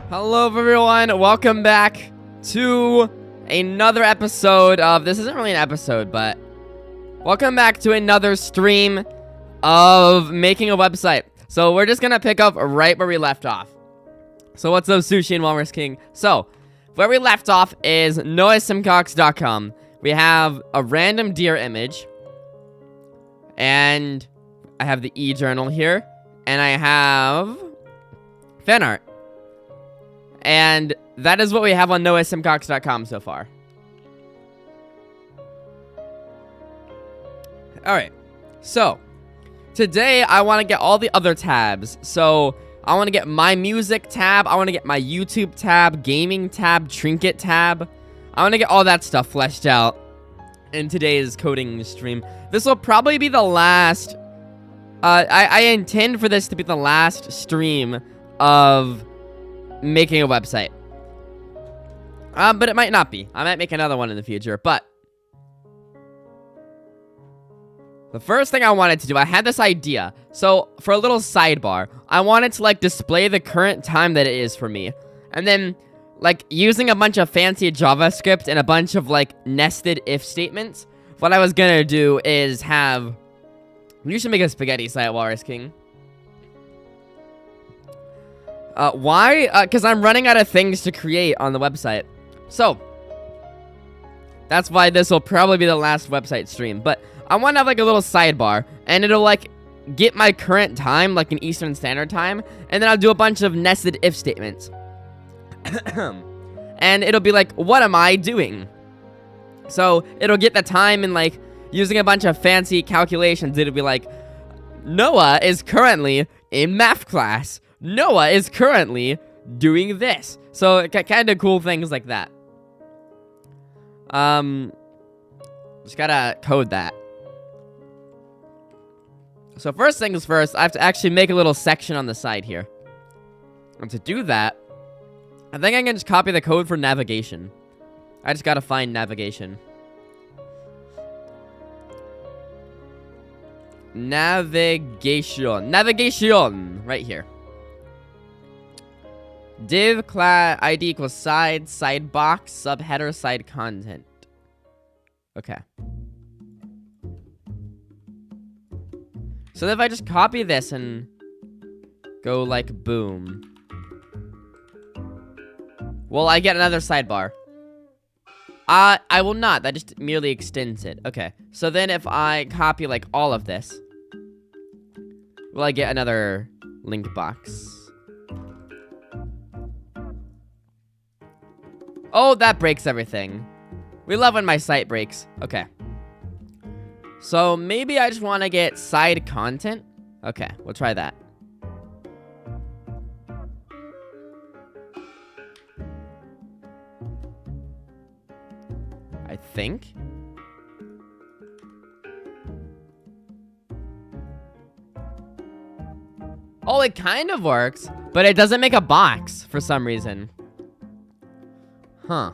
Hello everyone, welcome back to another episode of, this isn't really an episode, but welcome back to another stream of making a website. So we're just gonna pick up right where we left off. So what's up, Sushi and Walrus King? So, where we left off is noahsimcox.com. We have a random deer image, and I have the e-journal here, and I have fan art. And that is what we have on noahsimcox.com so far. Alright, so today I want to get all the other tabs. So I want to get my music tab, I want to get my YouTube tab, gaming tab, trinket tab. I want to get all that stuff fleshed out in today's coding stream. This will probably be the last, I intend for this to be the last stream of making a website. But it might not be. I might make another one in the future, but the first thing I wanted to do, I had this idea. So, for a little sidebar, I wanted to, like, display the current time that it is for me. And then, like, using a bunch of fancy JavaScript and a bunch of, like, nested if statements, what I was gonna do is have... You should make a spaghetti site, Walrus King. Why? Because I'm running out of things to create on the website. So, that's why this will probably be the last website stream. But I want to have, like, a little sidebar, and it'll, like, get my current time, like, in Eastern Standard Time, and then I'll do a bunch of nested if statements. And it'll be like, what am I doing? So, it'll get the time and, like, using a bunch of fancy calculations, it'll be like, Noah is currently in math class. Noah is currently doing this. So, kind of cool things like that. Just gotta code that. So, first things first, I have to actually make a little section on the side here. And to do that, I think I can just copy the code for navigation. I just gotta find navigation. Navigation, right here. Div class ID equals side box, subheader, side content. Okay. So if I just copy this and go like boom. Will I get another sidebar? I will not. That just merely extends it. Okay. So then if I copy like all of this, will I get another link box? Oh, that breaks everything. We love when my site breaks. Okay. So maybe I just want to get side content. Okay, we'll try that. I think. Oh, it kind of works, but it doesn't make a box for some reason. Huh.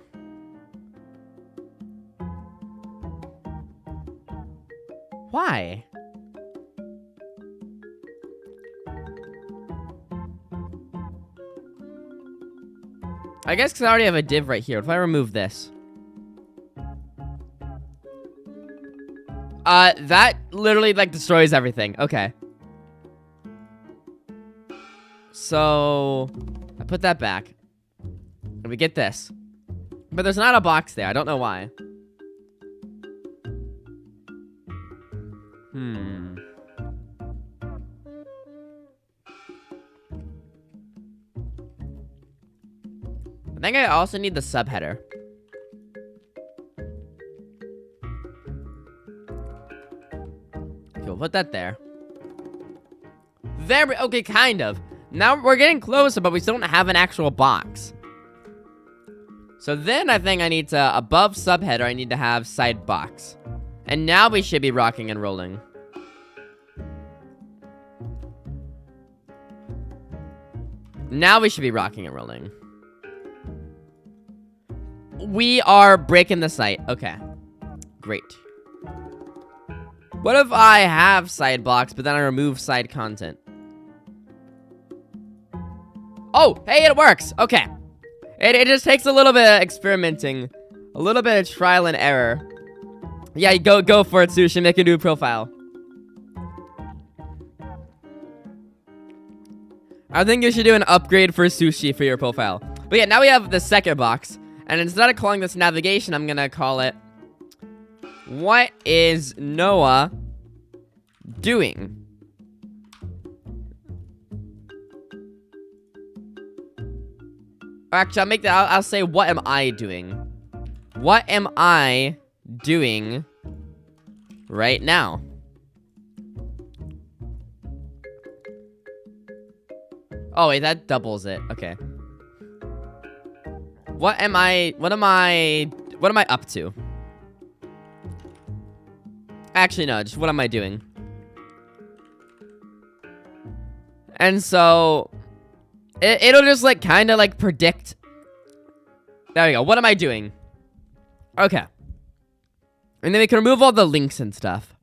Why? I guess because I already have a div right here. If I remove this. That literally, like, destroys everything. Okay. So, I put that back. And we get this. But there's not a box there. I don't know why. I think I also need the subheader. Okay, we'll put that there. There we... Okay, kind of. Now we're getting closer, but we still don't have an actual box. So then I think I need to... Above subheader, I need to have side box. And now we should be rocking and rolling. Now we should be rocking and rolling. We are breaking the site. Okay. Great. What if I have side blocks, but then I remove side content? Oh, hey, it works. Okay. It just takes a little bit of experimenting. A little bit of trial and error. Yeah, go for it, Sushi. Make a new profile. I think you should do an upgrade for Sushi for your profile. But yeah, now we have the second box. And instead of calling this navigation, I'm gonna call it... What is Noah doing? Actually, I'll say, what am I doing? What am I doing right now? Oh, wait, that doubles it. Okay. What am I up to? Actually, no, just what am I doing? And so... It'll just, like, kind of, like, predict. There we go. What am I doing? Okay. And then we can remove all the links and stuff.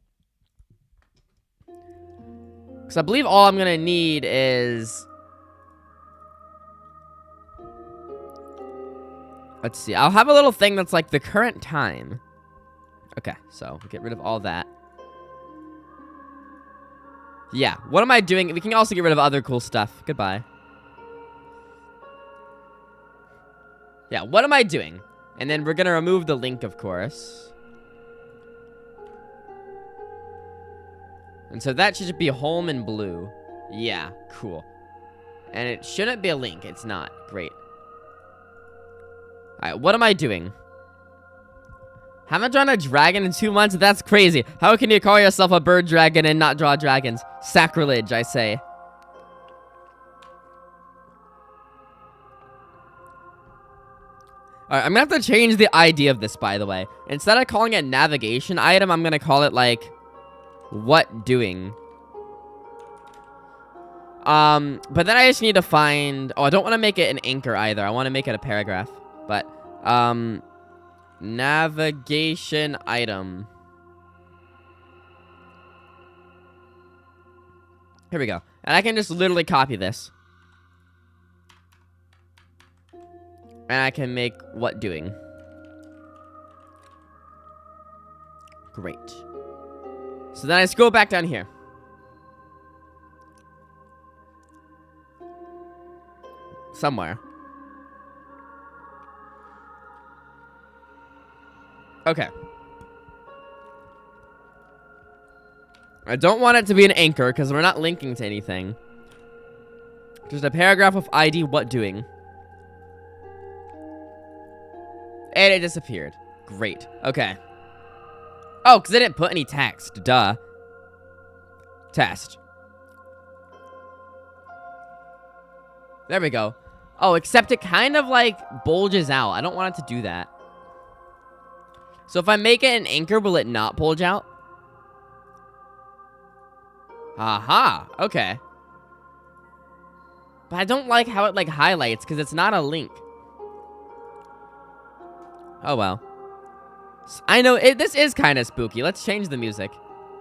Because I believe all I'm going to need is... Let's see. I'll have a little thing that's, like, the current time. Okay, so get rid of all that. Yeah. What am I doing? We can also get rid of other cool stuff. Goodbye. Yeah, what am I doing? And then we're gonna remove the link, of course. And so that should be home in blue. Yeah, cool. And it shouldn't be a link. It's not. Great. Alright, what am I doing? Haven't drawn a dragon in 2 months? That's crazy. How can you call yourself a bird dragon and not draw dragons? Sacrilege, I say. Alright, I'm gonna have to change the ID of this, by the way. Instead of calling it navigation item, I'm gonna call it, like, what doing. But then I just need to find... Oh, I don't want to make it an anchor either. I want to make it a paragraph. But, navigation item. Here we go. And I can just literally copy this. And I can make what doing. Great. So then I scroll back down here. Somewhere. Okay. I don't want it to be an anchor because we're not linking to anything. Just a paragraph of ID what doing. And it disappeared. Great. Okay. Oh, because I didn't put any text. Duh. Test. There we go. Oh, except it kind of, like, bulges out. I don't want it to do that. So if I make it an anchor, will it not bulge out? Aha. Okay. But I don't like how it, like, highlights, because it's not a link. Oh, well. I know, this is kind of spooky. Let's change the music.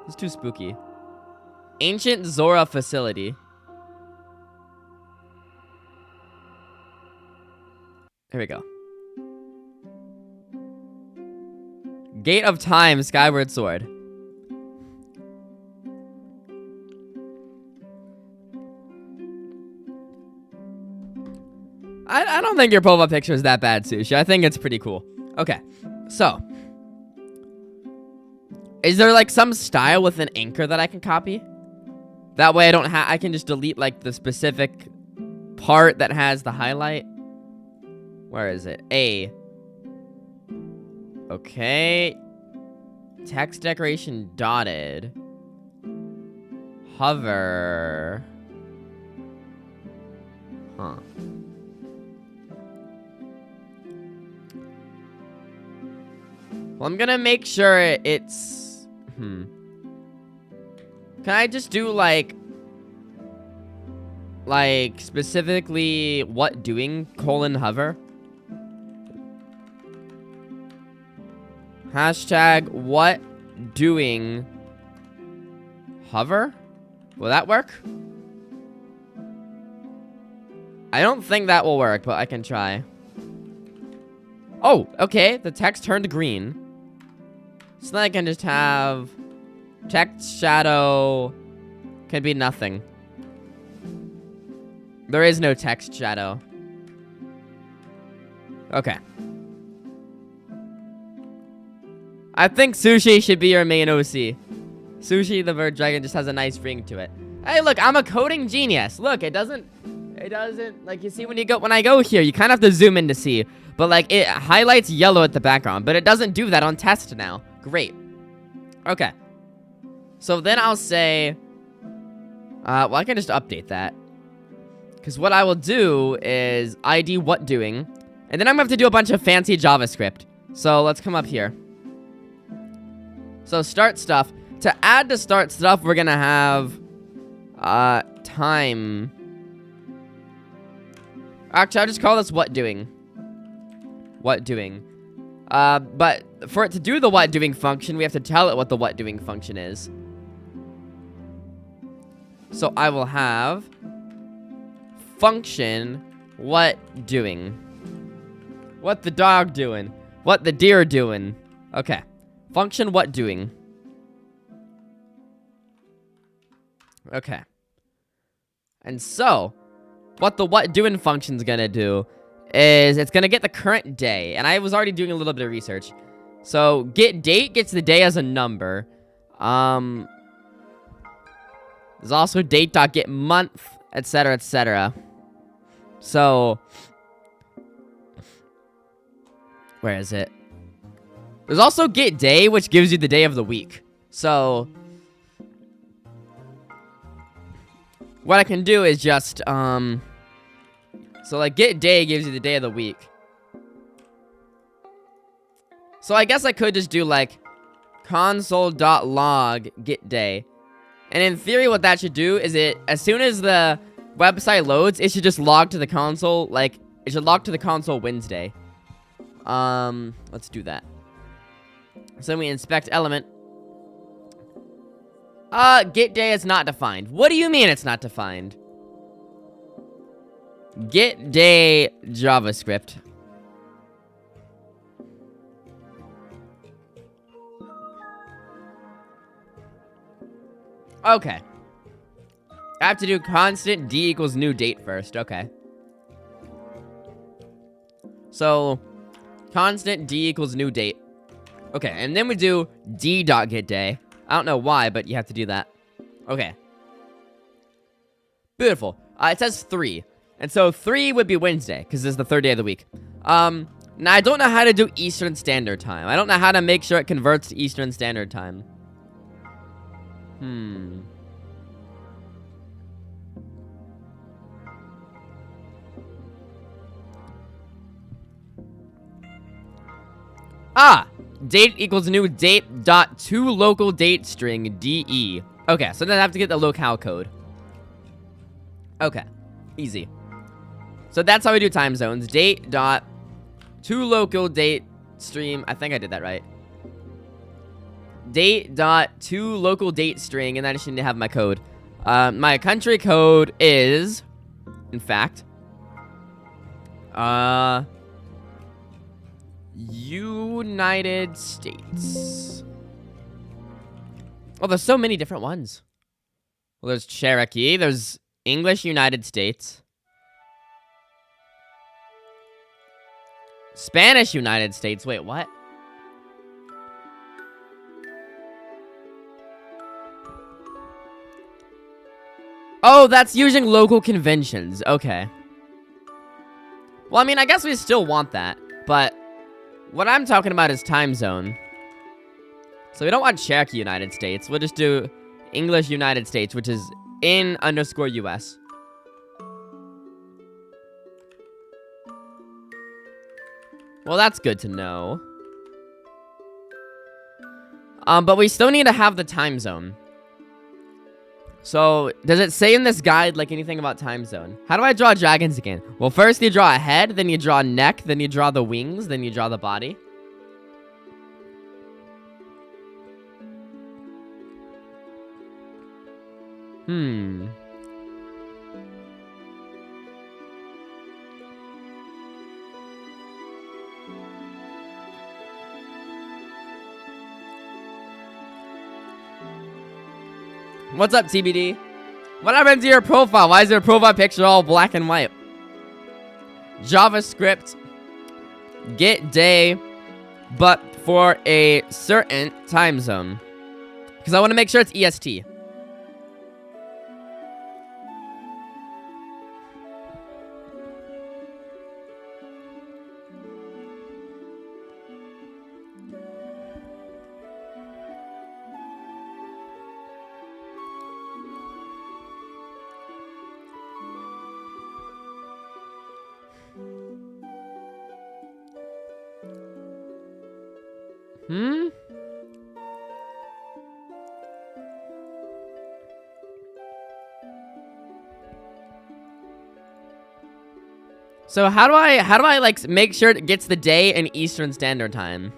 It's too spooky. Ancient Zora Facility. Here we go. Gate of Time, Skyward Sword. I don't think your profile picture is that bad, Sushi. I think it's pretty cool. Okay, so. Is there, like, some style with an anchor that I can copy? That way I can just delete, like, the specific part that has the highlight. Where is it? A. Okay. Text decoration dotted. Hover. Huh. Well, I'm gonna make sure it's... Can I just do, like, specifically what doing, :hover? Hashtag what doing hover? Will that work? I don't think that will work, but I can try. Oh, okay. The text turned green. So then I can just have text shadow can be nothing. There is no text shadow. Okay. I think Sushi should be your main OC. Sushi the bird dragon just has a nice ring to it. Hey, look, I'm a coding genius. Look, it doesn't, like, you see when I go here, you kind of have to zoom in to see. But, like, it highlights yellow at the background, but it doesn't do that on test now. Great. Okay. So then I'll say, well, I can just update that. Because what I will do is ID what doing, and then I'm going to have to do a bunch of fancy JavaScript. So let's come up here. So start stuff. To add to start stuff, we're going to have time. Actually, I'll just call this what doing. What doing. But for it to do the what doing function, we have to tell it what the what doing function is. So I will have function what doing. What the dog doing? What the deer doing? Okay. Function what doing. Okay. And so, what the what doing function's gonna do is it's gonna get the current day. And I was already doing a little bit of research. So, get date gets the day as a number. There's also date.get month, etc., etc. So, where is it? There's also get day, which gives you the day of the week. So, what I can do is just, so like get day gives you the day of the week. So I guess I could just do like console.log get day. And in theory, what that should do is as soon as the website loads, it should just log to the console, like, it should log to the console Wednesday. Let's do that. So then we inspect element. Get day is not defined. What do you mean it's not defined? Get day JavaScript. Okay. I have to do constant d equals new date first. Okay. So, constant d equals new date. Okay, and then we do d.getDay. I don't know why, but you have to do that. Okay. Beautiful. It says 3. And so 3 would be Wednesday, because this is the third day of the week. Now, I don't know how to do Eastern Standard Time. I don't know how to make sure it converts to Eastern Standard Time. Date equals new date dot to local date string DE. Okay, so then I have to get the locale code. Okay, easy. So that's how we do time zones. Date dot to local date stream. I think I did that right. Date dot to local date string, and then I just need to have my code. My country code is, in fact, United States. Oh, there's so many different ones. Well, there's Cherokee. There's English United States. Spanish United States. Wait, what? Oh, that's using local conventions. Okay. Well, I mean, I guess we still want that, but what I'm talking about is time zone. So we don't want Cherokee United States. We'll just do English United States, which is in_US. Well, that's good to know. But we still need to have the time zone. So, does it say in this guide, like, anything about time zone? How do I draw dragons again? Well, first you draw a head, then you draw a neck, then you draw the wings, then you draw the body. What's up, TBD? What happened to your profile? Why is your profile picture all black and white? JavaScript. Get day, but for a certain time zone. Because I want to make sure it's EST. So how do I like make sure it gets the day in Eastern Standard Time?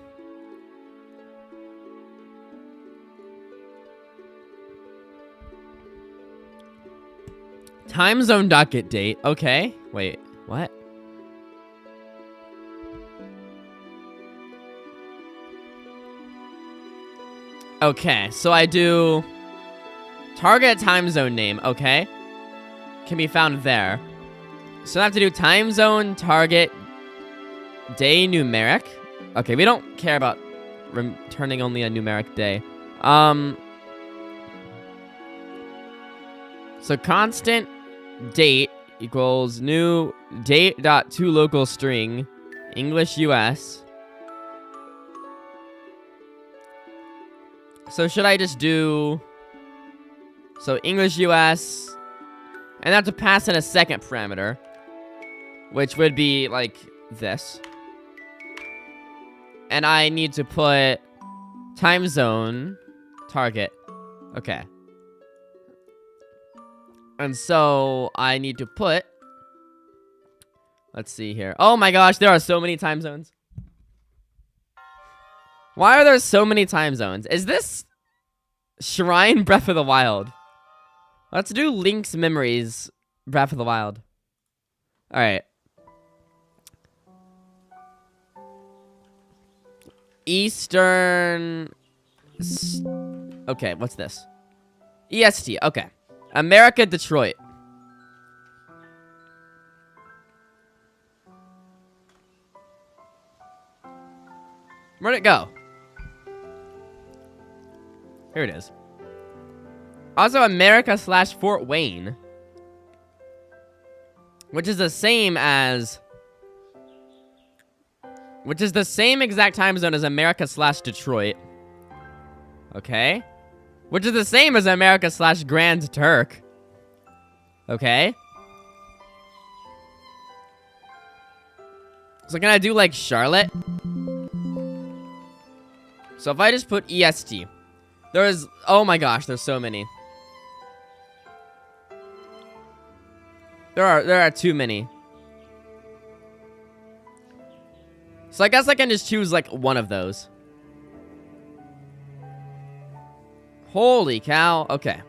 Time zone docket date. Okay. Wait, what? Okay, so I do target time zone name. Okay. Can be found there. So I have to do time zone, target, day numeric. Okay, we don't care about returning only a numeric day. So constant date equals new date dot to local string English US. So should I just do English US, and I have to pass in a second parameter, which would be like this. And I need to put time zone target. Okay. And so I need to put, let's see here. Oh my gosh, there are so many time zones. Why are there so many time zones? Is this Shrine Breath of the Wild? Let's do Link's Memories Breath of the Wild. All right. Eastern. Okay, what's this? EST. Okay. America, Detroit. Where'd it go? Here it is. Also, America / Fort Wayne, which is the same exact time zone as America / Detroit. Okay. Which is the same as America / Grand Turk. Okay. So can I do like Charlotte? So if I just put EST, there's, oh my gosh, there's so many. There are too many. So I guess I can just choose like one of those. Holy cow. Okay.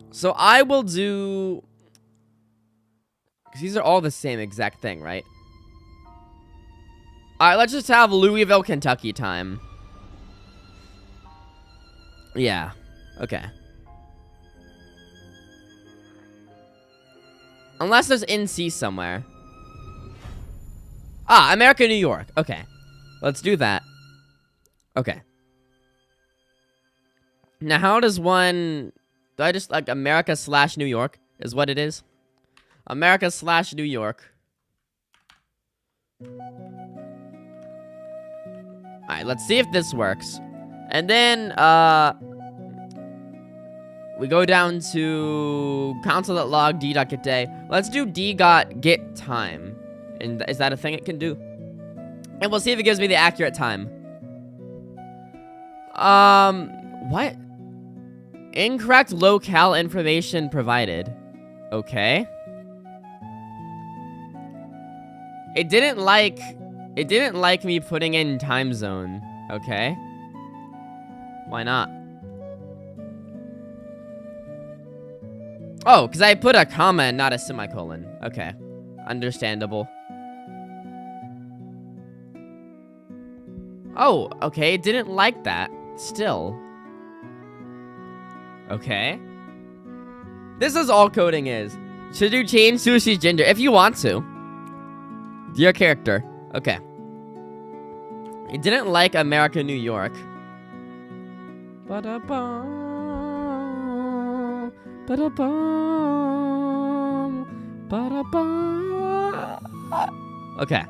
So I will do, because these are all the same exact thing, right? Alright, let's just have Louisville, Kentucky time. Yeah. Okay. Unless there's NC somewhere. Ah, America, New York. Okay. Let's do that. Okay. Now, how does one... Do I just, like, America / New York is what it is? America / New York. Alright, let's see if this works. And then, we go down to console.log d.getDay. Let's do d.getTime. And is that a thing it can do? And we'll see if it gives me the accurate time. What? Incorrect locale information provided. Okay. It didn't like me putting in time zone. Okay. Why not? Oh, because I put a comma and not a semicolon. Okay. Understandable. Oh, okay. It didn't like that. Still. Okay. This is all coding is. Should you change Sushi's gender? If you want to. Your character. Okay. It didn't like America, New York. Ba-da-bum. Ba-da-bum. Ba-da-bum. Okay.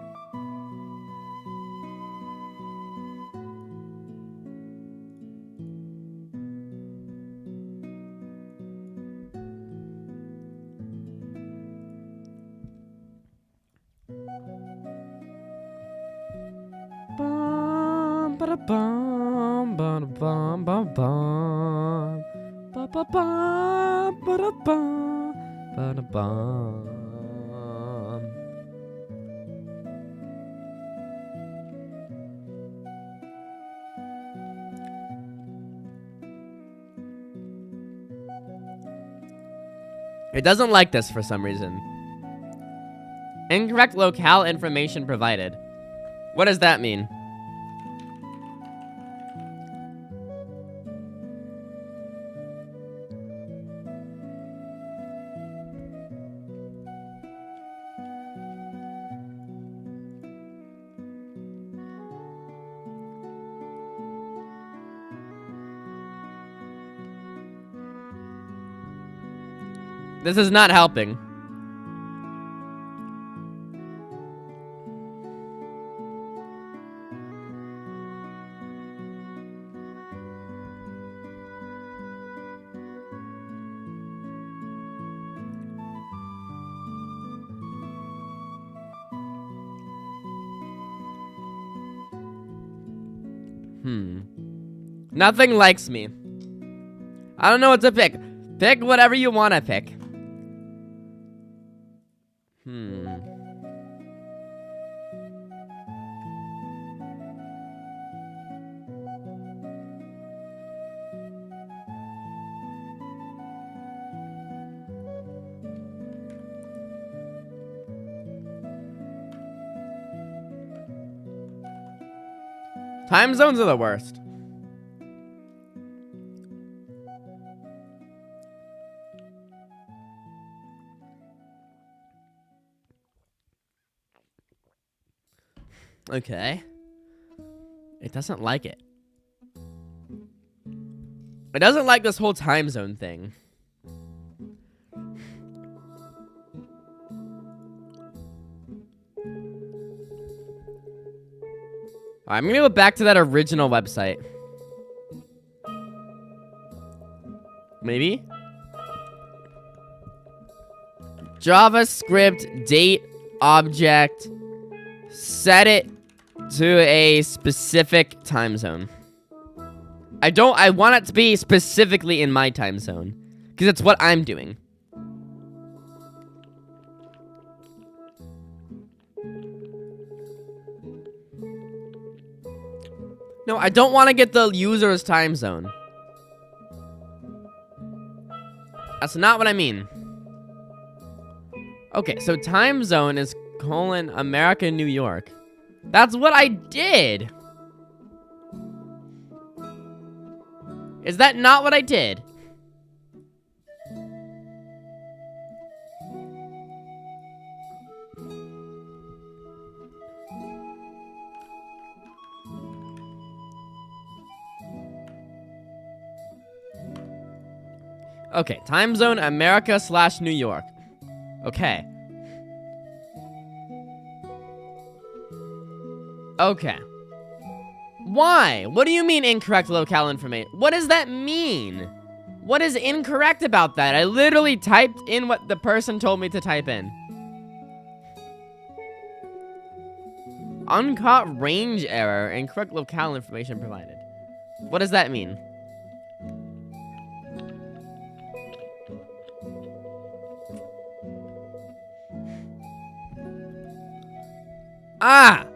Bum, ba-da-bum, ba-da-bum, ba-bum. Ba-ba-bum, ba-da-bum, ba-da-bum. It doesn't like this for some reason. Incorrect locale information provided. What does that mean? This is not helping. Nothing likes me. I don't know what to pick. Pick whatever you want to pick. Time zones are the worst. Okay. It doesn't like it. It doesn't like this whole time zone thing. I'm gonna go back to that original website. Maybe? JavaScript date object. Set it to a specific time zone. I want it to be specifically in my time zone. Because it's what I'm doing. No, I don't want to get the user's time zone. That's not what I mean. Okay, so time zone is colon America, New York. That's what I did. Is that not what I did? Okay, time zone America / New York. Okay. Okay. Why? What do you mean incorrect locale information? What does that mean? What is incorrect about that? I literally typed in what the person told me to type in. Uncaught range error. Incorrect locale information provided. What does that mean? Ah!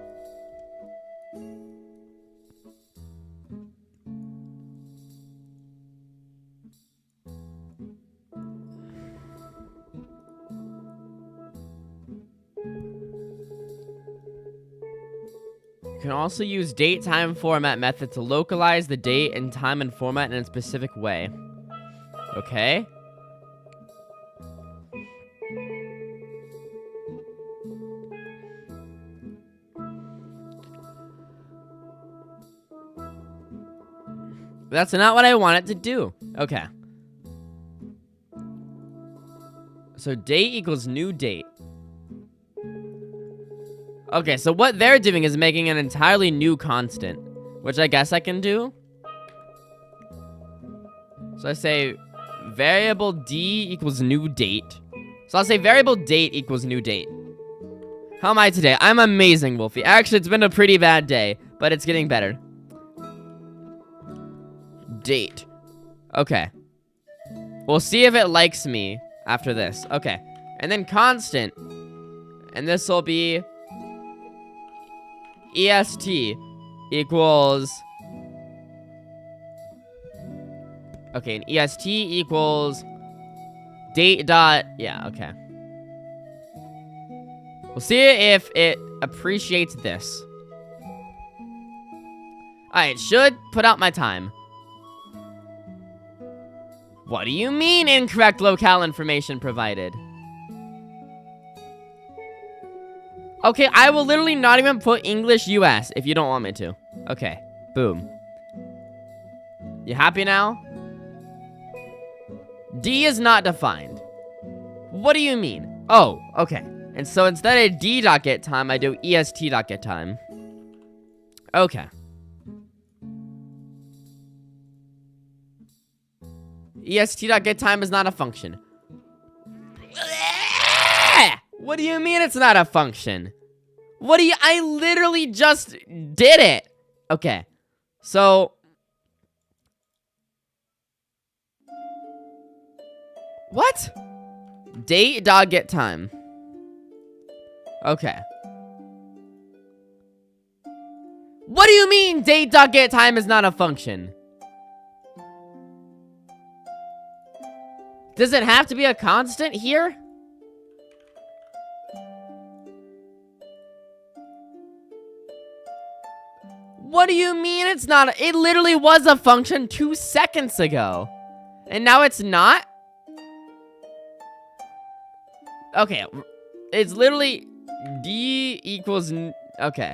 can also use date, time, format method to localize the date and time and format in a specific way. Okay. That's not what I want it to do. Okay. So date equals new date. Okay, so what they're doing is making an entirely new constant, which I guess I can do. So I say variable D equals new date. So I'll say variable date equals new date. How am I today? I'm amazing, Wolfie. Actually, it's been a pretty bad day, but it's getting better. Date. Okay. We'll see if it likes me after this. Okay. And then constant. And this will be EST equals... Okay, and EST equals date dot... Yeah, okay. We'll see if it appreciates this. Alright, it should put out my time. What do you mean incorrect locale information provided? Okay, I will literally not even put English US if you don't want me to. Okay, boom. You happy now? D is not defined. What do you mean? Oh, okay. And so instead of D.getTime, I do EST.getTime. Okay. EST.getTime is not a function. What do you mean it's not a function? What do you... I literally just did it. Okay. So... What? Date.getTime. Okay. What do you mean date.getTime is not a function? Does it have to be a constant here? What do you mean it's not? It literally was a function 2 seconds ago. And now it's not? Okay. It's literally D equals... Okay.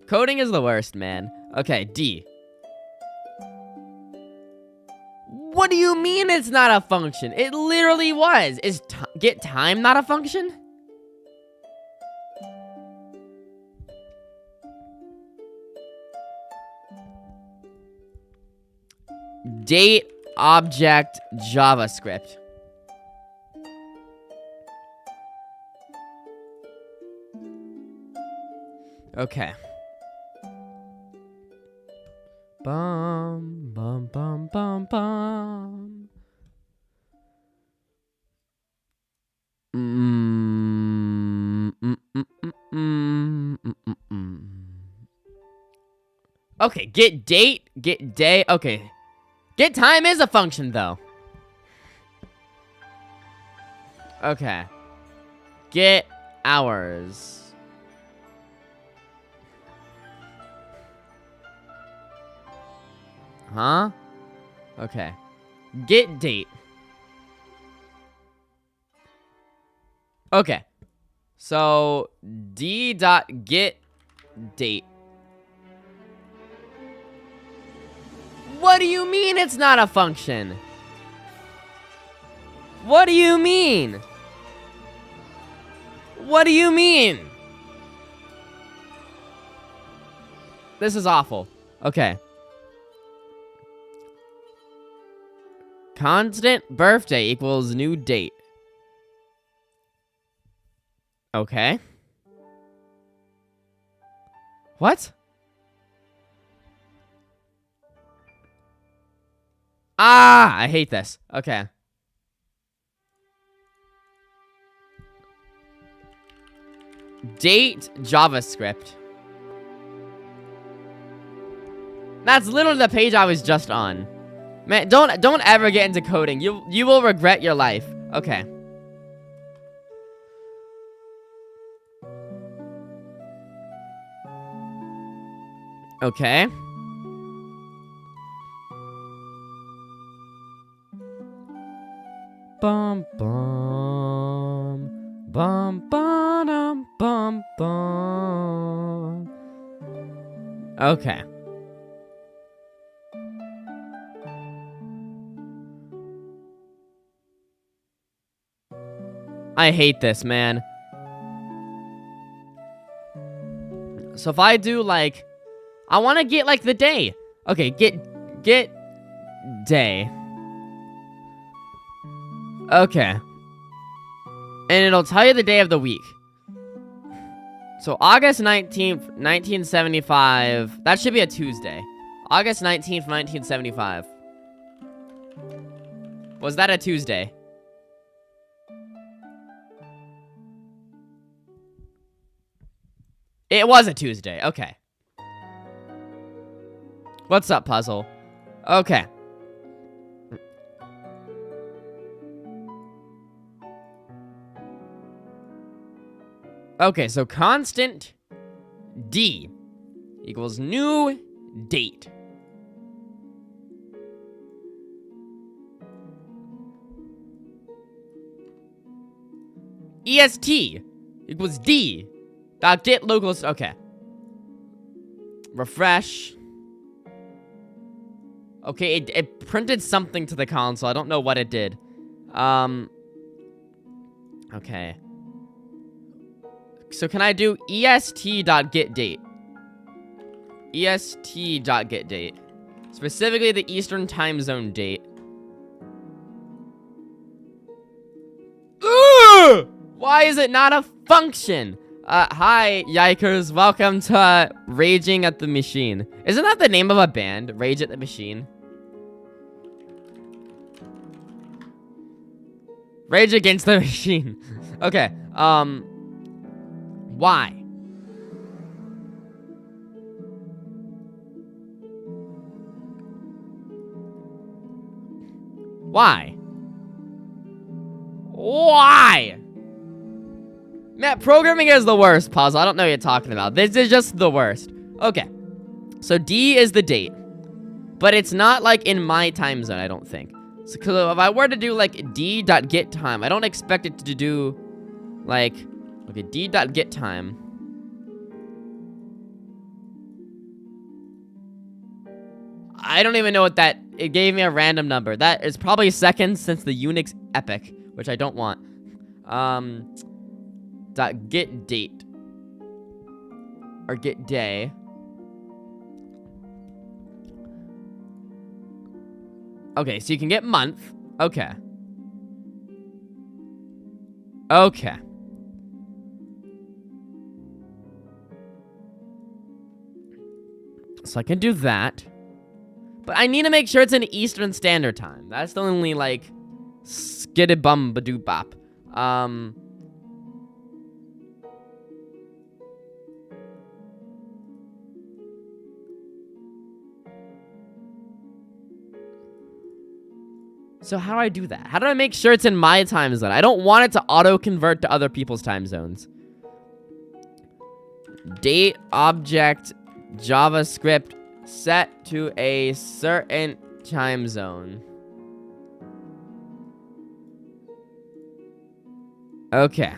Coding is the worst, man. Okay, D. What do you mean it's not a function? It literally was. Is getTime not a function? Date object JavaScript. Okay. Bum, bum, bum, bum, bum. Okay, get date, get day. Okay. getTime is a function, though. Okay. Get hours. Huh? Okay. Get date. Okay. So, D.get date. What do you mean it's not a function? What do you mean? What do you mean? This is awful. Okay. Constant birthday equals new date. Okay. What? Ah, I hate this. Okay. Date JavaScript. That's literally the page I was just on. Man, don't ever get into coding. You will regret your life. Okay. Okay. Bum bum bum bum bum bum. Okay. I hate this, man. So if I do like, I want to get like the day. Okay, get day. Okay. And it'll tell you the day of the week. So August 19th, 1975. That should be a Tuesday. August 19th, 1975. Was that a Tuesday? It was a Tuesday. Okay. What's up, puzzle? Okay. Okay, so constant D equals new date. EST equals D. Dot get locals. Okay. Refresh. Okay, it printed something to the console. I don't know what it did. Okay. So can I do est.getDate? est.getDate. Specifically the Eastern Time Zone date. Ugh! Why is it not a function? Hi, yikers. Welcome to Raging at the Machine. Isn't that the name of a band? Rage at the Machine? Rage Against the Machine. Okay, why? Why? Why? Man, programming is the worst, Puzzle. I don't know what you're talking about. This is just the worst. Okay. So D is the date. But it's not like in my time zone, I don't think. So if I were to do like D.getTime, I don't expect it to do like, okay, D.getTime. I don't even know what that, it gave me a random number. That is probably seconds since the Unix epic, which I don't want. Dot get date. Or get day. Okay, so you can get month. Okay. Okay. So I can do that. But I need to make sure it's in Eastern Standard Time. That's the only, like, skiddy-bum-ba-doo-bop. So how do I do that? How do I make sure it's in my time zone? I don't want it to auto-convert to other people's time zones. Date object JavaScript set to a certain time zone. Okay.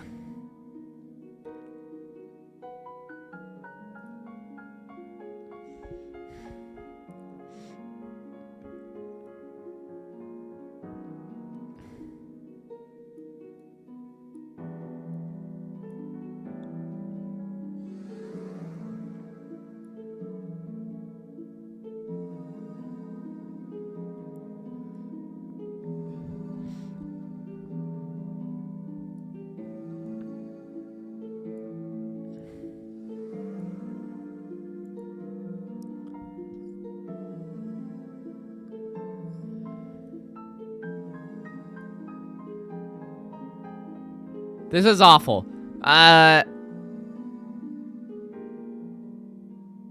This is awful.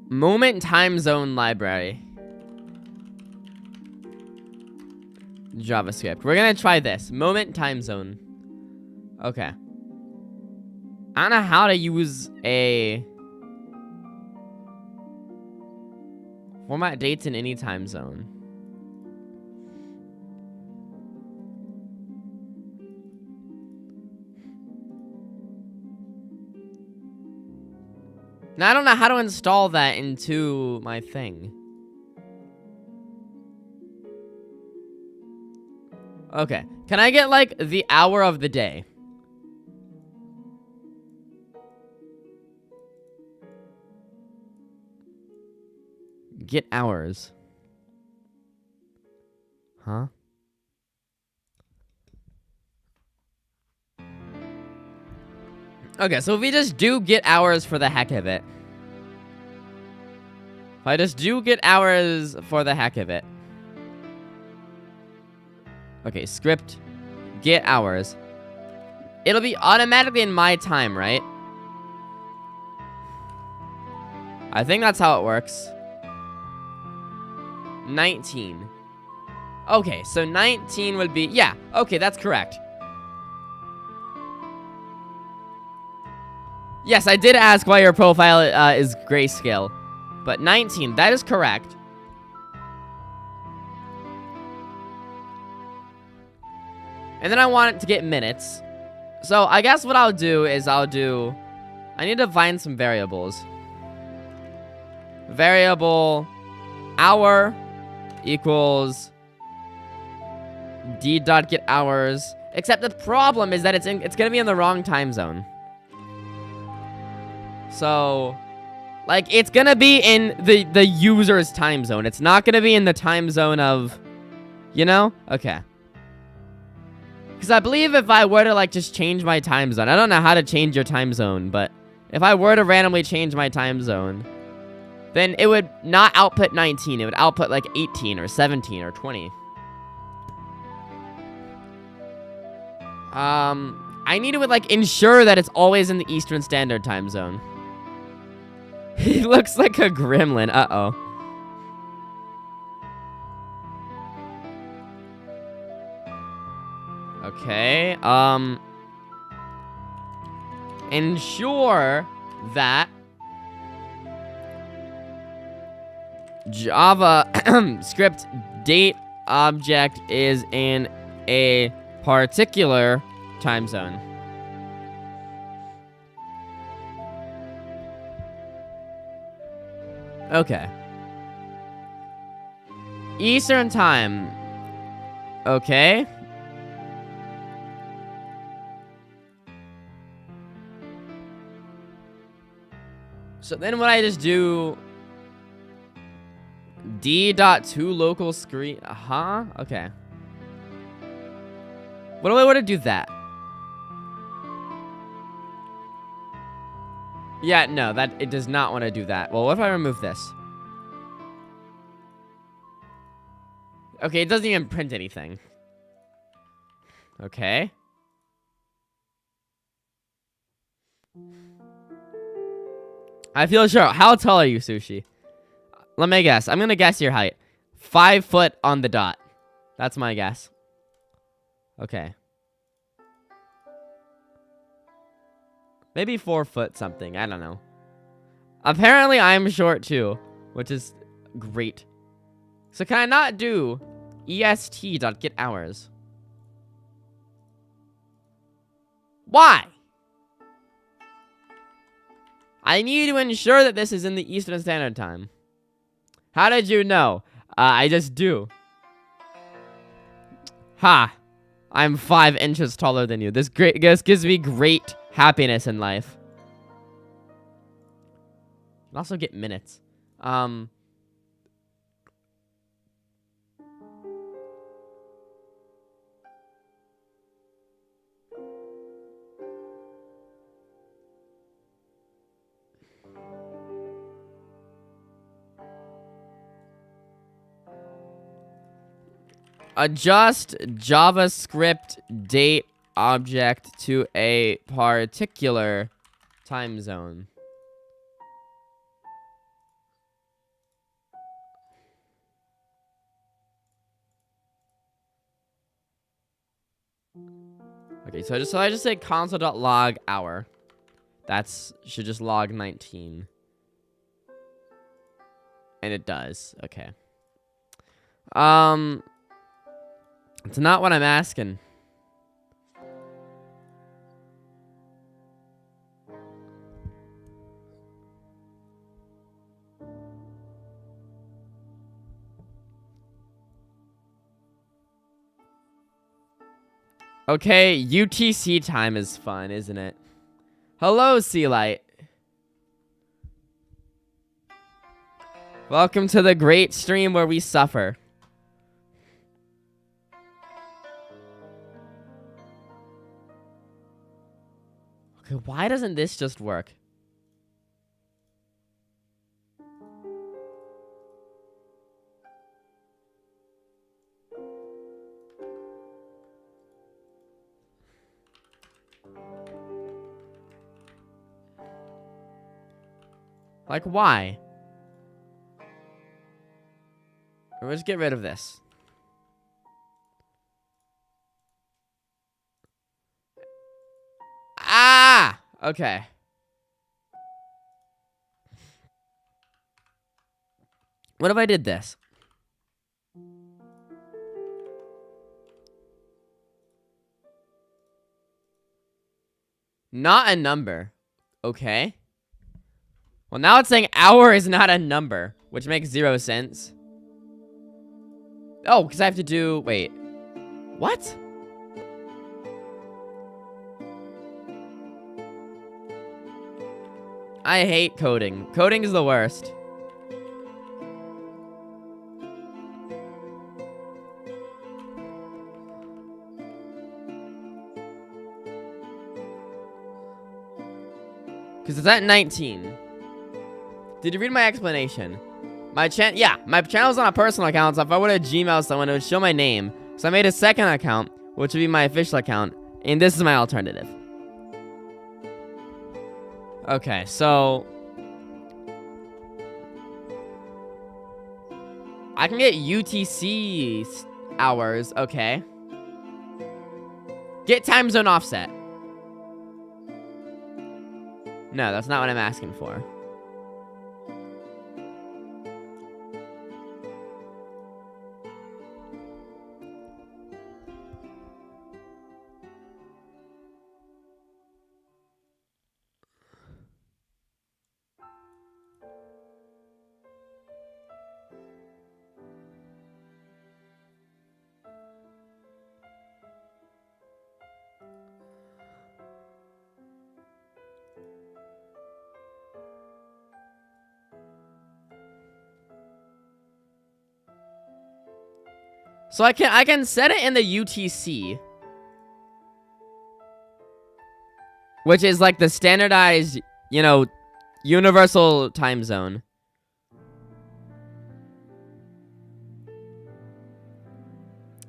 Moment time zone library. JavaScript. We're gonna try this. Moment time zone. Okay. I don't know how to use a... Format dates in any time zone. Now, I don't know how to install that into my thing. Okay. Can I get, like, the hour of the day? Get hours. Huh? Okay, so if we just do get hours for the heck of it. If I just do get hours for the heck of it. Okay, script. Get hours. It'll be automatically in my time, right? I think that's how it works. 19. Okay, so 19 would be... Yeah, okay, that's correct. Yes, I did ask why your profile is grayscale. But 19, that is correct. And then I want it to get minutes. So I guess what I'll do is I need to find some variables. Variable hour equals d.getHours. Except the problem is that it's gonna be in the wrong time zone. So, like, it's gonna be in the user's time zone. It's not gonna be in the time zone of, you know? Okay. Because I believe if I were to, like, just change my time zone, I don't know how to change your time zone, but if I were to randomly change my time zone, then it would not output 19. It would output, like, 18 or 17 or 20. I need to, like, ensure that it's always in the Eastern Standard Time zone. He looks like a gremlin. Uh-oh. Okay, ensure that Java script date object is in a particular time zone. Okay. Eastern time. Okay. So then what I just do... D.to local screen... Huh? Okay. What do I want to do that? Yeah, no, it does not want to do that. Well, what if I remove this? Okay, it doesn't even print anything. Okay. I feel sure. How tall are you, Sushi? Let me guess. I'm gonna guess your height. 5 foot on the dot. That's my guess. Okay. Maybe 4 foot something. I don't know. Apparently, I'm short too, which is great. So can I not do est.getHours? Why? I need to ensure that this is in the Eastern Standard Time. How did you know? I just do. Ha! I'm 5 inches taller than you. This gives me great happiness in life. Can also get minutes. Adjust JavaScript date object to a particular time zone. Okay, so I just say console.log hour. Should just log 19. And it does. Okay. It's not what I'm asking. Okay, UTC time is fun, isn't it? Hello, Sea Light. Welcome to the great stream where we suffer. Okay, why doesn't this just work? Like, why? Let's get rid of this. Ah! Okay. What if I did this? Not a number. Okay. Well, now it's saying hour is not a number, which makes 0 sense. Oh, because I have to do... Wait. What? I hate coding. Coding is the worst. Because it's at 19. Did you read my explanation? My channel's on a personal account, so if I were to Gmail someone, it would show my name. So I made a second account, which would be my official account, and this is my alternative. Okay, so... I can get UTC hours, okay. Get time zone offset. No, that's not what I'm asking for. So I can set it in the UTC, which is like the standardized, you know, universal time zone.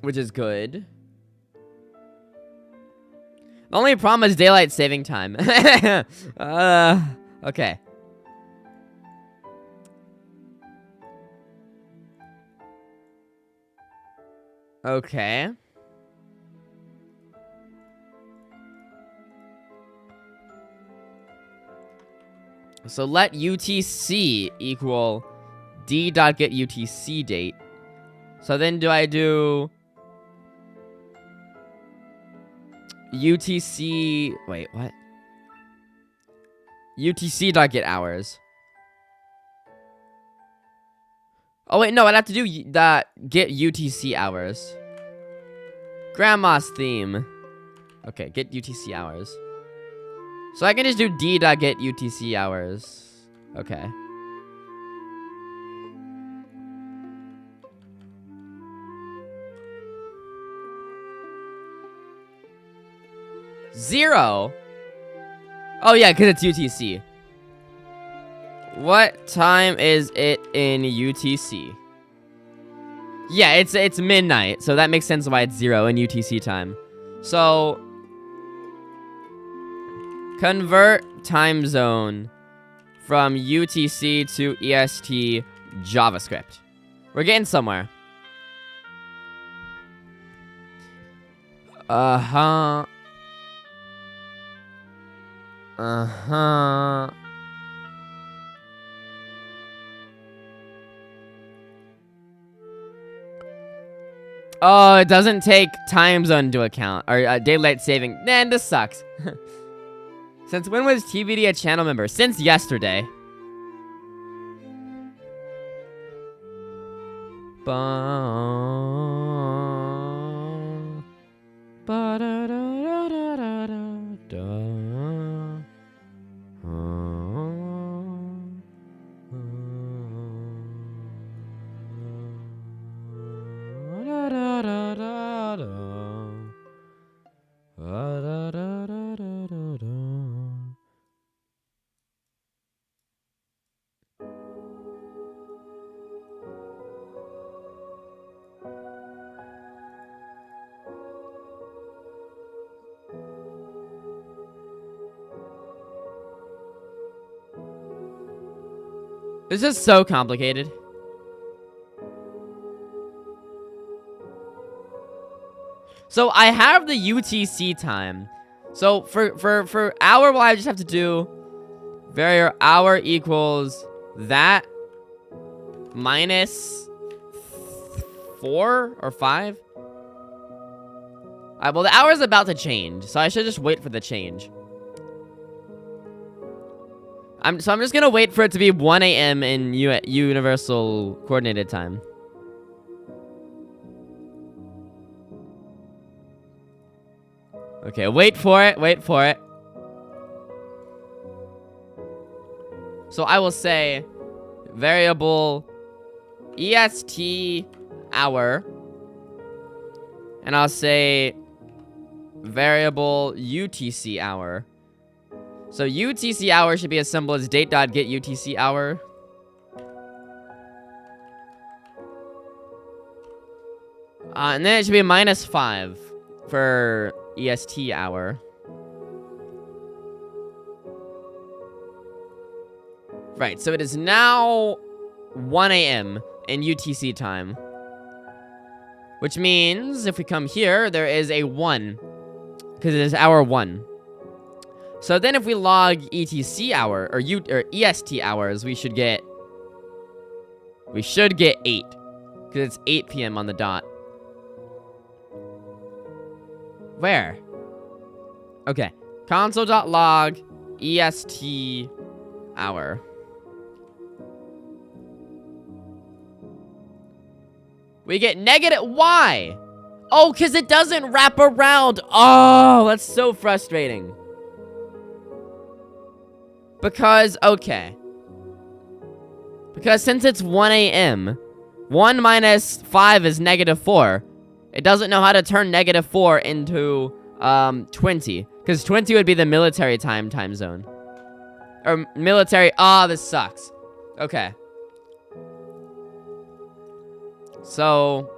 Which is good. The only problem is daylight saving time. Okay. Okay. So let UTC equal d.getUTC date. So then do I do UTC... Wait, what? UTC.getHours. Oh, wait, no, I'd have to do that get UTC hours. Grandma's theme. Okay, get UTC hours. So I can just do d.get UTC hours. Okay. Zero? Oh, yeah, because it's UTC. What time is it in UTC? Yeah, it's midnight, so that makes sense why it's 0 in UTC time. So convert time zone from UTC to EST JavaScript. We're getting somewhere. Uh-huh. Uh-huh. Oh, it doesn't take time zone into account. Or daylight saving. Man, this sucks. Since when was TBD a channel member? Since yesterday. This is so complicated. So I have the UTC time. So for hour, well, I just have to do hour equals that minus 4 or 5. Well, the hour is about to change, so I should just wait for the change. So I'm just gonna wait for it to be 1 a.m. in Universal Coordinated Time. Okay, wait for it, wait for it. So I will say variable EST hour, and I'll say variable UTC hour. So UTC hour should be as simple as date.get UTC hour. And then it should be minus 5 for EST hour. Right, so it is now 1 a.m. in UTC time. Which means if we come here, there is a 1. Because it is hour 1. So then if we log ETC hour, or EST hours, we should get 8. Because it's 8 p.m. on the dot. Where? Okay. Console.log EST hour. We get negative. Why? Oh, because it doesn't wrap around. Oh, that's so frustrating. Because, okay. Because since it's 1 a.m., 1 minus 5 is negative 4. It doesn't know how to turn negative 4 into 20. Because 20 would be the military time zone. Or military. Ah, this sucks. Okay. So,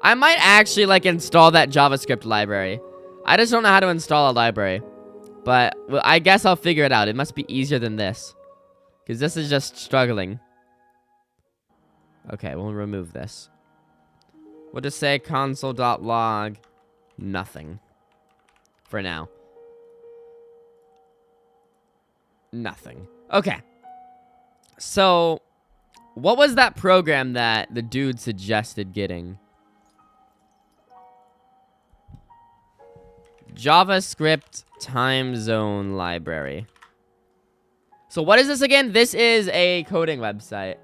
I might actually, like, install that JavaScript library. I just don't know how to install a library. But, well, I guess I'll figure it out. It must be easier than this. Because this is just struggling. Okay, we'll remove this. We'll just say console.log nothing. For now. Nothing. Okay. So, what was that program that the dude suggested getting? JavaScript time zone library. So what is this again? This is a coding website.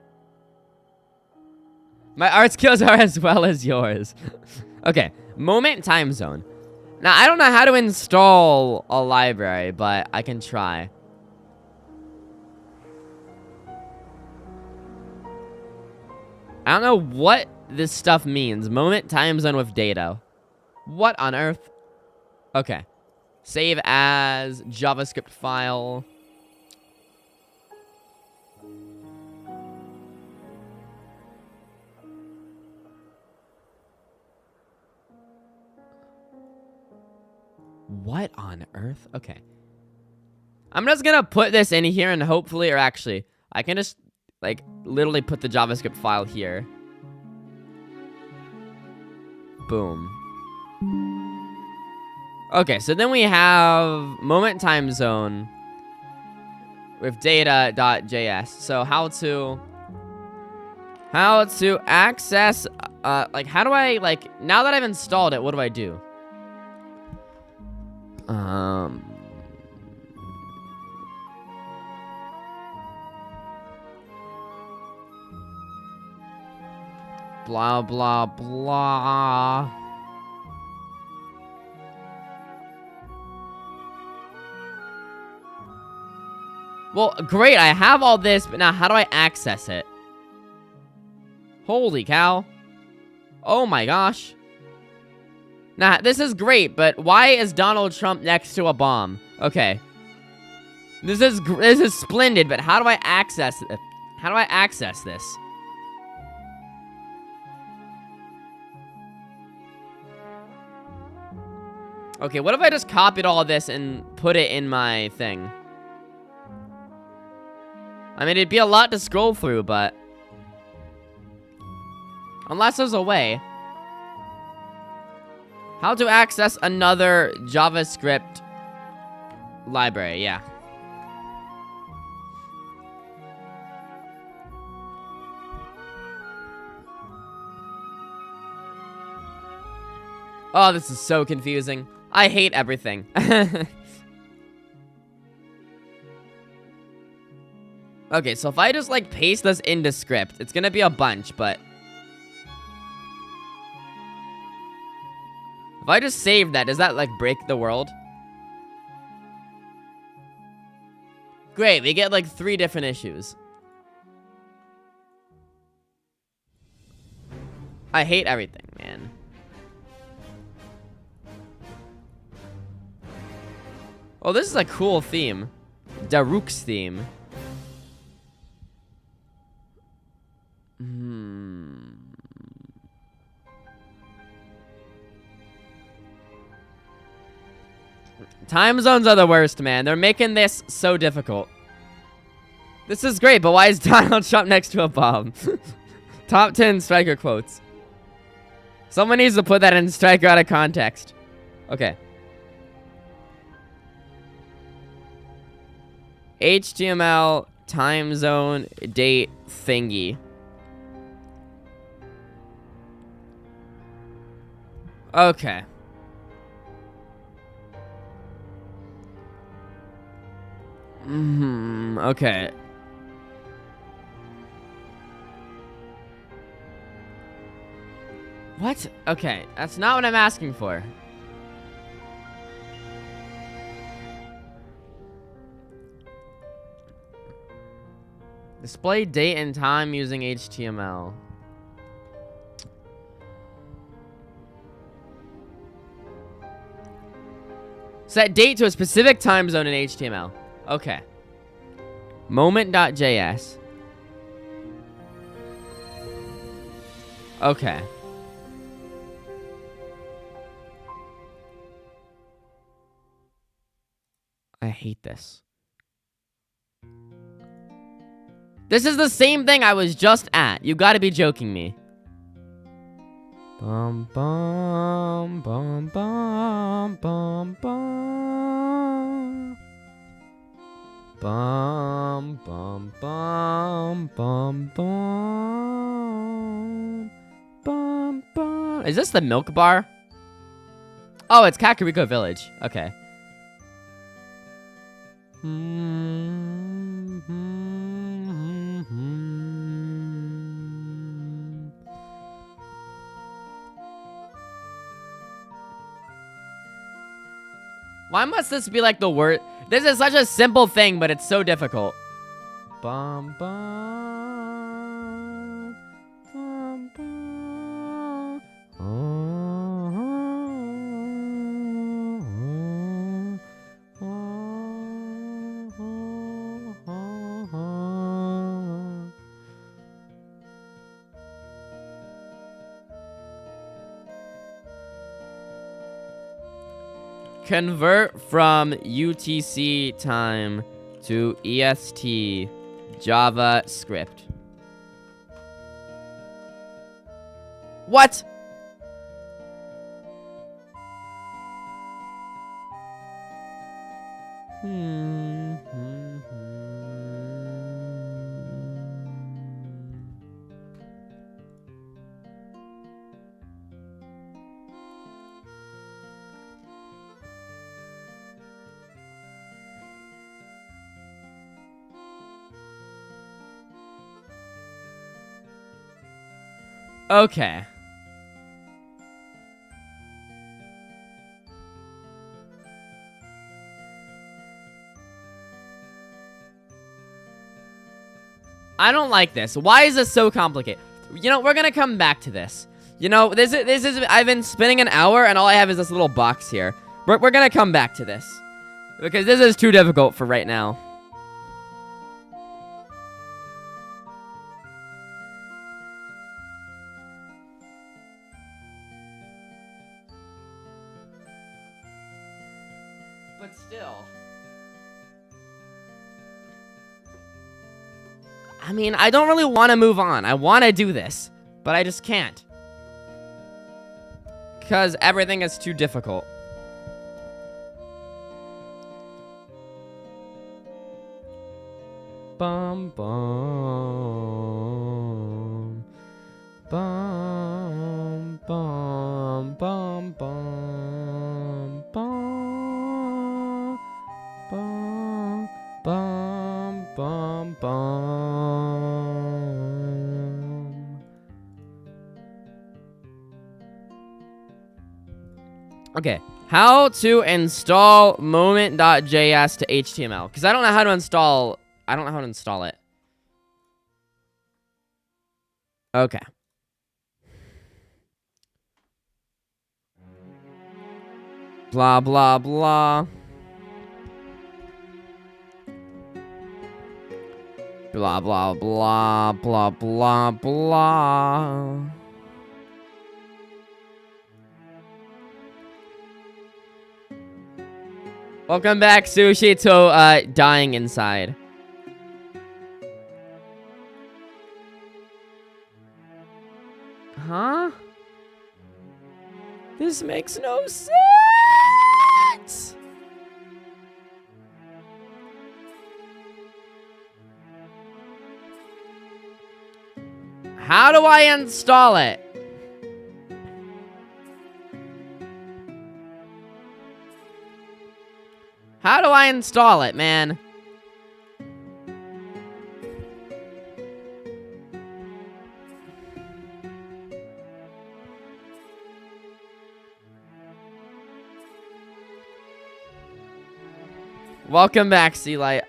My art skills are as well as yours. Okay, moment time zone. Now, I don't know how to install a library, but I can try. I don't know what this stuff means. Moment time zone with data. What on earth? Okay. Save as JavaScript file. What on earth? Okay. I'm just gonna put this in here and hopefully, or actually, I can just, like, literally put the JavaScript file here. Boom. Okay, so then we have moment time zone with data.js. So how to access Like, how do I, like, now that I've installed it, what do I do? Blah, blah, blah. Well, great, I have all this, but now how do I access it? Holy cow. Oh my gosh. Nah, this is great, but why is Donald Trump next to a bomb? Okay. This is splendid, but how do I access it? How do I access this? Okay, what if I just copied all this and put it in my thing? I mean, it'd be a lot to scroll through, but... Unless there's a way. How to access another JavaScript library, yeah. Oh, this is so confusing. I hate everything. Okay, so if I just, like, paste this into script, it's gonna be a bunch, but... If I just save that, does that, like, break the world? Great, we get, like, 3 different issues. I hate everything, man. Oh, this is a cool theme. Daruk's theme. Time zones are the worst, man. They're making this so difficult. This is great, but why is Donald Trump next to a bomb? Top 10 Striker quotes. Someone needs to put that in Striker out of context. Okay. HTML time zone date thingy. Okay. Okay. What? Okay, that's not what I'm asking for. Display date and time using HTML. Set date to a specific time zone in HTML. Okay. Moment.js. Okay. I hate this. This is the same thing I was just at. You gotta be joking me. Bum bum bum bum bum bum. Bum bum bum bum bum bum bum. Is this the milk bar? Oh, it's Kakariko Village. Okay. Why must this be like the word? This is such a simple thing, but it's so difficult. Bum bum bum bum. Convert from UTC time to EST JavaScript. What? Okay. I don't like this. Why is this so complicated? You know, we're gonna come back to this. You know, this is I've been spending an hour and all I have is this little box here. We're gonna come back to this. Because this is too difficult for right now. But still. I mean, I don't really want to move on. I want to do this, but I just can't. Because everything is too difficult. Bum, bum. Bum, bum, bum, bum, bum. Bum, bum, bum, bum. Okay, how to install moment.js to HTML? Because I don't know how to install it. Okay. Blah, blah, blah. Blah, blah, blah, blah, blah, blah. Welcome back, Sushi, to dying inside. Huh? This makes no sense! How do I install it? How do I install it, man? Welcome back, Sealight.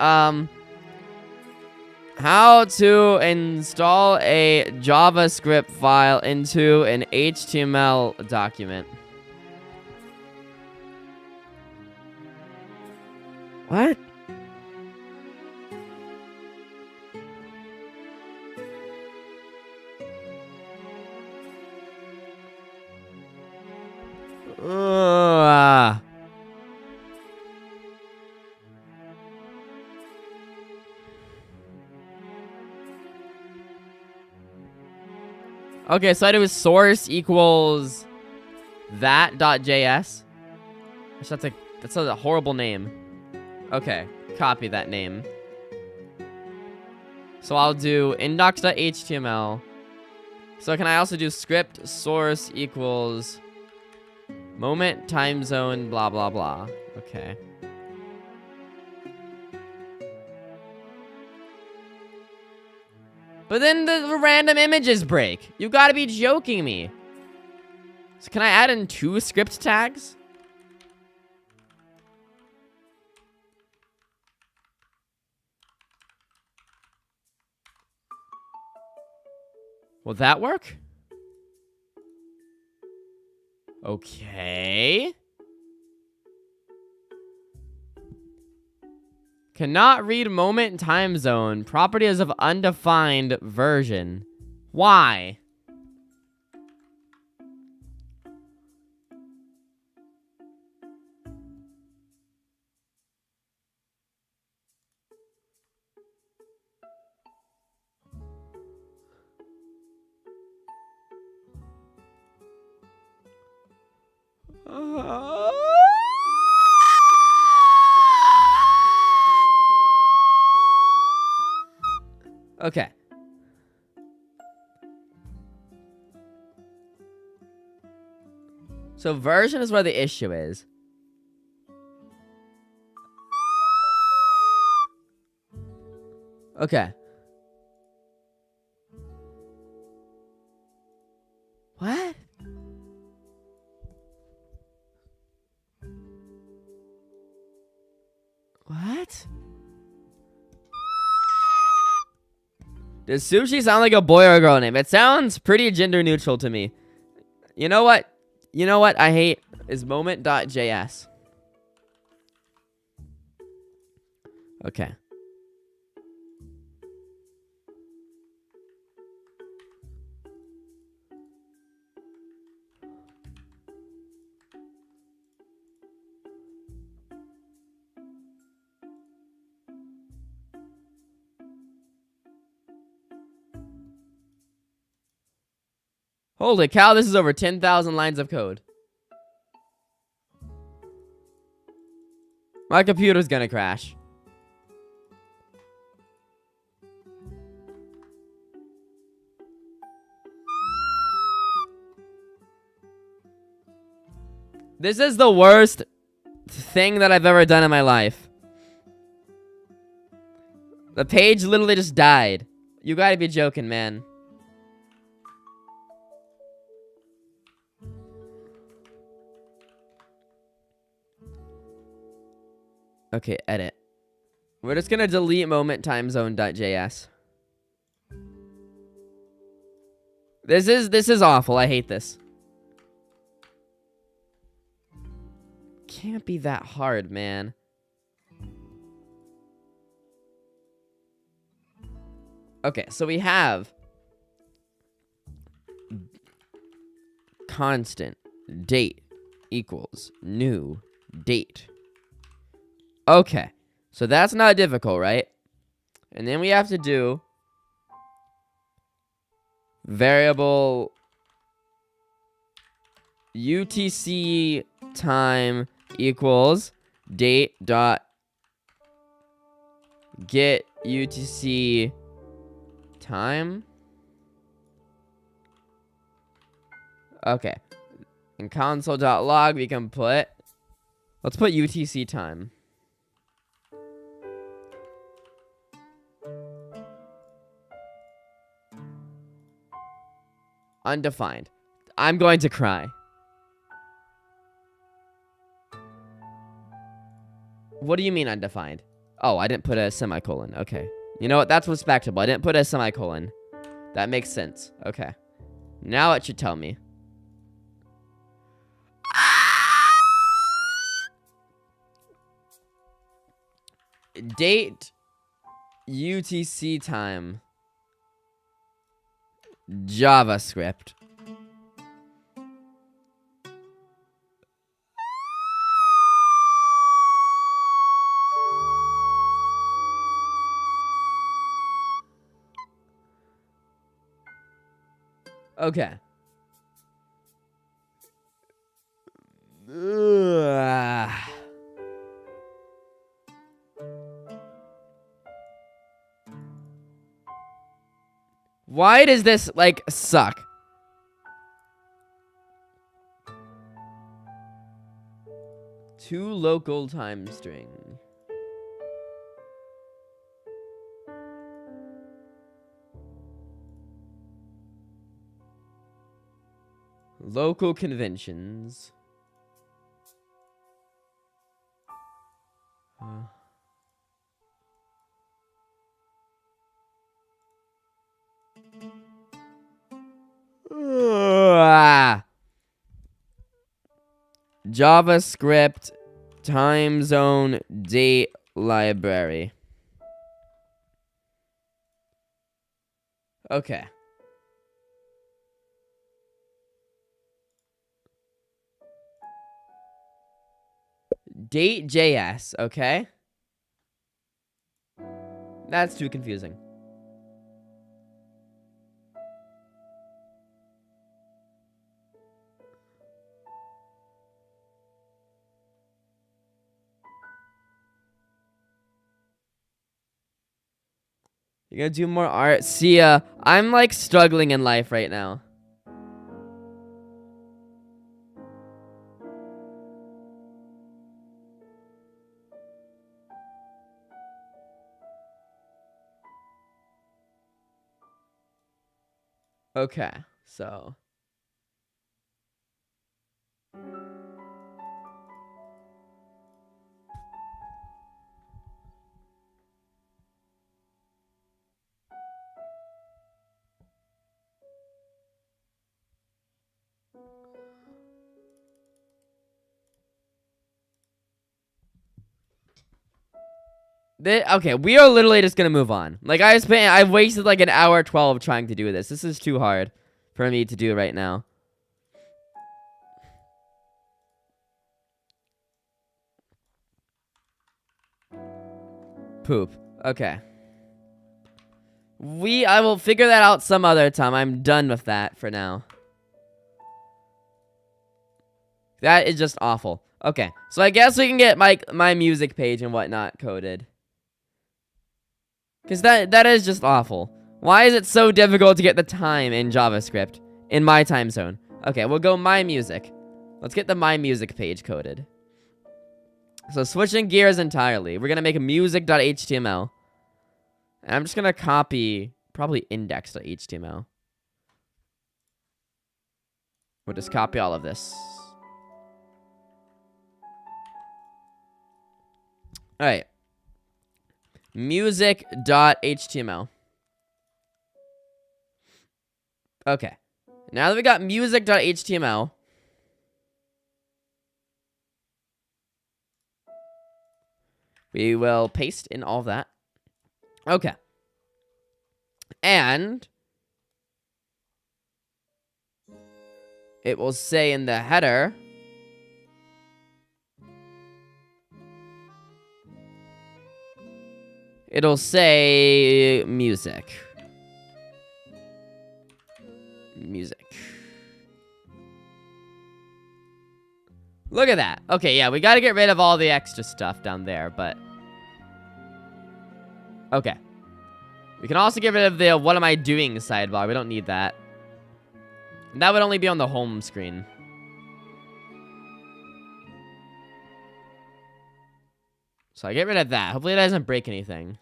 How to install a JavaScript file into an HTML document. What? Okay, so I do source equals that.js. That's a horrible name. Okay, copy that name. So I'll do index.html. So can I also do script source equals moment time zone blah blah blah. Okay. But then the random images break. You gotta be joking me. So can I add in 2 script tags? Will that work? Okay. Cannot read moment time zone. Properties of undefined version. Why? Okay. So version is where the issue is. Okay. What? What? Does sushi sound like a boy or a girl name? It sounds pretty gender neutral to me. You know what? You know what I hate is moment.js. Okay. Holy cow, this is over 10,000 lines of code. My computer's gonna crash. This is the worst thing that I've ever done in my life. The page literally just died. You gotta be joking, man. Okay, edit. We're just gonna delete moment timezone.js. This is awful. I hate this. Can't be that hard, man. Okay, so we have constant date equals new date. Okay, so that's not difficult, right? And then we have to do variable UTC time equals date dot get UTC time. Okay. In console.log we can put, let's put UTC time. Undefined. I'm going to cry. What do you mean undefined? Oh, I didn't put a semicolon. Okay. You know what? That's respectable. I didn't put a semicolon. That makes sense. Okay. Now it should tell me. Date UTC time. JavaScript. Okay. Ugh. Why does this, like, suck? To local time string. Local conventions. JavaScript time zone date library. Okay. Date.js, okay? That's too confusing. You gonna do more art? See ya. I'm like struggling in life right now. Okay, so Okay, we are literally just gonna move on. Like, I've wasted like an hour 12 trying to do this. This is too hard for me to do right now. Poop. Okay. I will figure that out some other time. I'm done with that for now. That is just awful. Okay, so I guess we can get my music page and whatnot coded. Because that is just awful. Why is it so difficult to get the time in JavaScript in my time zone? Okay, we'll go My Music. Let's get the My Music page coded. So switching gears entirely, we're going to make a music.html. And I'm just going to copy probably index.html. We'll just copy all of this. All right. Music.html. Okay. Now that we got music.html, we will paste in all of that. Okay. And it will say in the header, it'll say music. Music. Look at that. Okay, yeah, we gotta get rid of all the extra stuff down there, but... Okay. We can also get rid of the what am I doing sidebar. We don't need that. And that would only be on the home screen. So I get rid of that. Hopefully it doesn't break anything.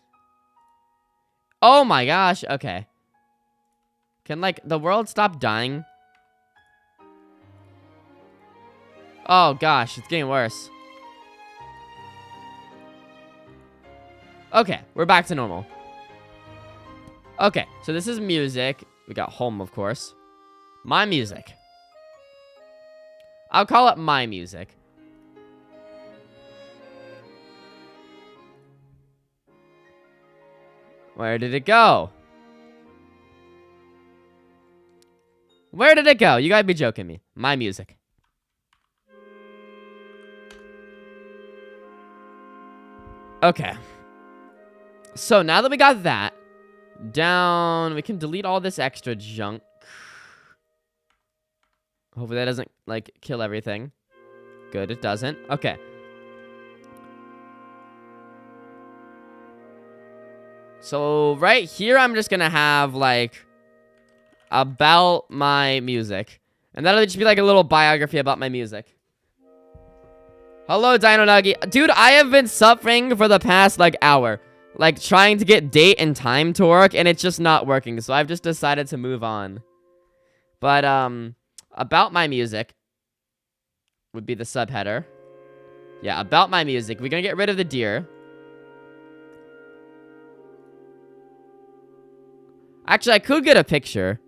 Oh my gosh. Okay. Can, like, the world stop dying? Oh gosh, it's getting worse. Okay, we're back to normal. Okay, so this is music. We got home, of course. My music. I'll call it My Music. Where did it go? Where did it go? You gotta be joking me. My Music. Okay. So now that we got that down, we can delete all this extra junk. Hopefully that doesn't, like, kill everything. Good, it doesn't. Okay. So right here, I'm just gonna have, like, about my music. And that'll just be like a little biography about my music. Hello, Dino Nuggy. Dude, I have been suffering for the past, like, hour. Like, trying to get date and time to work, and it's just not working. So I've just decided to move on. But, about my music would be the subheader. Yeah, about my music. We're gonna get rid of the deer. Actually, I could get a picture.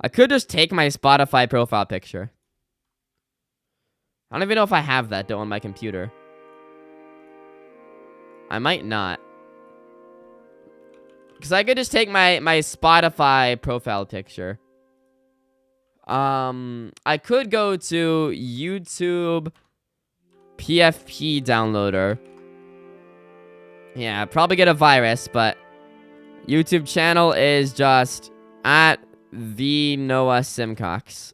I could just take my Spotify profile picture. I don't even know if I have that, though, on my computer. I might not. Because I could just take my Spotify profile picture. I could go to YouTube PFP downloader. Yeah, probably get a virus, but YouTube channel is just at the Noah Simcox.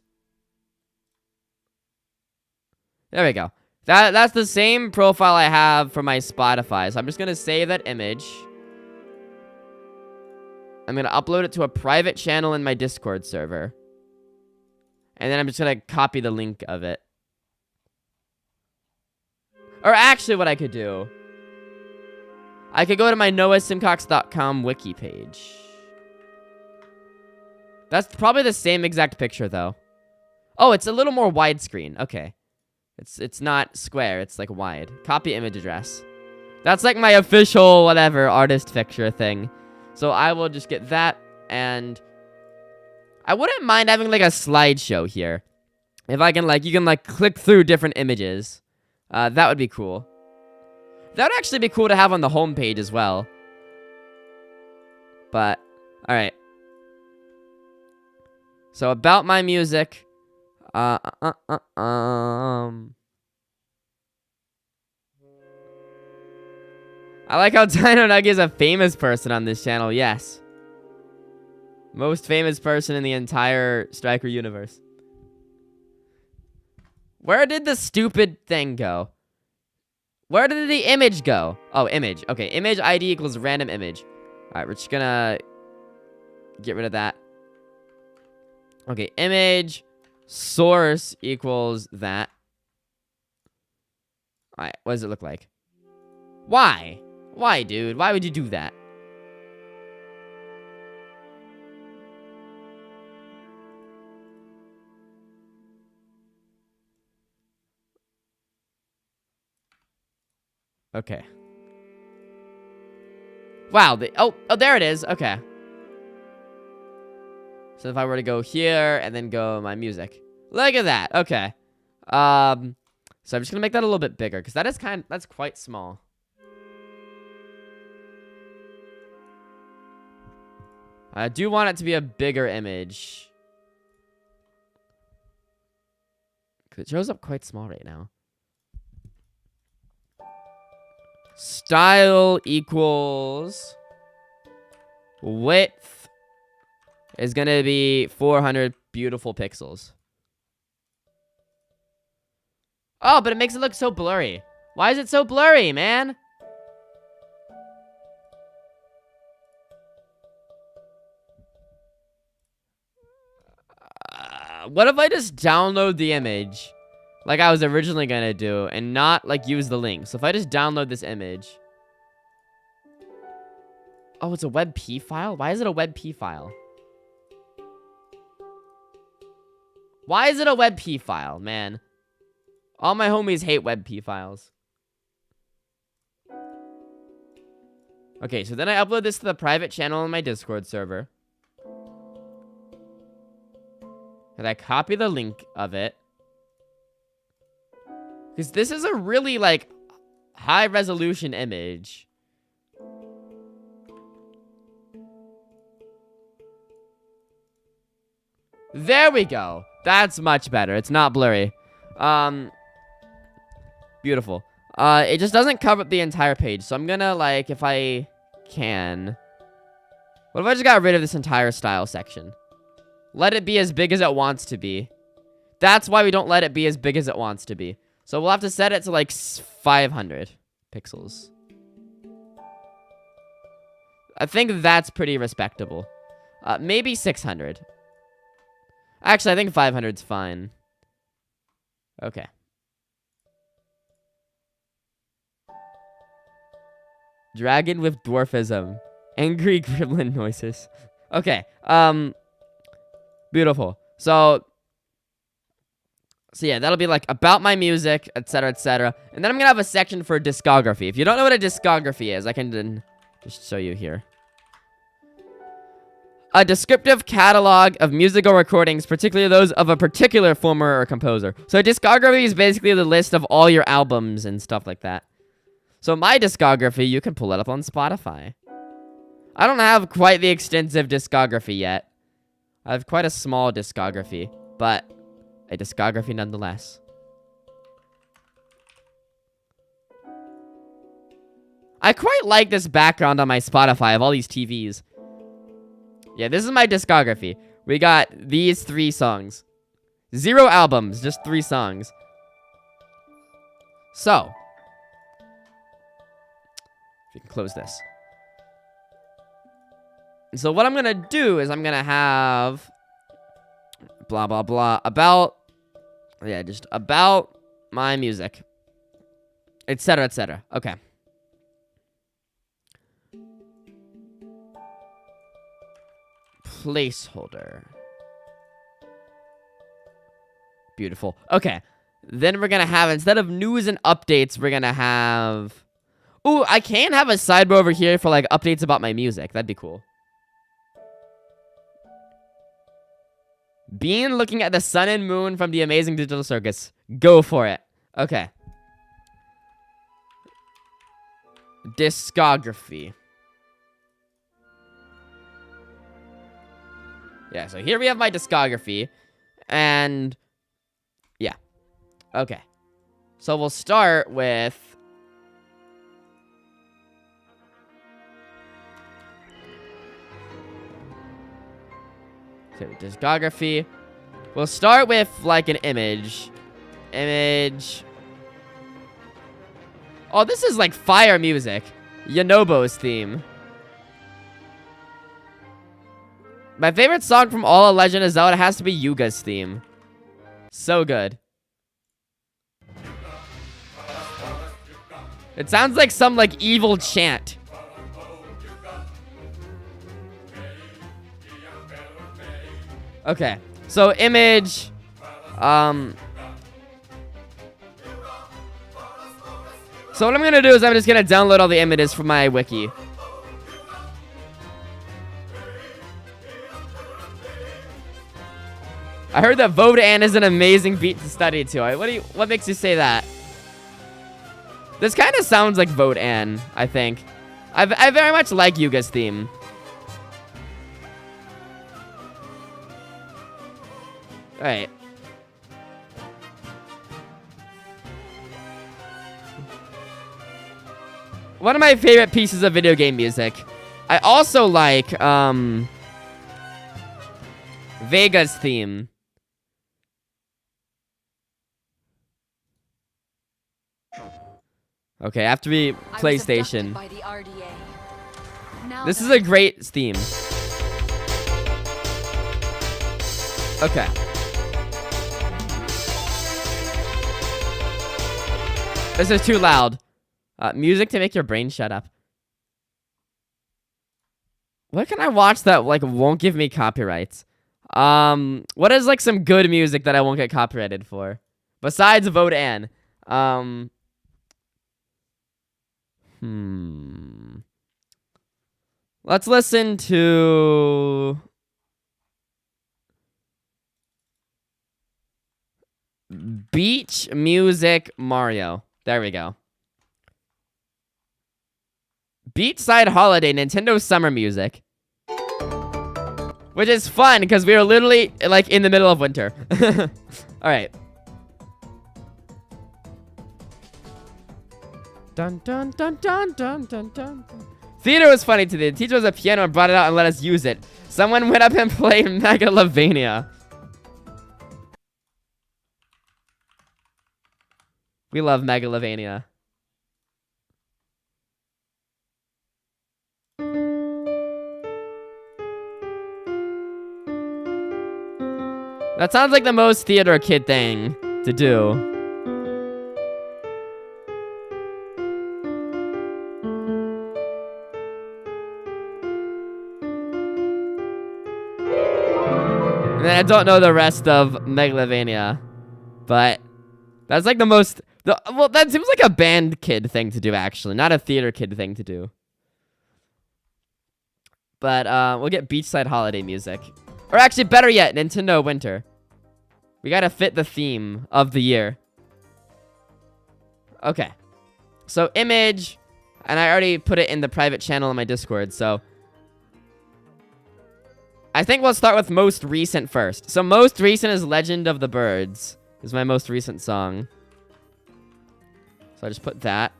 There we go. That's the same profile I have for my Spotify. So I'm just gonna save that image. I'm gonna upload it to a private channel in my Discord server. And then I'm just gonna copy the link of it. Or actually what I could do, I could go to my noahsimcox.com wiki page. That's probably the same exact picture though. Oh, it's a little more widescreen. Okay. It's not square, it's like wide. Copy image address. That's like my official whatever artist picture thing. So I will just get that, and I wouldn't mind having like a slideshow here. If I can, like, you can like click through different images. That would be cool. That would actually be cool to have on the home page as well. But, alright. So, about my music. I like how Dino Nuggy is a famous person on this channel. Yes. Most famous person in the entire Striker universe. Where did the stupid thing go? Where did the image go? Oh, image. Okay, image ID equals random image. Alright, we're just gonna get rid of that. Okay, image source equals that. Alright, what does it look like? Why? Why, dude? Why would you do that? Okay. Wow, oh, there it is. Okay. So if I were to go here and then go my music. Look at that. Okay. So I'm just gonna make that a little bit bigger because that's quite small. I do want it to be a bigger image. Because it shows up quite small right now. Style equals width is going to be 400 beautiful pixels. Oh, but it makes it look so blurry. Why is it so blurry, man? What if I just download the image like I was originally going to do and not like use the link? So if I just download this image. Oh, it's a WebP file? Why is it a WebP file? Why is it a WebP file, man? All my homies hate WebP files. Okay, so then I upload this to the private channel on my Discord server. And I copy the link of it. Because this is a really, like, high-resolution image. There we go. That's much better. It's not blurry. Beautiful. It just doesn't cover up the entire page. So I'm gonna, like, if I can... What if I just got rid of this entire style section? Let it be as big as it wants to be. That's why we don't let it be as big as it wants to be. So we'll have to set it to, like, 500 pixels. I think that's pretty respectable. Maybe 600. Actually, I think 500's fine. Okay. Dragon with dwarfism. Angry gremlin noises. Okay. Beautiful. So yeah, that'll be like about my music, etc., etc. And then I'm gonna have a section for discography. If you don't know what a discography is, I can just show you here. A descriptive catalog of musical recordings, particularly those of a particular performer or composer. So a discography is basically the list of all your albums and stuff like that. So my discography, you can pull it up on Spotify. I don't have quite the extensive discography yet. I have quite a small discography, but a discography nonetheless. I quite like this background on my Spotify of all these TVs. Yeah, this is my discography. We got these 3 songs. 0 albums, just 3 songs. So, if you can close this. So what I'm gonna do is I'm gonna have blah blah blah about, yeah, just about my music, etc., etc. Okay. Placeholder. Beautiful. Okay. Then we're gonna have, instead of news and updates, we're gonna have... Ooh, I can have a sidebar over here for, like, updates about my music. That'd be cool. Bean looking at the sun and moon from the Amazing Digital Circus. Go for it. Okay. discography. Yeah, so here we have my discography. And yeah. Okay. So we'll start with discography. We'll start with like an image. Image. Oh, this is like fire music. Yonobo's theme. My favorite song from all of Legend of Zelda has to be Yuga's theme. So good. It sounds like some like evil chant. Okay, so image, so what I'm gonna do is I'm just gonna download all the images from my wiki. I heard that Vodan is an amazing beat to study to. What makes you say that? This kind of sounds like Vodan, I think. I very much like Yuga's theme. Alright. One of my favorite pieces of video game music. I also like, Vega's theme. Okay, after we PlayStation. This is a great theme. Okay. This is too loud. Music to make your brain shut up. What can I watch that like won't give me copyrights? What is like some good music that I won't get copyrighted for? Besides Vodan. Let's listen to Beach Music Mario. There we go. Beachside Holiday, Nintendo Summer Music. Which is fun, because we are literally, like, in the middle of winter. Alright. Dun dun dun dun dun dun dun. Theater was funny today. The teacher was a piano and brought it out and let us use it. Someone went up and played Megalovania. We love Megalovania. That sounds like the most theater kid thing to do. And then I don't know the rest of Megalovania, but that's like the most... well, that seems like a band kid thing to do, actually, not a theater kid thing to do. But we'll get Beachside Holiday music. Or actually, better yet, Nintendo Winter. We gotta fit the theme of the year. Okay. So, image. And I already put it in the private channel on my Discord, so... I think we'll start with most recent first. So, most recent is Legend of the Birds. Is my most recent song. So, I just put that.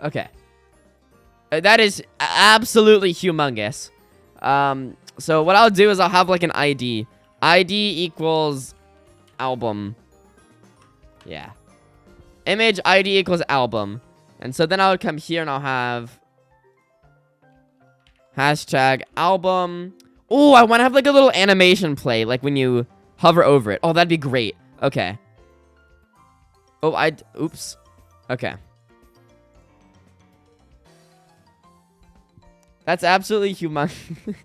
Okay. That is absolutely humongous. So what I'll do is I'll have like an ID. ID equals album. Yeah. Image ID equals album. And so then I'll come here and I'll have hashtag album. Oh, I want to have like a little animation play, like when you hover over it. Oh, that'd be great. Okay. Oh, oops. Okay. That's absolutely humongous.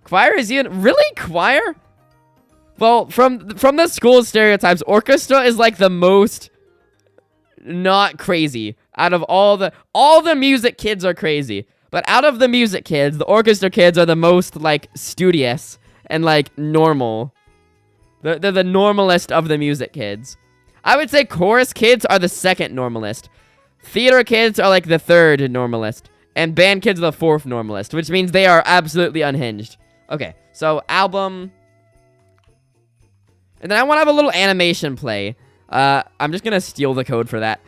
Choir is even... Really? Choir? Well, from the school stereotypes, orchestra is like the most not crazy. Out of all the music kids are crazy. But out of the music kids, the orchestra kids are the most like studious and like normal. They're the normalest of the music kids. I would say chorus kids are the second normalist. Theater kids are like the third normalist. And band kids are the fourth normalist, which means they are absolutely unhinged. Okay, so album. And then I want to have a little animation play. I'm just going to steal the code for that.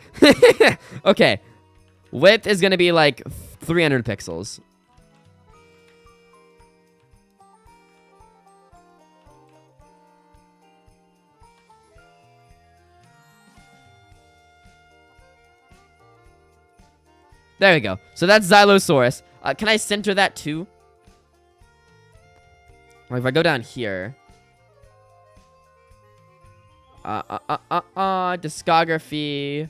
Okay. Width is going to be like 300 pixels. There we go. So that's Xylosaurus. Can I center that too? Or if I go down here. Discography.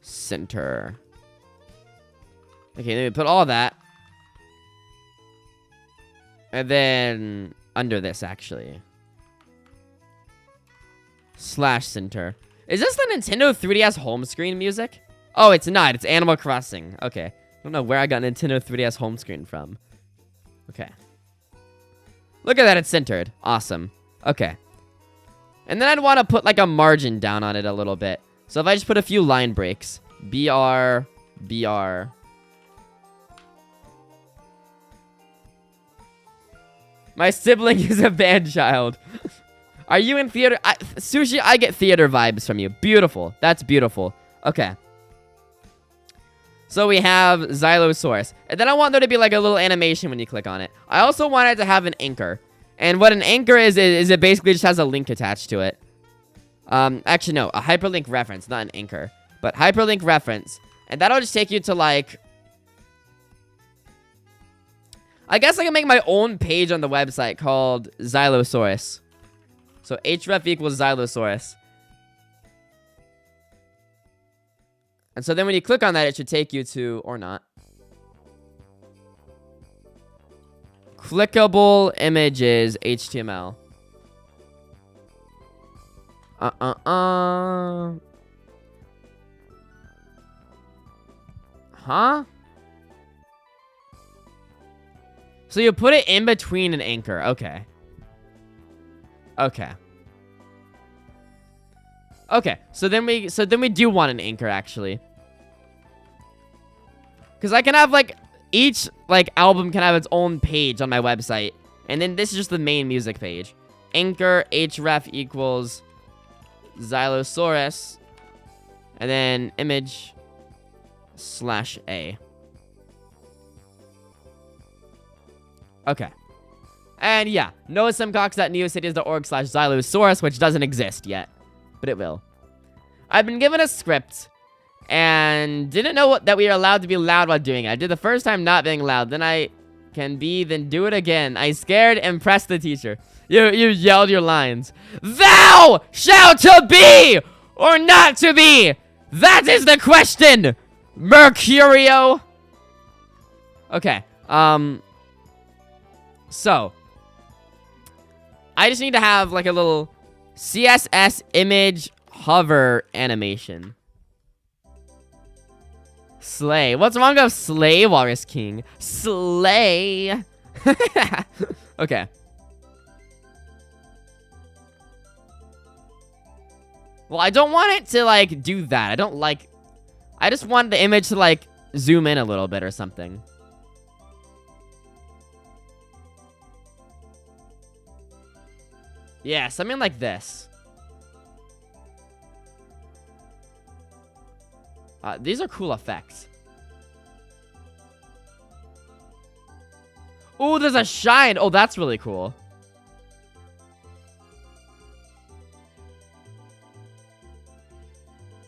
Center. Okay, let me put all that. And then under this, actually. Slash center. Is this the Nintendo 3DS home screen music? Oh, it's not. It's Animal Crossing. Okay. I don't know where I got Nintendo 3DS home screen from. Okay. Look at that. It's centered. Awesome. Okay. And then I'd want to put like a margin down on it a little bit. So if I just put a few line breaks. BR. BR. My sibling is a band child. Are you in theater? Sushi, I get theater vibes from you. Beautiful. That's beautiful. Okay. So we have Xylosaurus. And then I want there to be like a little animation when you click on it. I also want it to have an anchor. And what an anchor is it basically just has a link attached to it. Actually, no. A hyperlink reference, not an anchor. But hyperlink reference. And that'll just take you to like... I guess I can make my own page on the website called Xylosaurus. So href equals Xylosaurus. And so then when you click on that, it should take you to, or not. Clickable images, HTML. Huh? So you put it in between an anchor. Okay. Okay. Okay. So then we do want an anchor actually. Cuz I can have like each like album can have its own page on my website. And then this is just the main music page. Anchor href equals Xylosaurus. And then image /a. Okay. And yeah, noahsimcox.neocities.org/Xylosaurus, which doesn't exist yet, but it will. I've been given a script and didn't know that we are allowed to be loud while doing it. I did the first time not being loud, then I can be, then do it again. I scared and pressed the teacher. You yelled your lines. Thou shalt to be or not to be. That is the question, Mercurio. Okay. So, I just need to have like a little CSS image hover animation. Slay. What's wrong with Slay, Walrus King? Slay. Okay. Well, I don't want it to like do that. I just want the image to like zoom in a little bit or something. Yeah, something like this. These are cool effects. Oh, there's a shine. Oh, that's really cool.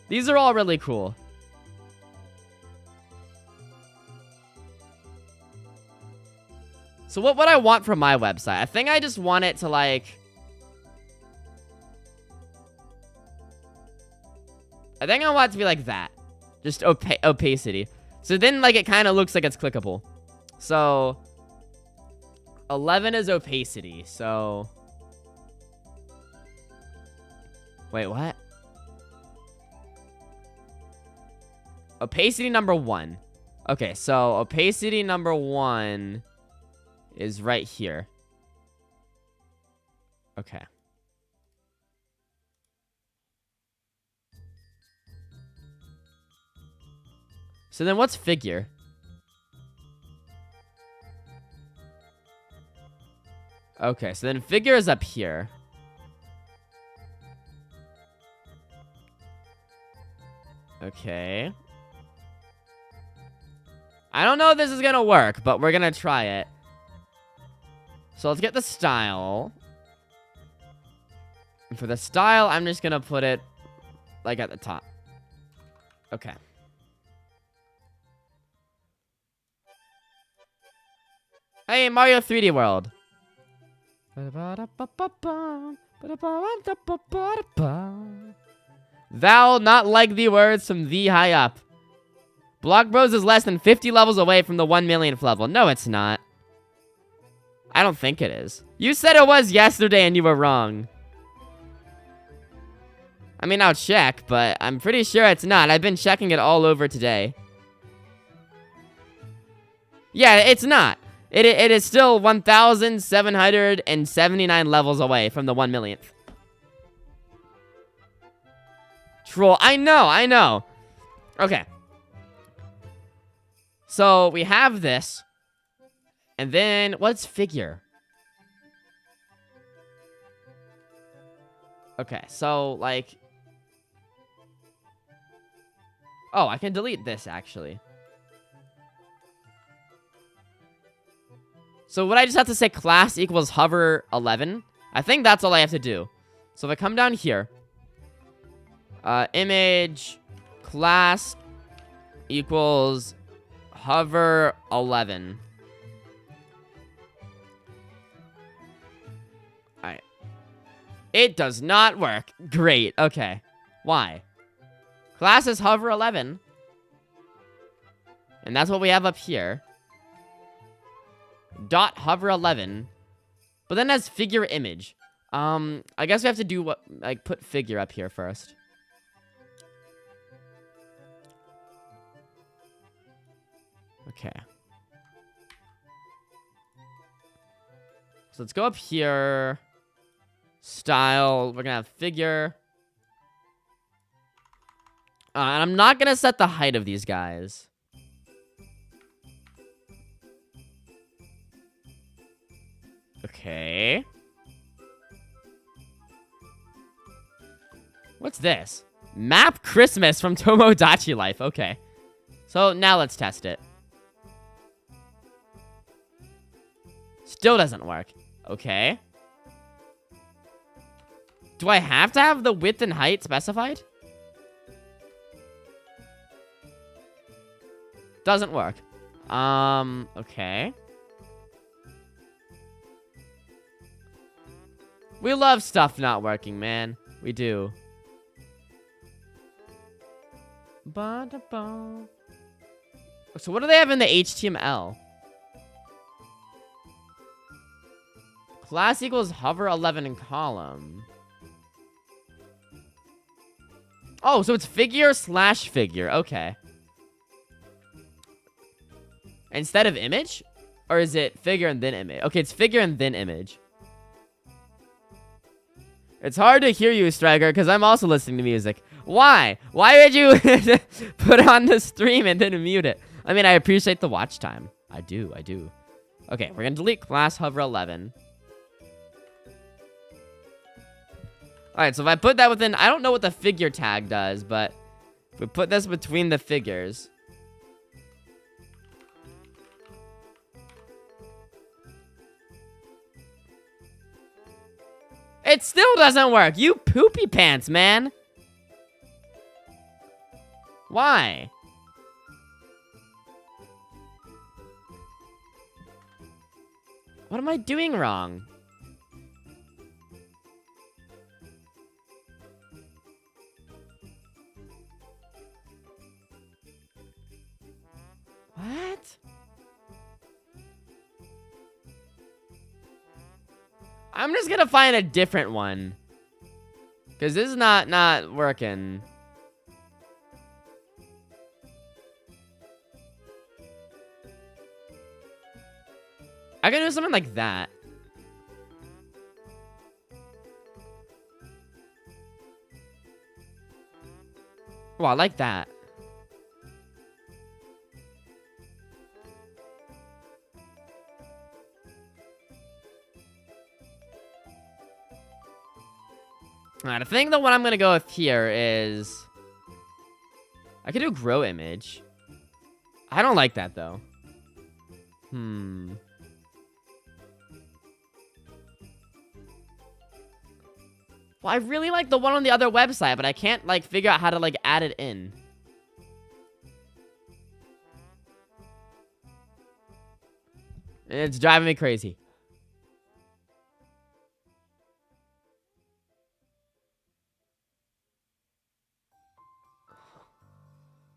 These are all really cool. So what would I want from my website? I think I just want it to like... I think I want it to be like that. Just opacity. So then, like, it kind of looks like it's clickable. So, 11 is opacity. So, wait, what? Opacity number 1. Okay, so opacity number 1 is right here. Okay. So then what's figure? Okay, so then figure is up here. Okay. I don't know if this is gonna work, but we're gonna try it. So let's get the style. And for the style, I'm just gonna put it like at the top. Okay. Hey, Mario 3D World. Thou not like the words from thee high up. Block Bros is less than 50 levels away from the 1 millionth level. No, it's not. I don't think it is. You said it was yesterday and you were wrong. I mean, I'll check, but I'm pretty sure it's not. I've been checking it all over today. Yeah, it's not. It is still 1,779 levels away from the 1 millionth. Troll. I know. Okay. So, we have this. And then, what's figure? Okay, so, like... Oh, I can delete this, actually. So would I just have to say class equals hover 11? I think that's all I have to do. So if I come down here, image class equals hover 11. Alright. It does not work. Great. Okay. Why? Class is hover 11. And that's what we have up here. Dot hover 11. But then has figure image. I guess we have to do what, like, put figure up here first. Okay. So let's go up here. Style. We're gonna have figure. And I'm not gonna set the height of these guys. Okay. What's this? Map Christmas from Tomodachi Life. Okay. So now let's test it. Still doesn't work. Okay. Do I have to have the width and height specified? Doesn't work. Okay. We love stuff not working, man. We do. So what do they have in the HTML? Class equals hover 11 in column. Oh, so it's figure slash figure. Okay. Instead of image? Or is it figure and then image? Okay, it's figure and then image. It's hard to hear you, Striker, because I'm also listening to music. Why? Why would you put on the stream and then mute it? I mean, I appreciate the watch time. I do. Okay, we're going to delete class hover 11. Alright, so if I put that within... I don't know what the figure tag does, but... if we put this between the figures... it still doesn't work. You poopy pants, man. Why? What am I doing wrong? What? I'm just gonna find a different one. Because this is not working. I can do something like that. Oh, I like that. Alright, I think the one I'm gonna go with here is... I could do grow image. I don't like that, though. Well, I really like the one on the other website, but I can't, like, figure out how to, like, add it in. It's driving me crazy.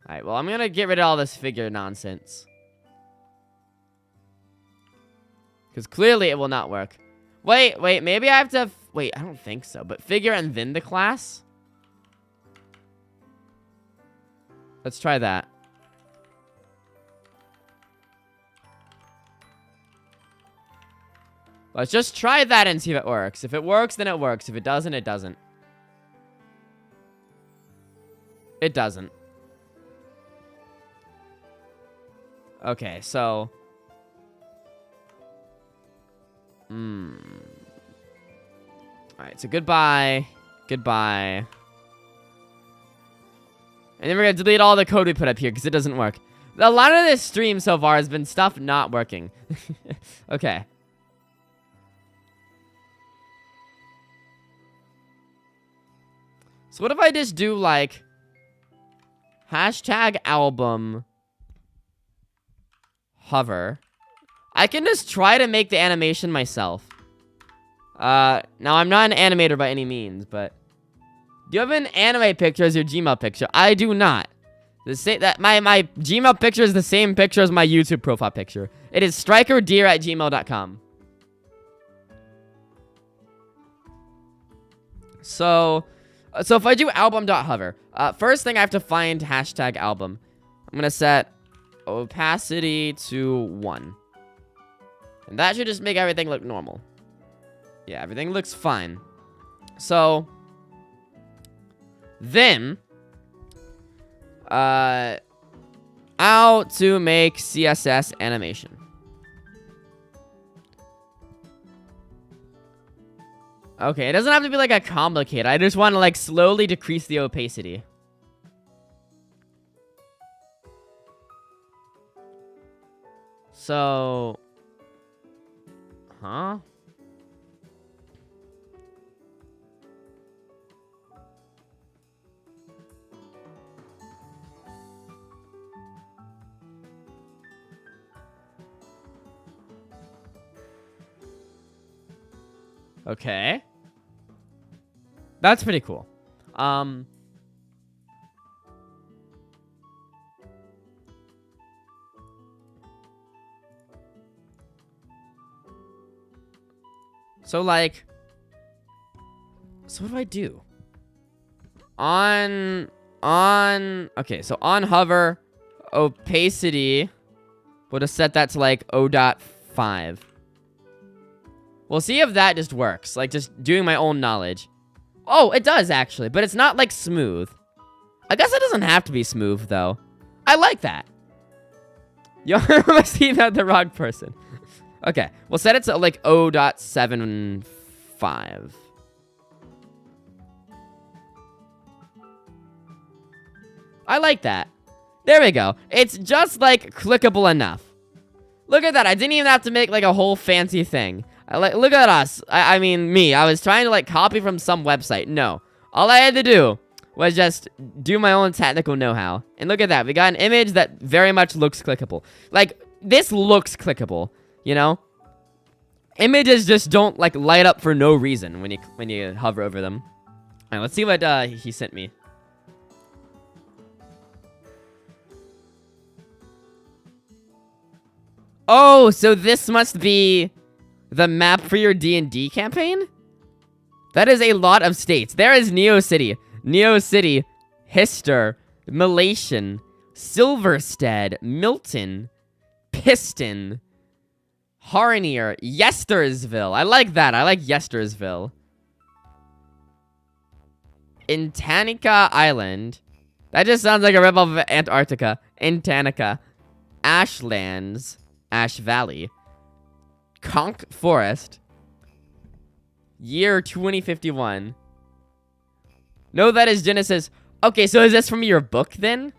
Alright, well, I'm gonna get rid of all this figure nonsense. Because clearly it will not work. Wait, maybe I have to... Wait, I don't think so. But figure and then the class? Let's try that. Let's just try that and see if it works. If it works, then it works. If it doesn't, it doesn't. It doesn't. Okay, so... Alright, so goodbye. Goodbye. And then we're gonna delete all the code we put up here because it doesn't work. A lot of this stream so far has been stuff not working. Okay. So what if I just do like #album hover? I can just try to make the animation myself. Now I'm not an animator by any means, but do you have an anime picture as your Gmail picture? I do not. My Gmail picture is the same picture as my YouTube profile picture. It is strikerdeer@gmail.com. So if I do album.hover, first thing I have to find #album. I'm gonna set opacity to 1. And that should just make everything look normal. Yeah, everything looks fine. So then how to make CSS animation. Okay, it doesn't have to be like a complicated. I just want to like slowly decrease the opacity. So, huh? Okay. That's pretty cool. So like, so what do I do? Okay, so on hover, opacity, we'll just set that to like 0.5. We'll see if that just works, like just doing my own knowledge. Oh, it does actually, but it's not like smooth. I guess it doesn't have to be smooth though. I like that. You must see that the wrong person. Okay, we'll set it to like 0.75. I like that. There we go. It's just like clickable enough. Look at that. I didn't even have to make like a whole fancy thing. Look at us. I mean, me. I was trying to like copy from some website. No. All I had to do was just do my own technical know-how. And look at that. We got an image that very much looks clickable. Like, this looks clickable, you know? Images just don't like light up for no reason when you hover over them. All right, let's see what he sent me. Oh, so this must be the map for your D&D campaign? That is a lot of states. There is Neo City, Hister, Malation, Silverstead, Milton, Piston, Harnier, Yestersville. I like that. I like Yestersville. Intanica Island. That just sounds like a ripoff of Antarctica. Intanica. Ashlands. Ash Valley. Conch Forest. Year 2051. No, that is Genesis. Okay, so is this from your book then?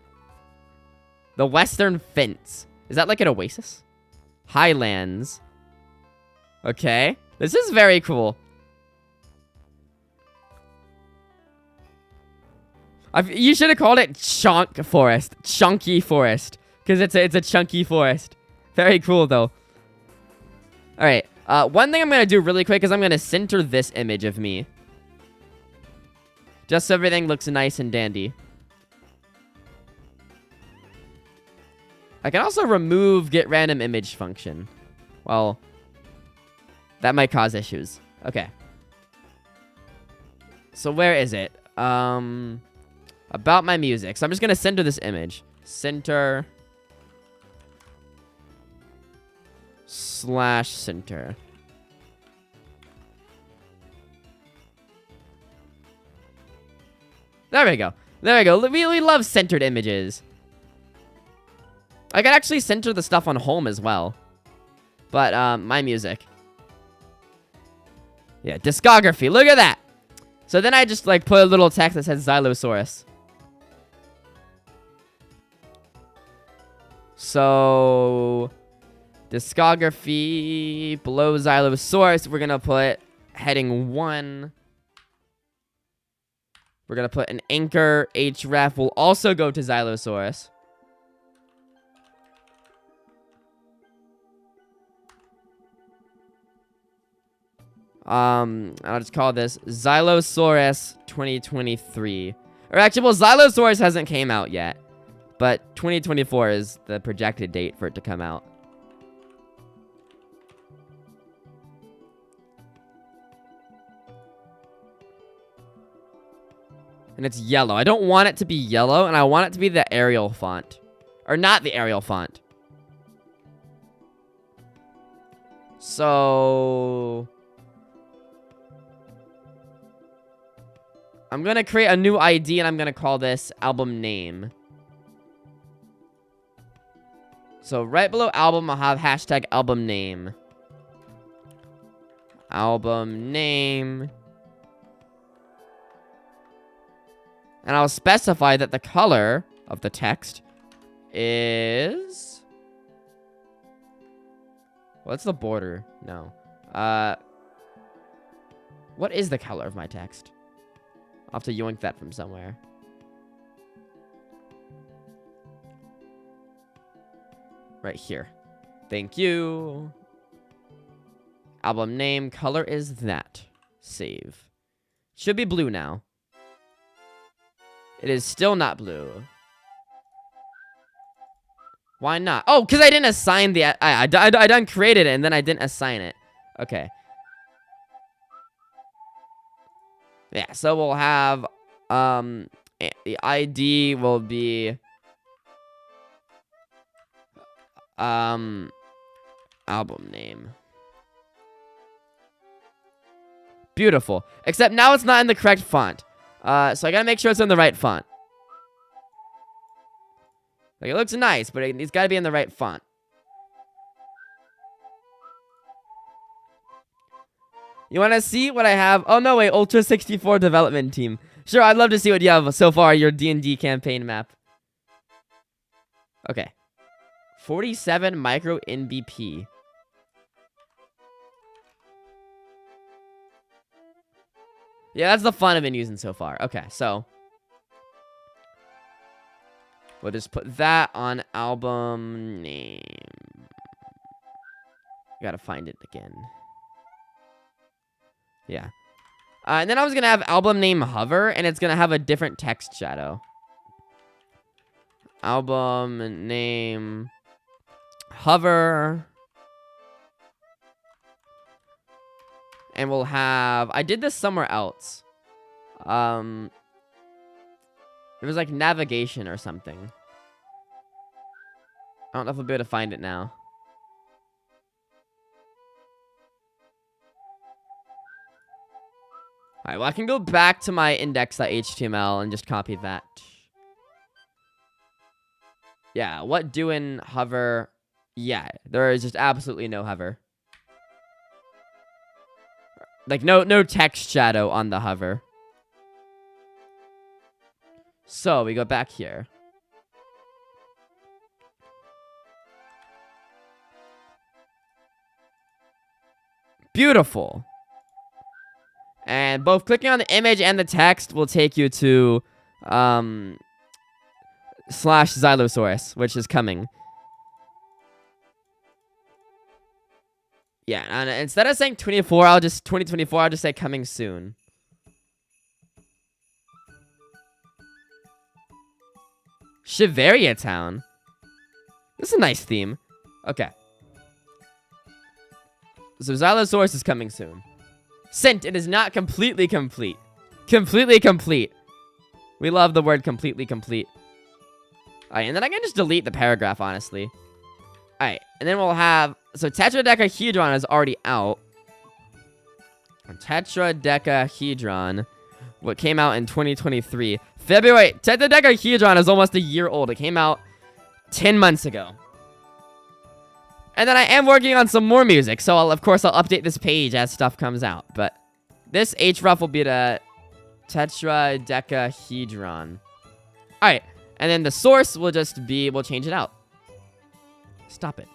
The Western Fence. Is that like an oasis? Highlands. Okay. This is very cool. You should have called it Chunk Forest. Chunky Forest. Because it's a chunky forest. Very cool, though. Alright. One thing I'm going to do really quick is I'm going to center this image of me. Just so everything looks nice and dandy. I can also remove get random image function. Well, that might cause issues. Okay. So where is it? About my music. So I'm just going to center this image. Center. / center. There we go. There we go. We love centered images. I can actually center the stuff on home as well. But, my music. Yeah, discography. Look at that. So then I just, like, put a little text that says Xylosaurus. So, discography below Xylosaurus, we're going to put heading 1. We're going to put an anchor. Href will also go to Xylosaurus. I'll just call this Xylosaurus 2023. Or actually, well, Xylosaurus hasn't came out yet. But 2024 is the projected date for it to come out. And it's yellow. I don't want it to be yellow, and I want it to be the Arial font. Or not the Arial font. So I'm going to create a new ID, and I'm going to call this album name. So right below album, I'll have hashtag album name. Album name. And I'll specify that the color of the text is... What's the border? No. What is the color of my text? I'll have to yoink that from somewhere. Right here. Thank you. Album name, color is that. Save. Should be blue now. It is still not blue. Why not? Oh, because I didn't assign the... I done created it, and then I didn't assign it. Okay. Yeah, so we'll have... the ID will be... album name. Beautiful. Except now it's not in the correct font. So I gotta make sure it's in the right font. Like, it looks nice, but it's gotta be in the right font. You wanna see what I have? Oh, no, wait. Ultra 64 development team. Sure, I'd love to see what you have so far, your D&D campaign map. Okay. 47 micro NBP. Yeah, that's the fun I've been using so far. Okay, so we'll just put that on album name. Gotta find it again. Yeah. And then I was gonna have album name hover, and it's gonna have a different text shadow. Album name hover. And we'll have... I did this somewhere else. It was like navigation or something. I don't know if I'll be able to find it now. Alright, well, I can go back to my index.html and just copy that. Yeah, what doing hover? Yeah, there is just absolutely no hover. Like, no text shadow on the hover. So we go back here. Beautiful. And both clicking on the image and the text will take you to /Xylosaurus, which is coming. Yeah, and instead of saying 2024, I'll just say coming soon. Shiveria Town. This is a nice theme. Okay. So Xylosaurus is coming soon. Sent, it is not completely complete. Completely complete. We love the word completely complete. Alright, and then I can just delete the paragraph, honestly. Alright, and then we'll have... So Tetradecahedron is already out. Tetradecahedron, what came out in 2023. February. Tetradecahedron is almost a year old. It came out 10 months ago. And then I am working on some more music, so of course I'll update this page as stuff comes out. But this href will be the Tetradecahedron. Alright, and then the source will just be, we'll change it out. Stop it.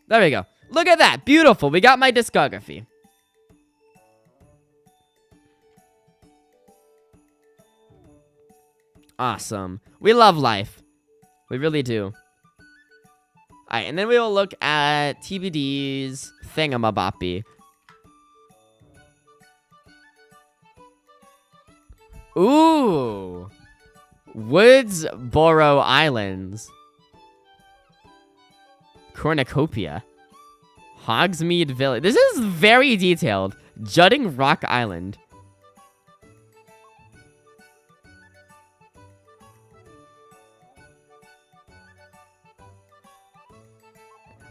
There we go. Look at that. Beautiful. We got my discography. Awesome. We love life. We really do. Alright, and then we will look at TBD's Thingamaboppy. Ooh. Woodsboro Islands. Cornucopia. Hogsmeade Village. This is very detailed. Jutting Rock Island.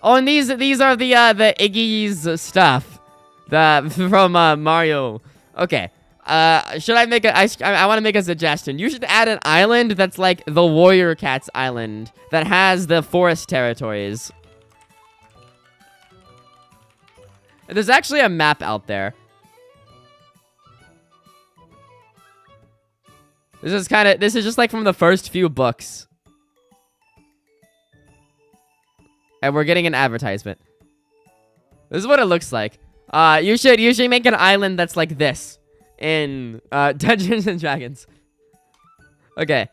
Oh, and these are the Iggy's stuff. From Mario. Okay. Should I make I want to make a suggestion. You should add an island that's like the Warrior Cats Island that has the forest territories. There's actually a map out there. This is just like from the first few books. And we're getting an advertisement. This is what it looks like. You should make an island that's like this in Dungeons and Dragons. Okay.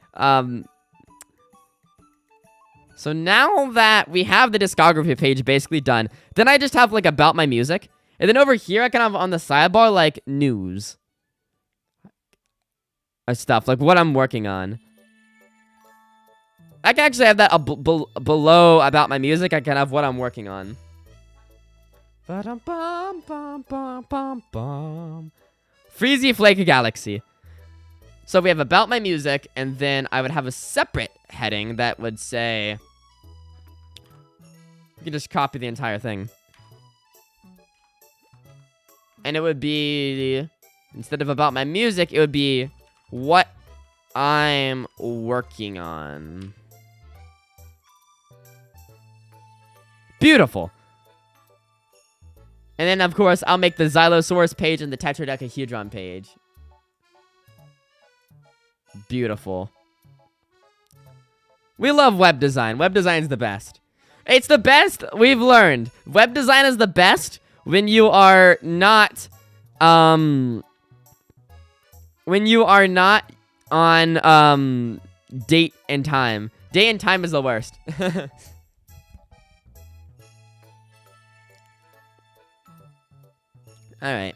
So now that we have the discography page basically done, then I just have like about my music. And then over here I can have on the sidebar like news. Stuff, like what I'm working on. I can actually have that below about my music. I can have what I'm working on. Freezy Flake Galaxy. So we have about my music, and then I would have a separate heading that would say... You can just copy the entire thing. And it would be... Instead of about my music, it would be what I'm working on. Beautiful. And then, of course, I'll make the Xylosaurus page and the Tetradecahedron page. Beautiful. We love web design. Web design's the best. It's the best, we've learned. Web design is the best when you are not, when you are not on, date and time. Date and time is the worst. Alright.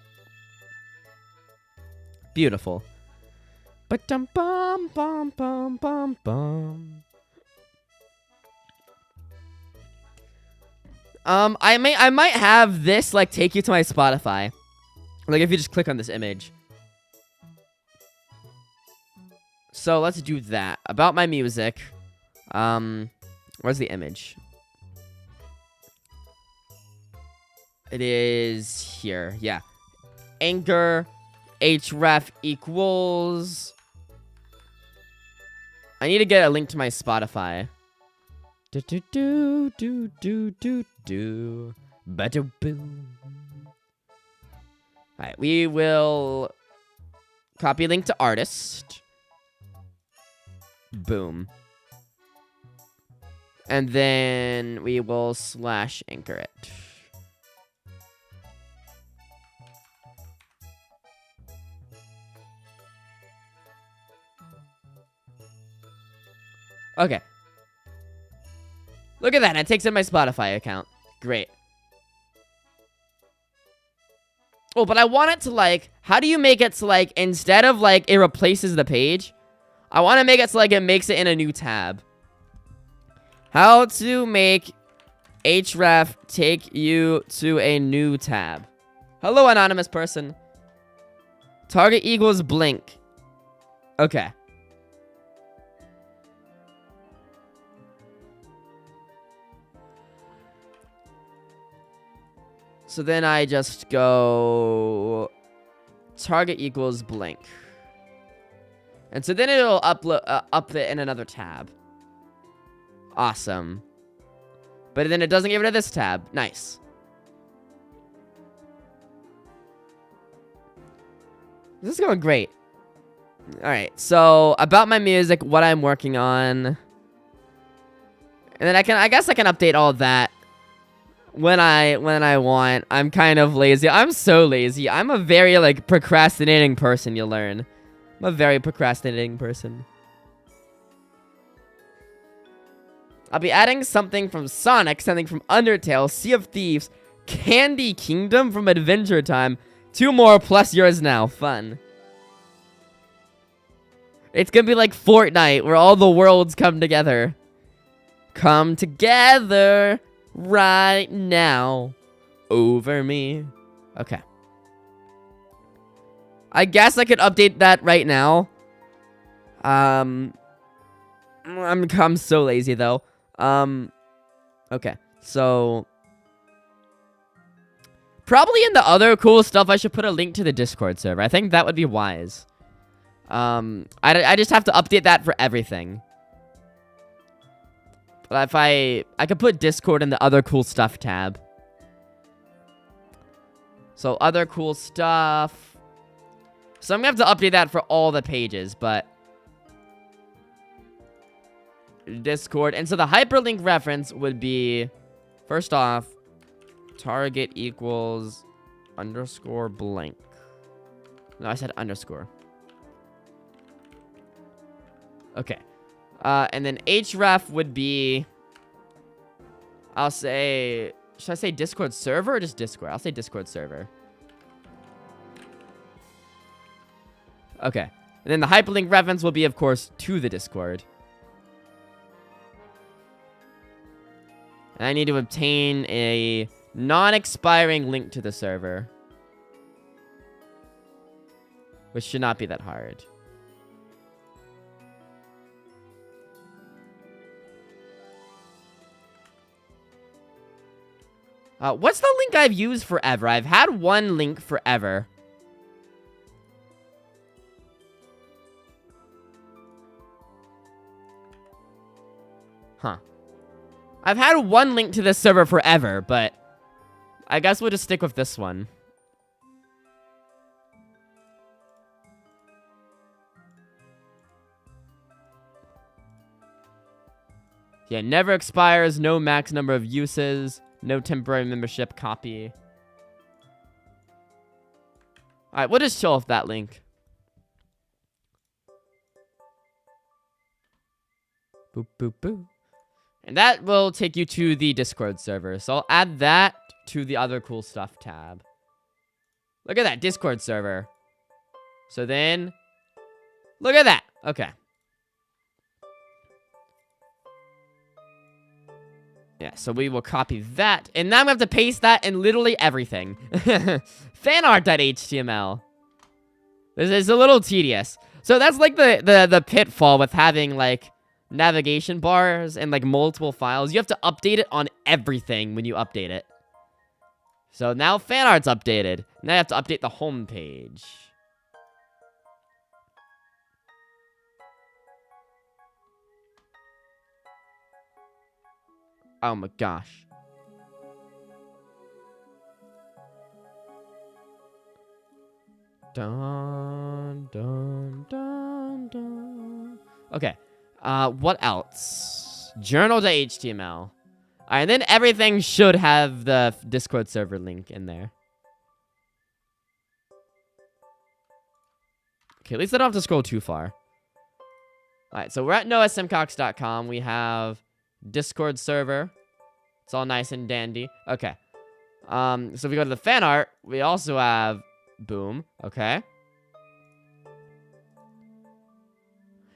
Beautiful. Ba-dum bum bum bum bum bum. I might have this like take you to my Spotify. Like if you just click on this image. So let's do that. About my music. Where's the image? It is here. Yeah. Anchor href equals. I need to get a link to my Spotify. Ba-da-boom. Alright, we will copy link to artist. Boom. And then we will slash anchor it. Okay. Look at that. It takes in my Spotify account. Great. Oh, but I want it to, like... How do you make it to, like... Instead of, like, it replaces the page... I want to make it so, like, it makes it in a new tab. How to make href take you to a new tab. Hello, anonymous person. Target equals blink. Okay. So then I just go target equals blank. And so then it'll up it in another tab. Awesome. But then it doesn't give it to this tab. Nice. This is going great. Alright, so about my music, what I'm working on. And then I guess I can update all of that. When I want. I'm kind of lazy. I'm so lazy. I'm a very, like, procrastinating person, you'll learn. I'm a very procrastinating person. I'll be adding something from Sonic, something from Undertale, Sea of Thieves, Candy Kingdom from Adventure Time. 2 more plus yours now. Fun. It's gonna be like Fortnite, where all the worlds come together. Come together. Right now, over me. Okay. I guess I could update that right now. I'm so lazy though. Okay. So probably in the other cool stuff, I should put a link to the Discord server. I think that would be wise. I just have to update that for everything. But if I could put Discord in the other cool stuff tab. So other cool stuff. So I'm going to have to update that for all the pages, but Discord. And so the hyperlink reference would be, first off, target equals underscore blank. No, I said underscore. Okay. And then href would be, I'll say, should I say Discord server or just Discord? I'll say Discord server. Okay. And then the hyperlink reference will be, of course, to the Discord. And I need to obtain a non-expiring link to the server. Which should not be that hard. What's the link I've used forever? I've had one link forever. Huh. I've had one link to this server forever, but I guess we'll just stick with this one. Yeah, never expires, no max number of uses. No temporary membership copy. Alright, we'll just chill with that link. Boop, boop, boop. And that will take you to the Discord server. So I'll add that to the other cool stuff tab. Look at that, Discord server. So then, look at that. Okay. Yeah, so we will copy that. And now I'm going to have to paste that in literally everything. Fanart.html. This is a little tedious. So that's like the pitfall with having, like, navigation bars and, like, multiple files. You have to update it on everything when you update it. So now Fanart's updated. Now I have to update the home page. Oh my gosh. Dun, dun, dun, dun. Okay. What else? Journal.html. All right, and then everything should have the Discord server link in there. Okay, at least I don't have to scroll too far. All right, so we're at noahsimcox.com. We have Discord server. It's all nice and dandy. Okay. So if we go to the fan art, we also have boom. Okay.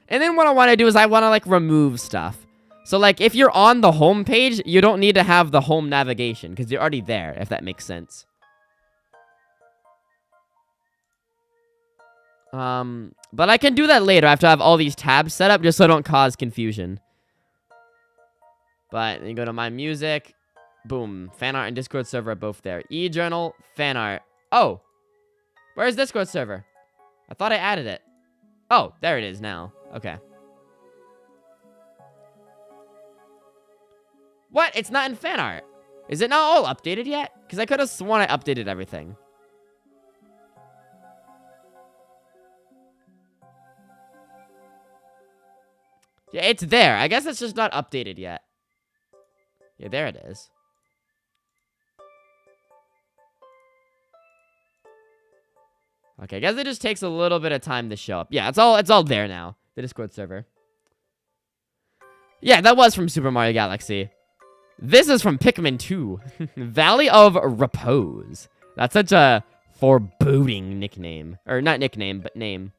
And then what I want to do is I want to like remove stuff. So like if you're on the home page, you don't need to have the home navigation because you're already there, if that makes sense. But I can do that later after I have all these tabs set up just so I don't cause confusion. But you go to my music, boom, fan art and Discord server are both there. eJournal, fan art. Oh, where's Discord server? I thought I added it. Oh, there it is now. Okay. What? It's not in fan art. Is it not all updated yet? Because I could have sworn I updated everything. Yeah, it's there. I guess it's just not updated yet. Yeah, there it is. Okay, I guess it just takes a little bit of time to show up. Yeah, it's all there now. The Discord server. Yeah, that was from Super Mario Galaxy. This is from Pikmin 2. Valley of Repose. That's such a foreboding nickname. Or not nickname, but name.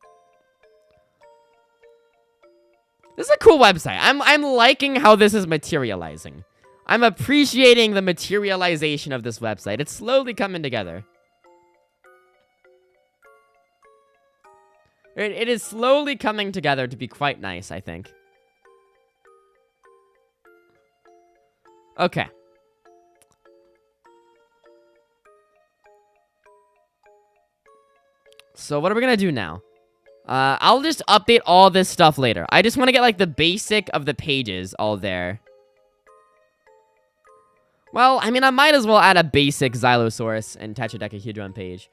This is a cool website. I'm liking how this is materializing. I'm appreciating the materialization of this website. It's slowly coming together. It is slowly coming together to be quite nice, I think. Okay. So what are we gonna do now? I'll just update all this stuff later. I just want to get, like, the basic of the pages all there. Well, I mean, I might as well add a basic Xylosaurus and Tetradecahedron page.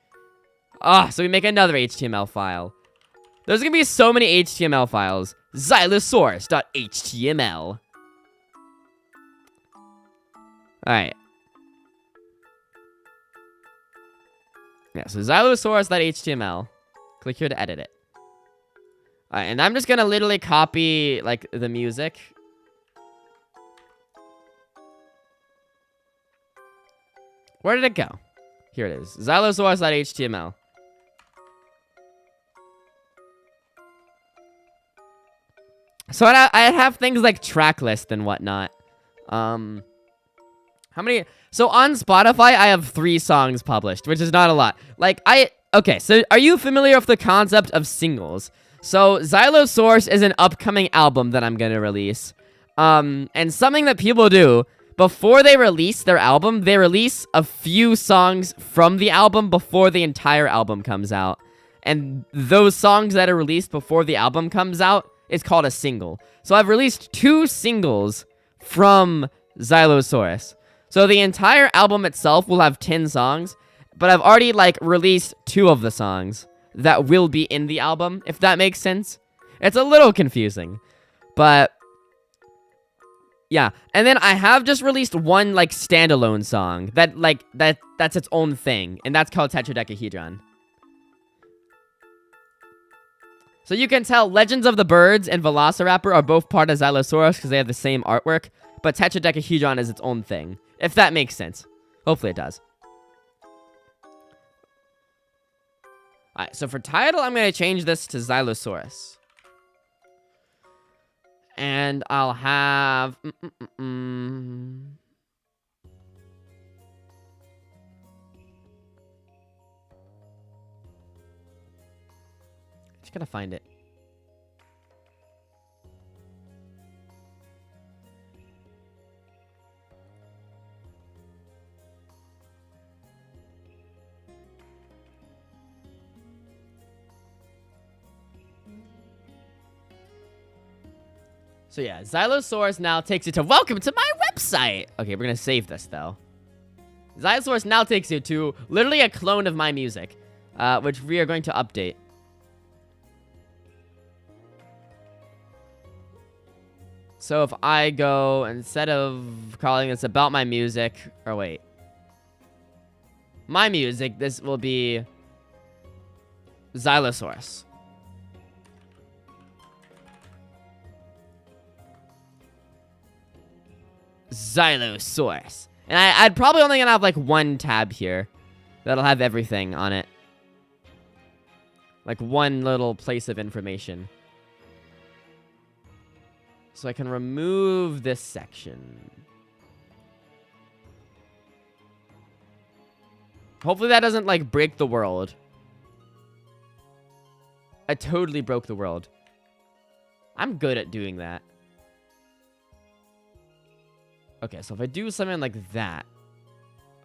So we make another HTML file. There's gonna be so many HTML files. Xylosaurus.html. Alright. Yeah, so Xylosaurus.html. Click here to edit it. Alright, and I'm just gonna literally copy, like, the music. Where did it go? Here it is. Xylosaurus.html. So I have things like track list and whatnot. How many? So on Spotify, I have 3 songs published, which is not a lot. Like, okay, so are you familiar with the concept of singles? So Xylosaurus is an upcoming album that I'm gonna release. And something that people do, before they release their album, they release a few songs from the album before the entire album comes out. And those songs that are released before the album comes out is called a single. So I've released 2 singles from Xylosaurus. So the entire album itself will have 10 songs, but I've already, like, released 2 of the songs that will be in the album, if that makes sense. It's a little confusing, but yeah. And then I have just released 1, like, standalone song that's its own thing, and that's called Tetradecahedron. So you can tell Legends of the Birds and Velociraptor are both part of Xylosaurus because they have the same artwork, but Tetradecahedron is its own thing, if that makes sense. Hopefully it does. Alright, so for title, I'm going to change this to Xylosaurus. And I'll have... Just gotta find it. So yeah, Xylosaurus now takes you to welcome to my website. Okay, we're gonna save this though. Xylosaurus now takes you to literally a clone of my music. which we are going to update. So if I go, instead of calling this about my music, or wait. My music, this will be Xylosaurus. Xylosaurus. And I'd probably only gonna have like one tab here that'll have everything on it. Like one little place of information. So I can remove this section. Hopefully that doesn't, like, break the world. I totally broke the world. I'm good at doing that. Okay, so if I do something like that...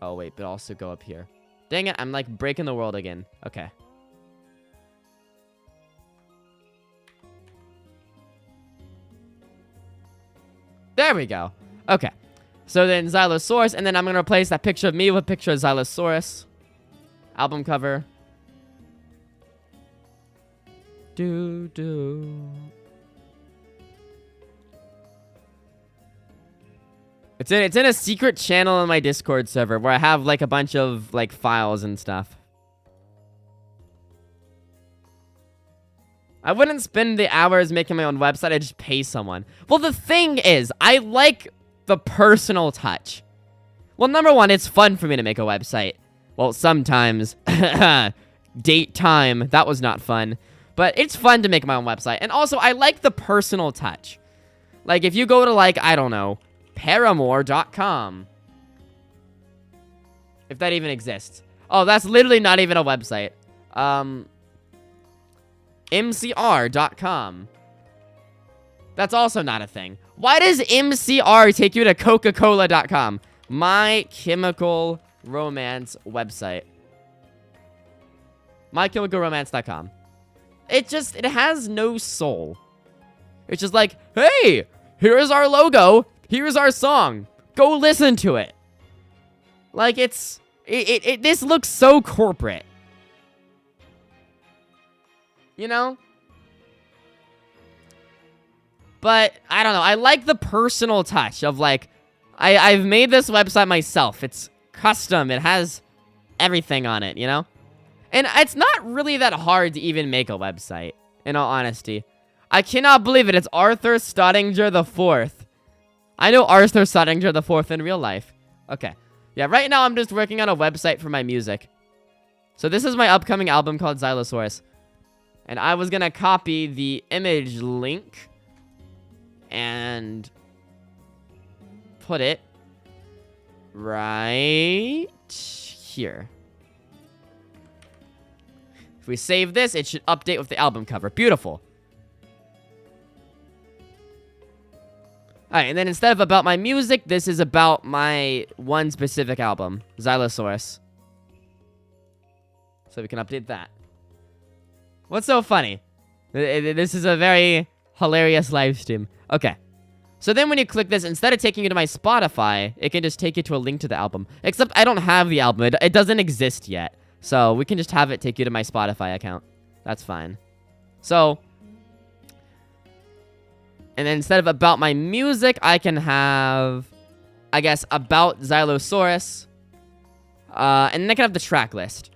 Oh, wait, but also go up here. Dang it, I'm, like, breaking the world again. Okay. There we go. Okay. So then Xylosaurus, and then I'm going to replace that picture of me with a picture of Xylosaurus. Album cover. It's in a secret channel on my Discord server where I have like a bunch of like files and stuff. I wouldn't spend the hours making my own website, I'd just pay someone. Well, the thing is, I like the personal touch. Well, number one, it's fun for me to make a website. Well, sometimes. Date time. That was not fun. But it's fun to make my own website. And also, I like the personal touch. Like, if you go to, like, I don't know, Paramore.com. If that even exists. Oh, that's literally not even a website. MCR.com. That's also not a thing. Why does MCR take you to Coca-Cola.com? My Chemical Romance website. MyChemicalRomance.com. It has no soul. It's just like, hey, here's our logo. Here's our song. Go listen to it. Like, this looks so corporate. You know? But, I don't know. I like the personal touch of, like, I've made this website myself. It's custom. It has everything on it, you know? And it's not really that hard to even make a website, in all honesty. I cannot believe it. It's Arthur Staudinger IV. I know Arthur Staudinger IV in real life. Okay. Yeah, right now I'm just working on a website for my music. So this is my upcoming album called Xylosaurus. And I was gonna copy the image link and put it right here. If we save this, it should update with the album cover. Beautiful. Alright, and then instead of about my music, this is about my one specific album, Xylosaurus. So we can update that. What's so funny? This is a very hilarious live stream. Okay. So then when you click this, instead of taking you to my Spotify, it can just take you to a link to the album. Except I don't have the album. It doesn't exist yet. So we can just have it take you to my Spotify account. That's fine. So, and then instead of about my music, I can have, I guess, about Xylosaurus. And then I can have the track list.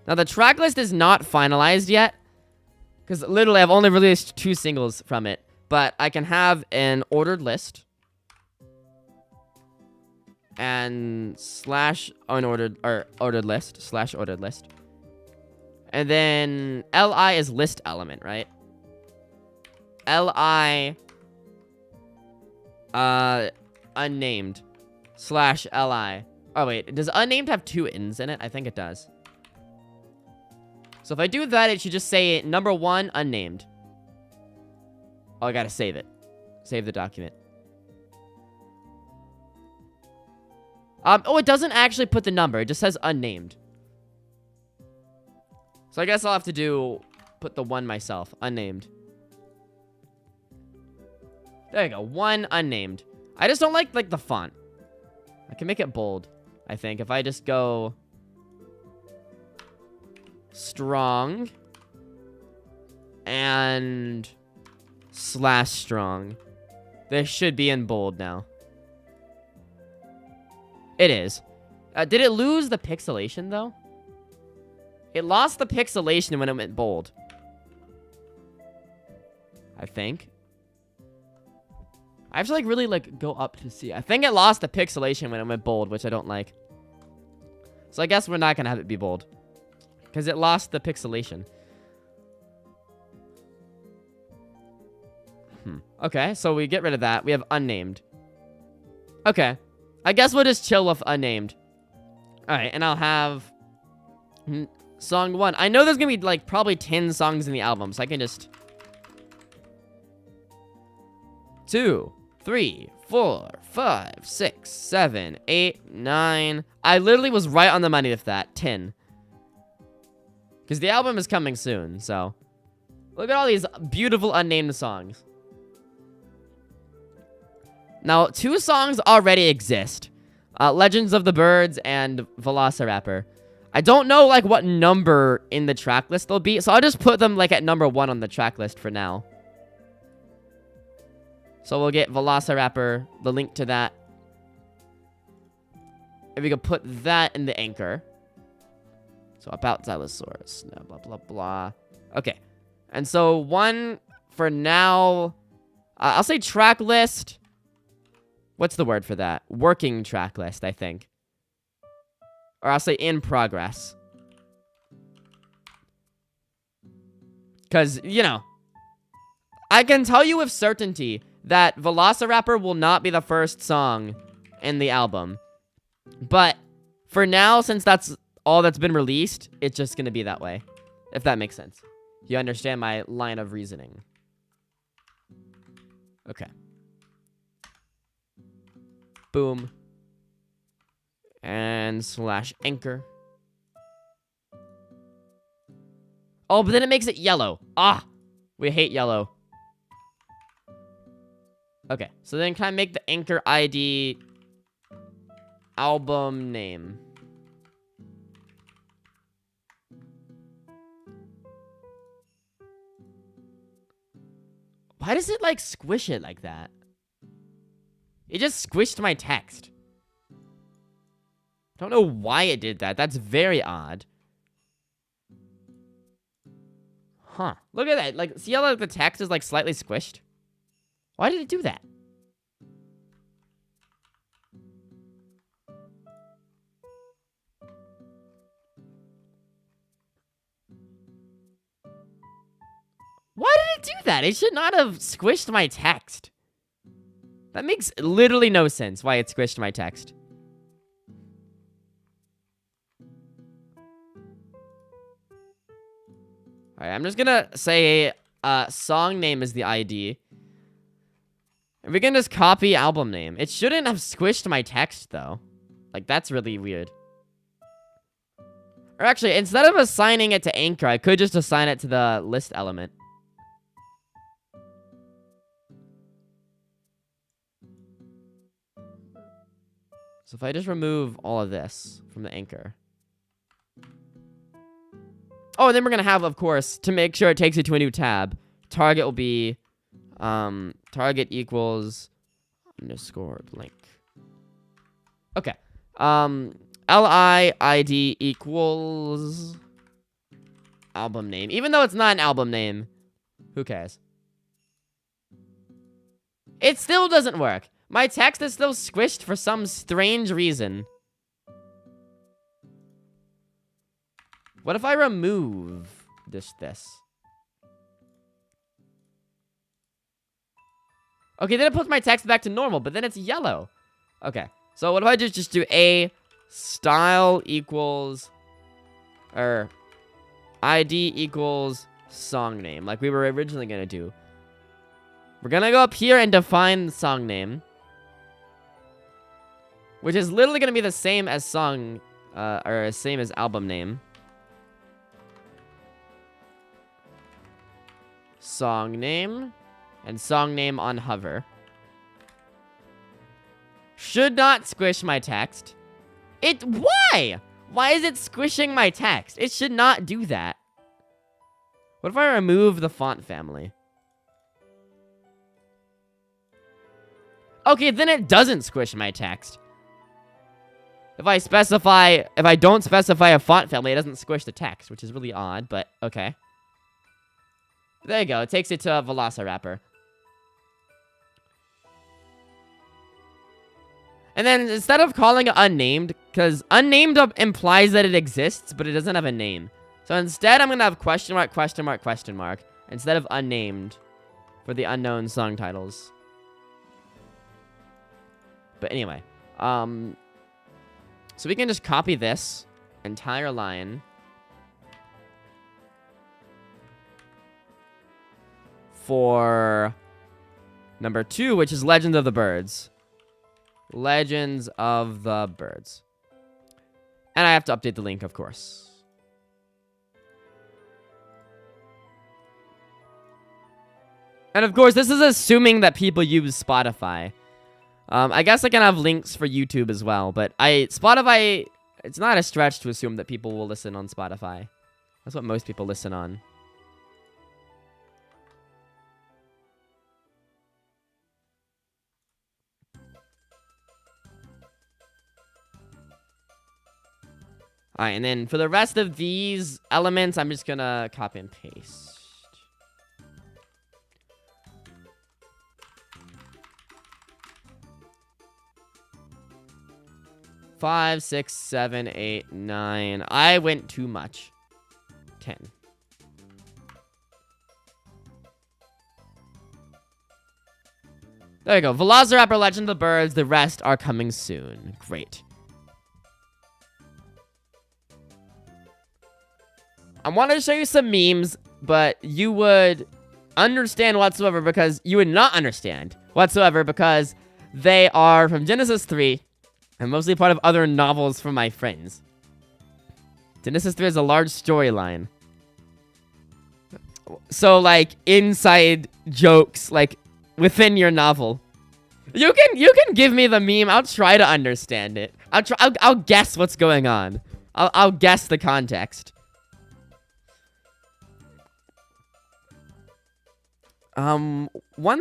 Now, the track list is not finalized yet. Because literally, I've only released 2 singles from it. But I can have an ordered list. And slash unordered, or ordered list. Slash ordered list. And then li is list element, right? Li unnamed slash li. Oh, wait. Does unnamed have 2 ins in it? I think it does. So if I do that, it should just say number 1, unnamed. Oh, I gotta save it. Save the document. Oh, it doesn't actually put the number. It just says unnamed. So I guess I'll have to put the 1 myself. Unnamed. There you go. 1 unnamed. I just don't like the font. I can make it bold, I think. If I just go... strong, and slash strong. They should be in bold now. It is. Did it lose the pixelation, though? It lost the pixelation when it went bold. I think. I have to, like, really, like, go up to see. I think it lost the pixelation when it went bold, which I don't like. So I guess we're not going to have it be bold. Because it lost the pixelation. Okay, so we get rid of that. We have unnamed. Okay. I guess we'll just chill with unnamed. Alright, and I'll have song 1. I know there's gonna be, like, probably 10 songs in the album, so I can just 2, 3, 4, 5, 6, 7, 8, 9. I literally was right on the money with that. 10. Because the album is coming soon, so. Look at all these beautiful unnamed songs. Now, 2 songs already exist. Legends of the Birds and Velociraptor. I don't know, like, what number in the track list they'll be, so I'll just put them, like, at number 1 on the track list for now. So we'll get Velociraptor, the link to that. And we can put that in the anchor. So about Xylosaurus, blah, blah, blah. Okay. And so 1 for now, I'll say track list. What's the word for that? Working track list, I think. Or I'll say in progress. Because, you know, I can tell you with certainty that Velociraptor will not be the first song in the album. But for now, since that's all that's been released, it's just going to be that way. If that makes sense. You understand my line of reasoning. Okay. Boom. And slash anchor. Oh, but then it makes it yellow. Ah! We hate yellow. Okay, so then can I make the anchor ID album name? Why does it, like, squish it like that? It just squished my text. Don't know why it did that. That's very odd. Huh. Look at that. Like, see how, like, the text is, like, slightly squished? Why did it do that? Why did it do that? It should not have squished my text. That makes literally no sense why it squished my text. Alright, I'm just gonna say song name is the ID. And we can just copy album name. It shouldn't have squished my text, though. Like, that's really weird. Or actually, instead of assigning it to anchor, I could just assign it to the list element. So if I just remove all of this from the anchor. Oh, and then we're going to have, of course, to make sure it takes you to a new tab, target will be target equals underscore blank. Okay. LIID equals album name. Even though it's not an album name, who cares? It still doesn't work. My text is still squished for some strange reason. What if I remove this? Okay, then it puts my text back to normal, but then it's yellow. Okay, so what if I just do a style equals, or ID equals song name, like we were originally gonna do. We're gonna go up here and define the song name, which is literally gonna be the same as song, or same as album name. Song name, and song name on hover. Should not squish my text. Why? Why is it squishing my text? It should not do that. What if I remove the font family? Okay, then it doesn't squish my text. If I don't specify a font family, it doesn't squish the text, which is really odd, but okay. There you go. It takes it to Velociraptor. And then instead of calling it unnamed, because unnamed implies that it exists, but it doesn't have a name. So instead, I'm going to have question mark, question mark, question mark, instead of unnamed for the unknown song titles. But anyway, so we can just copy this entire line for number 2, which is Legends of the Birds. Legends of the Birds. And I have to update the link, of course. And of course, this is assuming that people use Spotify. I guess I can have links for YouTube as well, but Spotify, it's not a stretch to assume that people will listen on Spotify. That's what most people listen on. Alright, and then for the rest of these elements, I'm just gonna copy and paste. 5, 6, 7, 8, 9. I went too much. 10. There you go. Velociraptor, Legend of the Birds. The rest are coming soon. Great. I wanted to show you some memes, but you would understand whatsoever because you would not understand whatsoever because they are from Genesis 3 and mostly part of other novels from my friends. Genesis 3 is a large storyline. So, like, inside jokes, like, within your novel. You can give me the meme. I'll try to understand it. I'll guess what's going on. I'll guess the context. One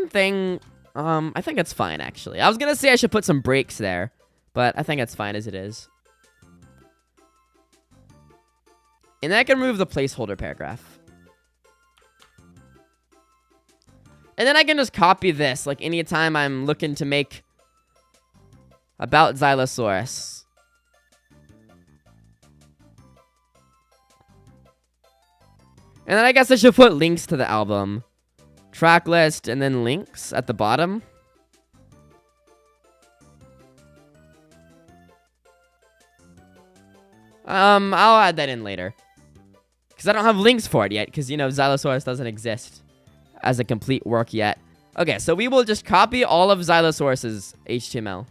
thing, I think it's fine, actually. I was gonna say I should put some breaks there, but I think it's fine as it is. And then I can remove the placeholder paragraph. And then I can just copy this, like, anytime I'm looking to make about Xylosaurus. And then I guess I should put links to the album. Track list, and then links at the bottom. I'll add that in later. Because I don't have links for it yet, because, you know, Xylosaurus doesn't exist as a complete work yet. Okay, so we will just copy all of Xylosaurus's HTML.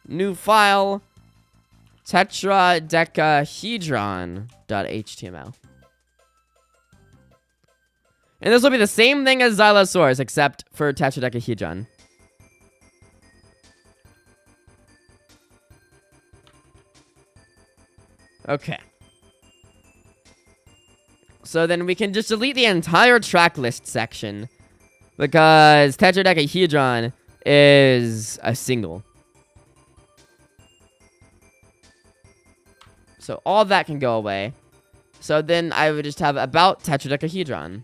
New file. Tetradecahedron.html. And this will be the same thing as Xylosaurus, except for Tetradecahedron. Okay. So then we can just delete the entire track list section, because Tetradecahedron is a single. So all that can go away. So then I would just have about Tetradecahedron.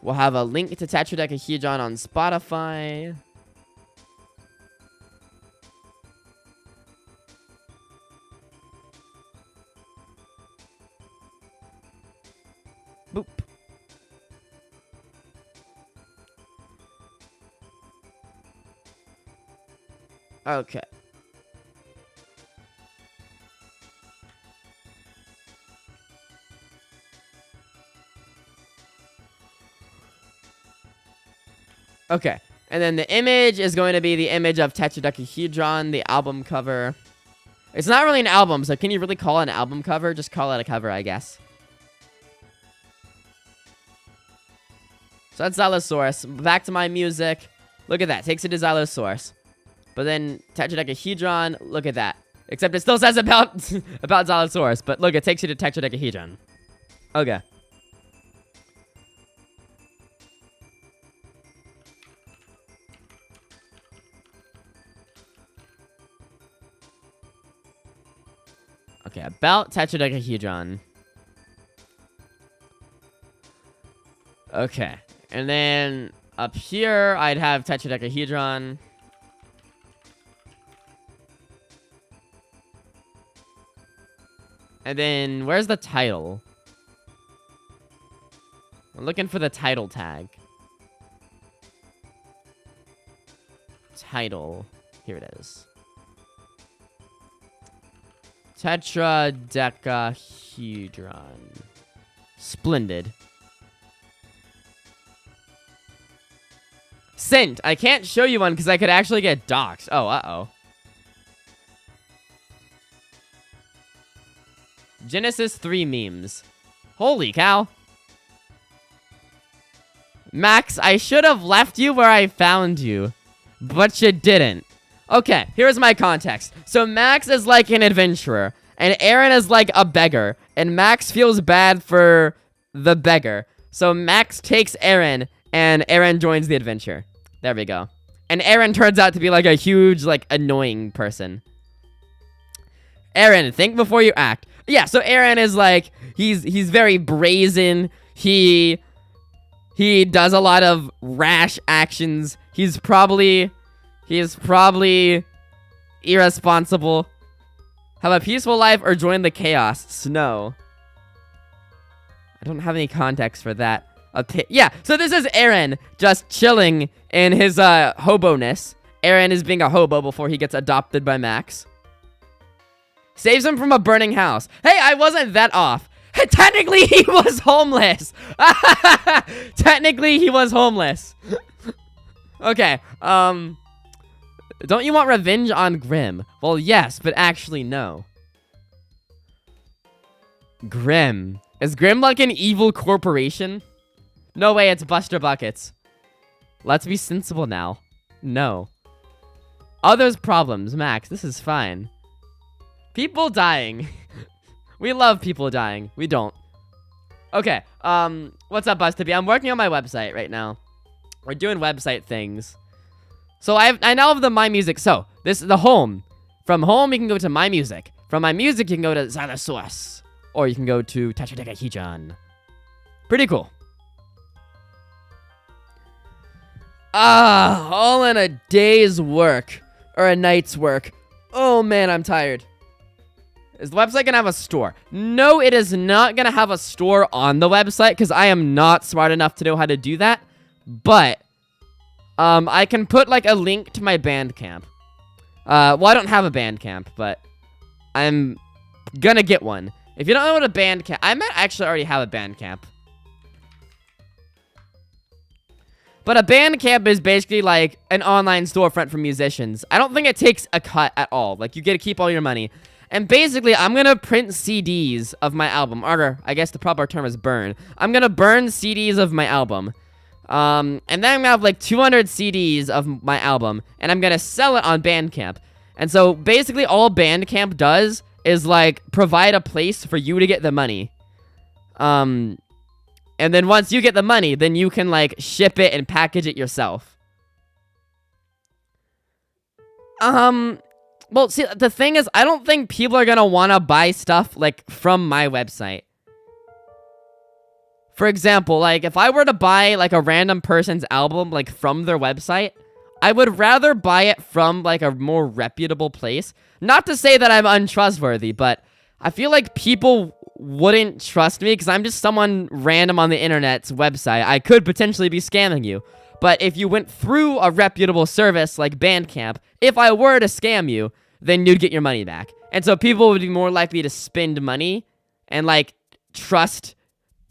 We'll have a link to Tetradecahedron on Spotify. Boop. Okay. Okay, and then the image is going to be the image of Tetradecahedron, the album cover. It's not really an album, so can you really call it an album cover? Just call it a cover, I guess. So that's Xylosaurus. Back to my music. Look at that. Takes you to Xylosaurus. But then Tetradecahedron, look at that. Except it still says about about Xylosaurus. But look, it takes you to Tetradecahedron. Okay. Okay, about Tetradecahedron. Okay. And then up here, I'd have Tetradecahedron. And then, where's the title? I'm looking for the title tag. Title. Here it is. Tetradecahedron. Splendid. Sent. I can't show you one because I could actually get doxxed. Oh, uh-oh. Genesis 3 memes. Holy cow. Max, I should have left you where I found you, but you didn't. Okay, here's my context. So Max is like an adventurer, and Aaron is like a beggar, and Max feels bad for the beggar. So Max takes Aaron, and Aaron joins the adventure. There we go. And Aaron turns out to be like a huge, like, annoying person. Aaron, think before you act. Yeah, so Aaron is like, he's very brazen. He does a lot of rash actions. He's probably irresponsible. Have a peaceful life or join the chaos. Snow. I don't have any context for that. Yeah, so this is Aaron just chilling in his hobo-ness. Aaron is being a hobo before he gets adopted by Max. Saves him from a burning house. Hey, I wasn't that off. Technically, he was homeless. Technically, he was homeless. Okay, don't you want revenge on Grim? Well, yes, but actually, no. Grim. Is Grim like an evil corporation? No way, it's Buster Buckets. Let's be sensible now. No. Others' problems. Max, this is fine. People dying. We love people dying. We don't. Okay, what's up, Buster B? I'm working on my website right now. We're doing website things. So I now have the My Music. So, this is the home. From home, you can go to My Music. From My Music, you can go to Xylosaurus. Or you can go to Tetradecahedron. Pretty cool. Ah, all in a day's work. Or a night's work. Oh man, I'm tired. Is the website gonna have a store? No, it is not gonna have a store on the website because I am not smart enough to know how to do that. But, I can put like a link to my Bandcamp. Well, I don't have a Bandcamp, but I'm gonna get one. If you don't know what a Bandcamp, I might actually already have a Bandcamp. But a Bandcamp is basically like an online storefront for musicians. I don't think it takes a cut at all. Like, you get to keep all your money. And basically, I'm gonna print CDs of my album. Or, I guess the proper term is burn. I'm gonna burn CDs of my album. And then I'm gonna have like 200 CDs of my album. And I'm gonna sell it on Bandcamp. And so, basically, all Bandcamp does is like provide a place for you to get the money. And then once you get the money, then you can, like, ship it and package it yourself. Well, see, the thing is, I don't think people are gonna want to buy stuff, like, from my website. For example, like, if I were to buy, like, a random person's album, like, from their website, I would rather buy it from, like, a more reputable place. Not to say that I'm untrustworthy, but I feel like people wouldn't trust me because I'm just someone random on the internet's website. I could potentially be scamming you. But if you went through a reputable service like Bandcamp, if I were to scam you, then you'd get your money back. And so people would be more likely to spend money and, like, trust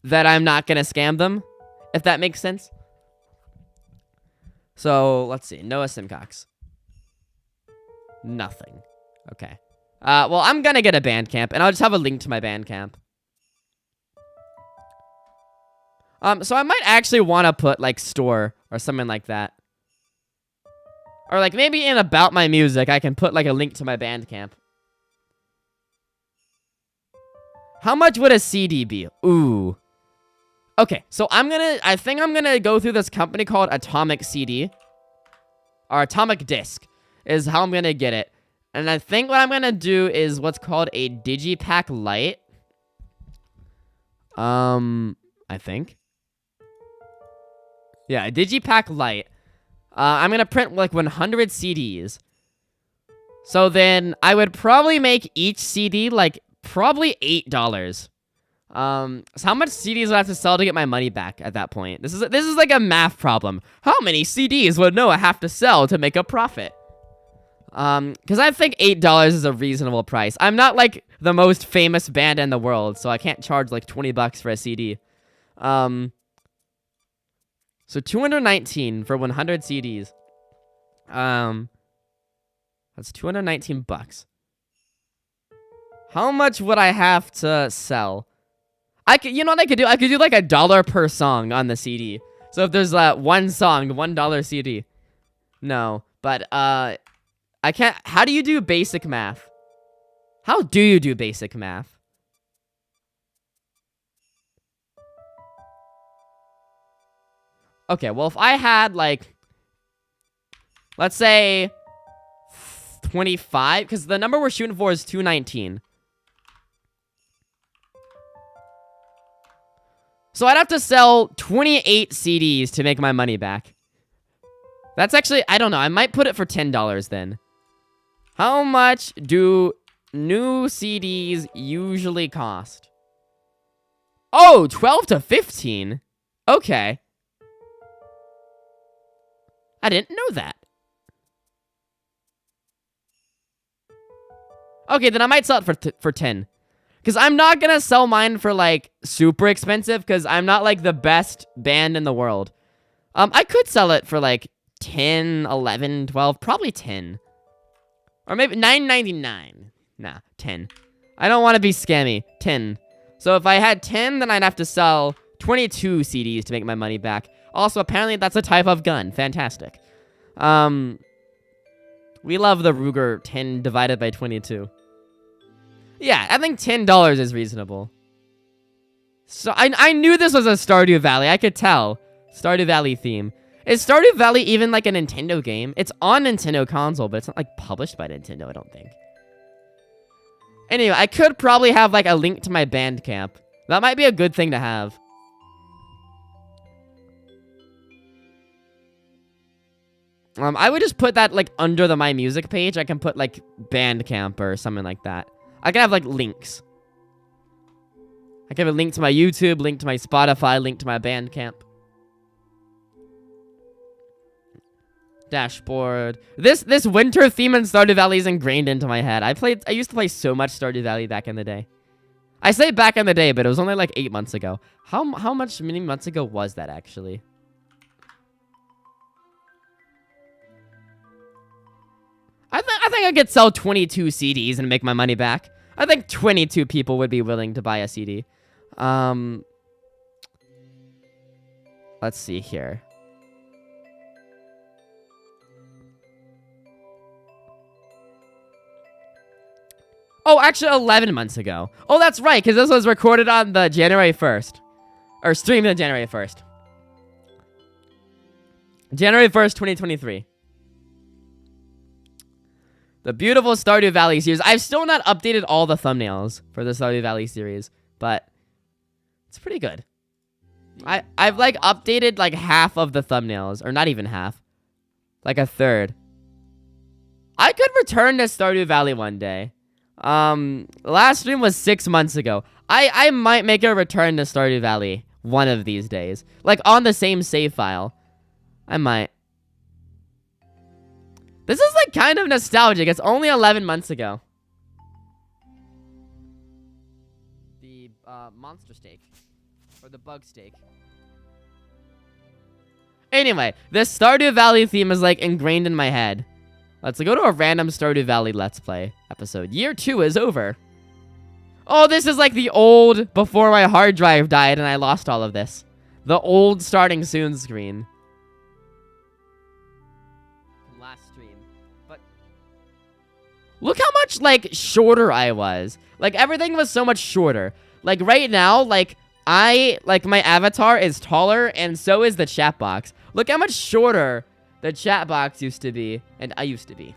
that I'm not gonna scam them, if that makes sense. So, let's see. Noah Simcox. Nothing. Okay. Well, I'm gonna get a Bandcamp, and I'll just have a link to my Bandcamp. So I might actually want to put, like, store or something like that. Or like maybe in about my music, I can put like a link to my Bandcamp. How much would a CD be? Ooh. Okay, so I think I'm gonna go through this company called Atomic CD. Or Atomic Disc is how I'm gonna get it. And I think what I'm gonna do is what's called a Digipack Lite. I think. Yeah, a Digipack Lite. I'm gonna print like 100 CDs. So then I would probably make each CD like probably $8. So how much CDs would I have to sell to get my money back at that point? This is like a math problem. How many CDs would Noah have to sell to make a profit? Because I think $8 is a reasonable price. I'm not like the most famous band in the world, so I can't charge like $20 for a CD. So 219 for 100 CDs. That's 219 bucks. How much would I have to sell? You know what I could do? I could do like $1 per song on the CD. So if there's one song, $1 CD. No, but I can't. How do you do basic math? How do you do basic math? Okay, well, if I had, like, let's say 25, because the number we're shooting for is 219. So I'd have to sell 28 CDs to make my money back. That's actually, I don't know, I might put it for $10 then. How much do new CDs usually cost? Oh, 12 to 15? Okay. I didn't know that. Okay, then I might sell it for 10. Because I'm not going to sell mine for, like, super expensive, because I'm not, like, the best band in the world. I could sell it for, like, 10, 11, 12, probably 10. Or maybe $9.99. Nah, 10. I don't want to be scammy. 10. So if I had 10, then I'd have to sell 22 CDs to make my money back. Also, apparently that's a type of gun. Fantastic. We love the Ruger 10 divided by 22. Yeah, I think $10 is reasonable. So I knew this was a Stardew Valley. I could tell. Stardew Valley theme. Is Stardew Valley even like a Nintendo game? It's on Nintendo console, but it's not like published by Nintendo, I don't think. Anyway, I could probably have like a link to my Bandcamp. That might be a good thing to have. I would just put that like under the My Music page. I can put like Bandcamp or something like that. I can have like links. I can have a link to my YouTube, link to my Spotify, link to my Bandcamp. Dashboard. This winter theme in Stardew Valley is ingrained into my head. I used to play so much Stardew Valley back in the day. I say back in the day, but it was only like 8 months ago. How many months ago was that actually? I think I could sell 22 CDs and make my money back. I think 22 people would be willing to buy a CD. Let's see here. Oh, actually 11 months ago. Oh, that's right, because this was recorded on the January 1st. Or streamed on January 1st. January 1st, 2023. The beautiful Stardew Valley series. I've still not updated all the thumbnails for the Stardew Valley series, but it's pretty good. I've like updated like half of the thumbnails, or not even half. Like a third. I could return to Stardew Valley one day. Last stream was 6 months ago. I might make a return to Stardew Valley one of these days. Like on the same save file. I might. This is like kind of nostalgic. It's only 11 months ago. The monster steak. Or the bug steak. Anyway, this Stardew Valley theme is like ingrained in my head. Let's go to a random Stardew Valley Let's Play episode. Year 2 is over. Oh, this is like the old before my hard drive died and I lost all of this. The old starting soon screen. from last stream. But look how much, like, shorter I was. Like, everything was so much shorter. Like, right now, like, my avatar is taller, and so is the chat box. Look how much shorter the chat box used to be, and I used to be.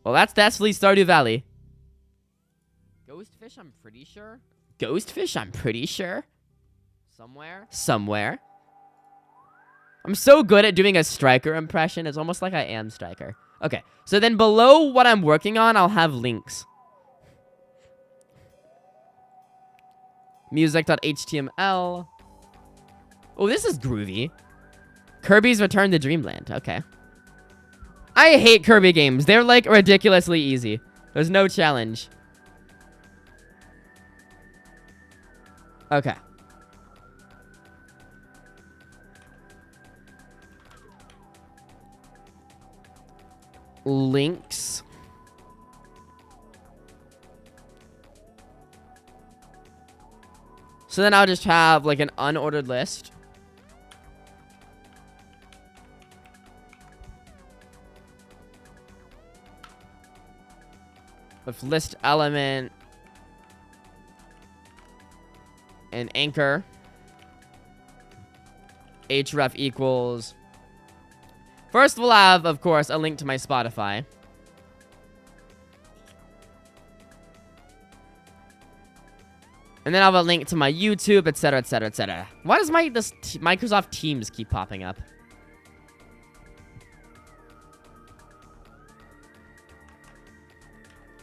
Well, that's definitely Stardew Valley. Ghostfish, I'm pretty sure. Ghostfish, I'm pretty sure. Somewhere. I'm so good at doing a Striker impression. It's almost like I am Striker. Okay, so then below what I'm working on, I'll have links. Music.html. Oh, this is groovy. Kirby's Return to Dreamland. Okay. I hate Kirby games. They're, like, ridiculously easy. There's no challenge. Okay. Links. So then I'll just have, like, an unordered list. With list element and anchor. href equals. First, we'll have, of course, a link to my Spotify. And then I'll have a link to my YouTube, etc., etc., etc. Why does Microsoft Teams keep popping up?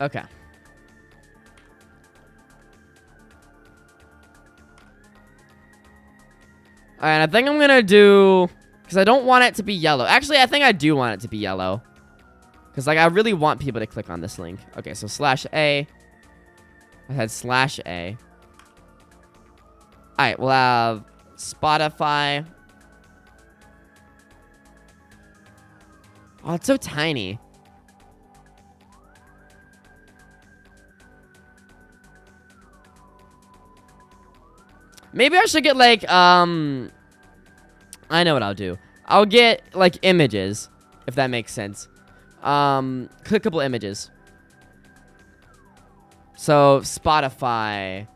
Okay. Alright, I think I'm gonna do... Because I don't want it to be yellow. Actually, I think I do want it to be yellow. Because, like, I really want people to click on this link. Okay, so /A. I had /A. Alright, we'll have Spotify. Oh, it's so tiny. Maybe I should get, like, I know what I'll do. I'll get, like, images, if that makes sense. Clickable images. So, Spotify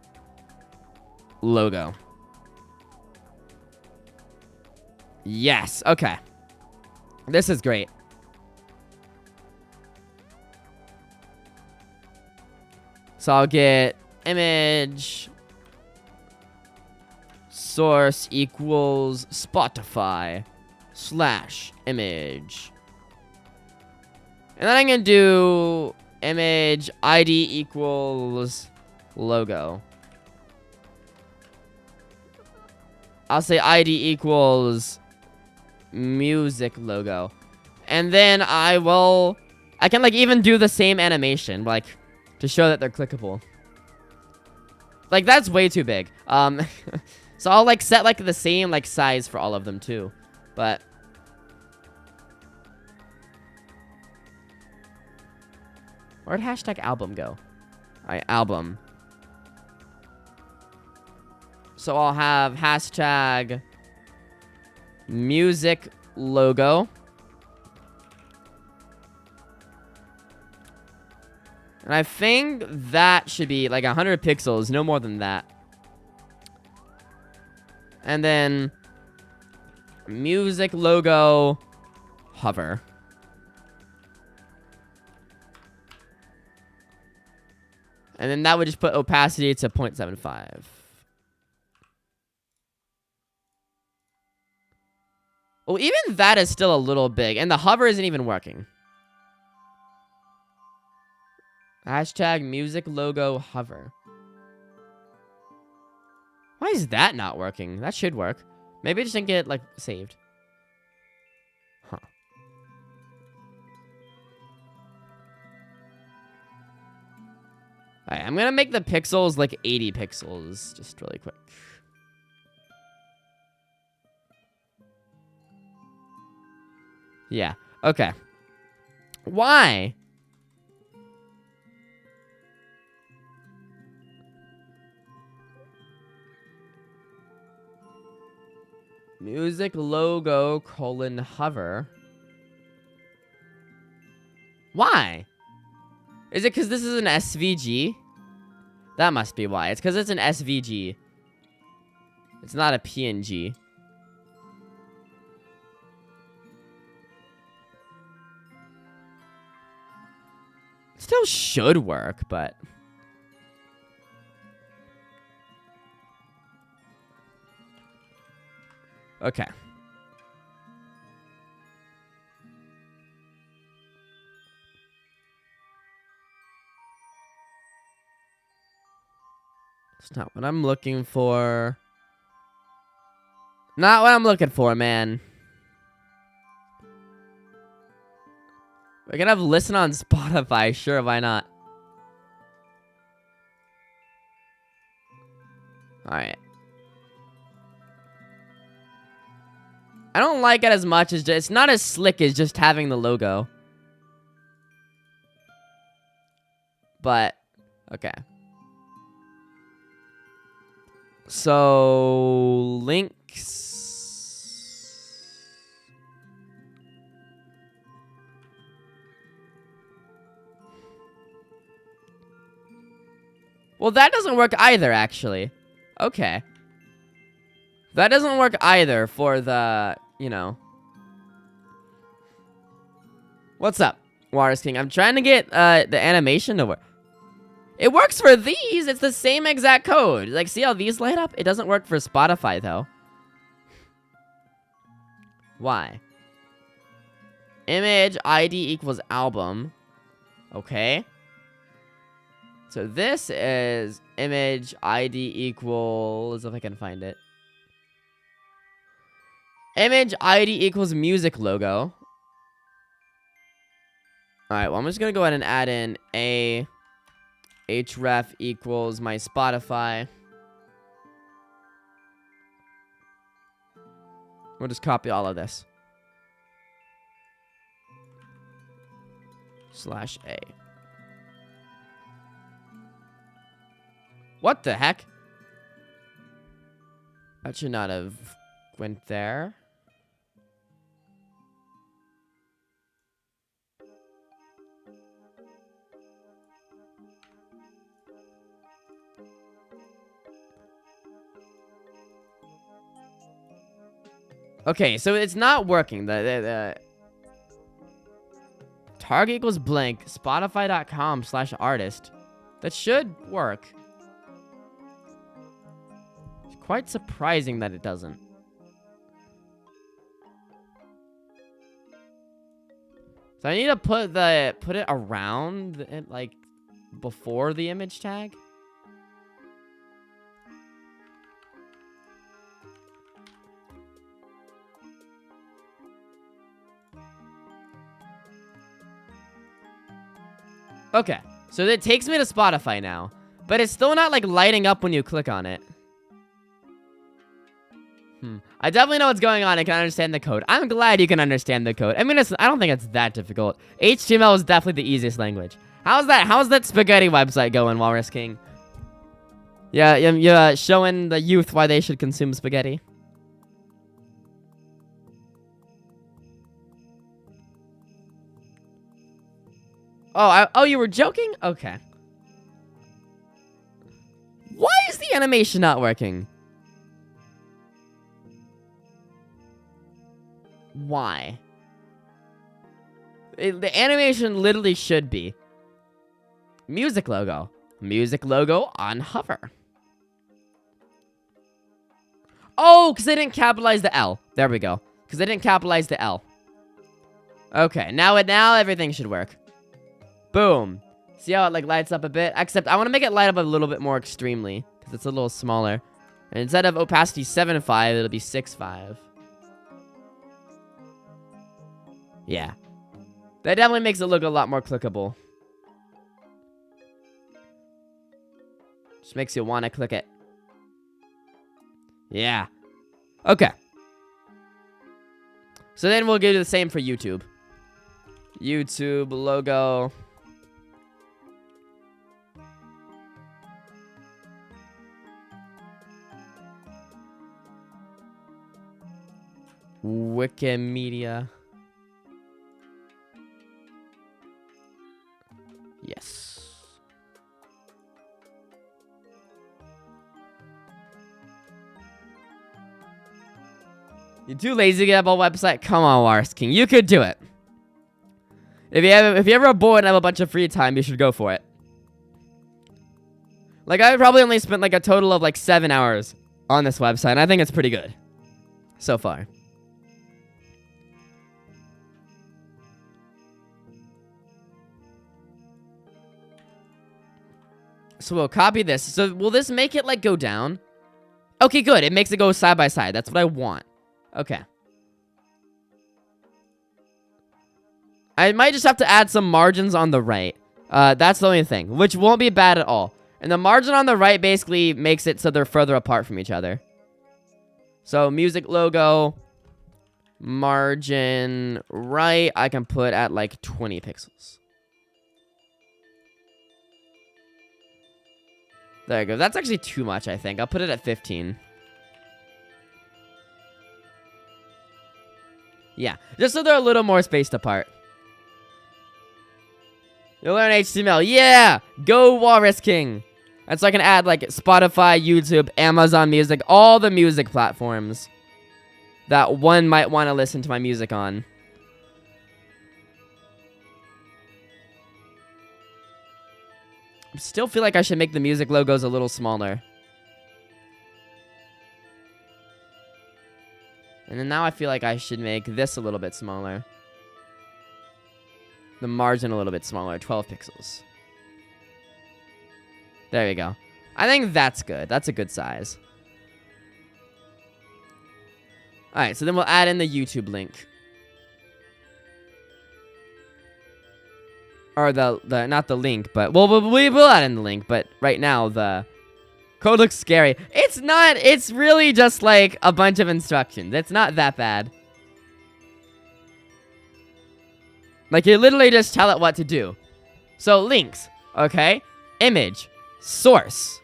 logo. Yes, okay. This is great. So I'll get image source equals Spotify /image. And then I'm going to do image ID equals logo. I'll say ID equals music logo. And then I can, like, even do the same animation, like, to show that they're clickable. Like, that's way too big. So I'll, like, set, like, the same, like, size for all of them, too. But where'd #album go? Alright, album. So I'll have #music logo. And I think that should be like 100 pixels, no more than that. And then music logo hover. And then that would just put opacity to 0.75. Well, even that is still a little big. And the hover isn't even working. #music logo hover. Why is that not working? That should work. Maybe it just didn't get, like, saved. Huh. Alright, I'm gonna make the pixels, like, 80 pixels. Just really quick. Yeah. Okay. Why? Music logo : hover. Why? Is it because this is an SVG? That must be why. It's because it's an SVG. It's not a PNG. Still should work, but... Okay. It's not what I'm looking for. Not what I'm looking for, man. We're gonna have listen on Spotify. Sure, why not? Alright. I don't like it as much as it's not as slick as just having the logo. But, okay. So, links. Well, that doesn't work either, actually. Okay. That doesn't work either for the, you know. What's up, Waters King? I'm trying to get the animation to work. It works for these. It's the same exact code. Like, see how these light up? It doesn't work for Spotify, though. Why? Image ID equals album. Okay. So this is image ID equals, if I can find it. Image ID equals music logo. Alright, well, I'm just going to go ahead and add in a href equals my Spotify. We'll just copy all of this. /a. What the heck? That should not have went there. Okay, so it's not working. The target equals blank, spotify.com/artist. That should work. It's quite surprising that it doesn't. So I need to put it around it, like before the image tag. Okay, so it takes me to Spotify now, but it's still not like lighting up when you click on it. I definitely know what's going on. I can understand the code. I'm glad you can understand the code. I mean, I don't think it's that difficult. HTML is definitely the easiest language. How's that spaghetti website going, Walrus King? Yeah, you're showing the youth why they should consume spaghetti. Oh, you were joking? Okay. Why is the animation not working? Why? The animation literally should be music logo. Music logo on hover. Oh, because they didn't capitalize the L. There we go. Because they didn't capitalize the L. Okay, now everything should work. Boom. See how it like lights up a bit? Except I want to make it light up a little bit more extremely, because it's a little smaller. And instead of opacity 7.5, it'll be 6.5. Yeah. That definitely makes it look a lot more clickable. Just makes you want to click it. Yeah. Okay. So then we'll do the same for YouTube. YouTube logo. Wikimedia. Yes. You're too lazy to get up a website? Come on, Wars King. You could do it. If you ever are bored and have a bunch of free time, you should go for it. Like, I probably only spent like a total of like 7 hours on this website, and I think it's pretty good so far. So we'll copy this. So will this make it like go down? Okay, good. It makes it go side by side. That's what I want. Okay. I might just have to add some margins on the right. That's the only thing, which won't be bad at all. And the margin on the right basically makes it so they're further apart from each other. So music logo, margin right, I can put at like 20 pixels. There you go. That's actually too much, I think. I'll put it at 15. Yeah, just so they're a little more spaced apart. You'll learn HTML. Yeah! Go Walrus King! And so I can add like Spotify, YouTube, Amazon Music, all the music platforms that one might want to listen to my music on. I still feel like I should make the music logos a little smaller. And then now I feel like I should make this a little bit smaller. The margin a little bit smaller, 12 pixels. There you go. I think that's good. That's a good size. Alright, so then we'll add in the YouTube link. Or the not the link, but we will add in the link, but right now the code looks scary. It's not, it's really just like a bunch of instructions. It's not that bad. Like, you literally just tell it what to do. So, links, okay? Image, source,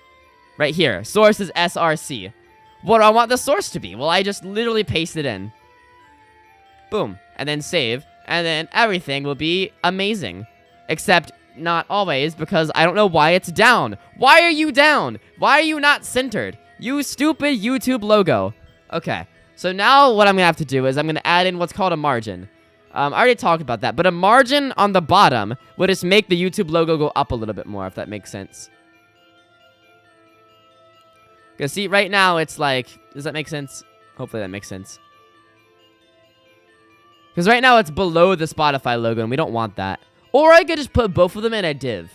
right here. Source is SRC. What do I want the source to be? Well, I just literally paste it in. Boom. And then save. And then everything will be amazing. Except not always, because I don't know why it's down. Why are you down? Why are you not centered? You stupid YouTube logo. Okay. So now what I'm going to have to do is I'm going to add in what's called a margin. I already talked about that, but a margin on the bottom would just make the YouTube logo go up a little bit more, if that makes sense. Because see, right now it's like, does that make sense? Hopefully that makes sense. Because right now it's below the Spotify logo, and we don't want that. Or I could just put both of them in a div.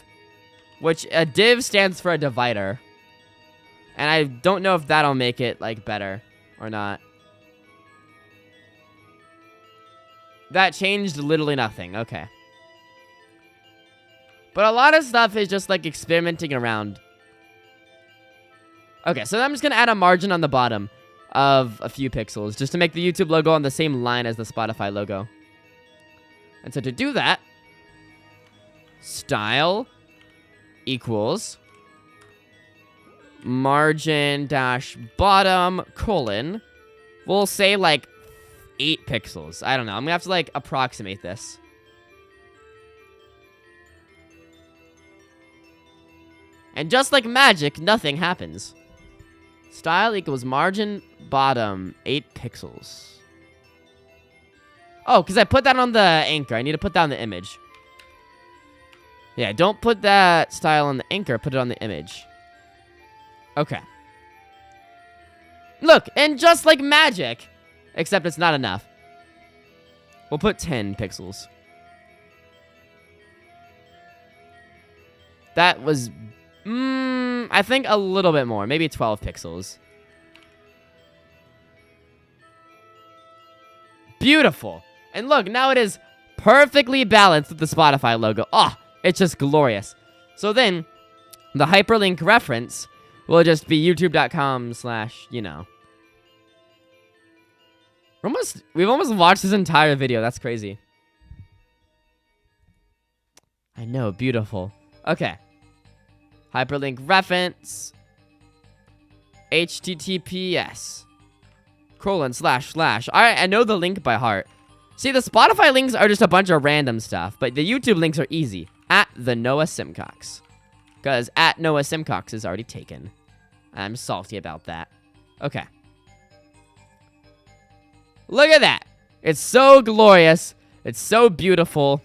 Which, a div stands for a divider. And I don't know if that'll make it, like, better or not. That changed literally nothing. Okay. But a lot of stuff is just, like, experimenting around. Okay, so I'm just going to add a margin on the bottom of a few pixels, just to make the YouTube logo on the same line as the Spotify logo. And so to do that, style equals margin dash bottom colon, we'll say like 8 pixels. I don't know. I'm gonna have to like approximate this. And just like magic, nothing happens. Style equals margin bottom 8 pixels. Oh, because I put that on the anchor. I need to put that on the image. Yeah, don't put that style on the anchor. Put it on the image. Okay. Look, and just like magic, except it's not enough. We'll put 10 pixels. That was, I think a little bit more. Maybe 12 pixels. Beautiful. And look, now it is perfectly balanced with the Spotify logo. Oh, it's just glorious. So then, the hyperlink reference will just be youtube.com/ you know. We've almost watched this entire video. That's crazy. I know, beautiful. Okay. Hyperlink reference. HTTPS. // I know the link by heart. See, the Spotify links are just a bunch of random stuff, but the YouTube links are easy. At the Noah Simcox. Because at Noah Simcox is already taken. I'm salty about that. Okay. Look at that. It's so glorious. It's so beautiful.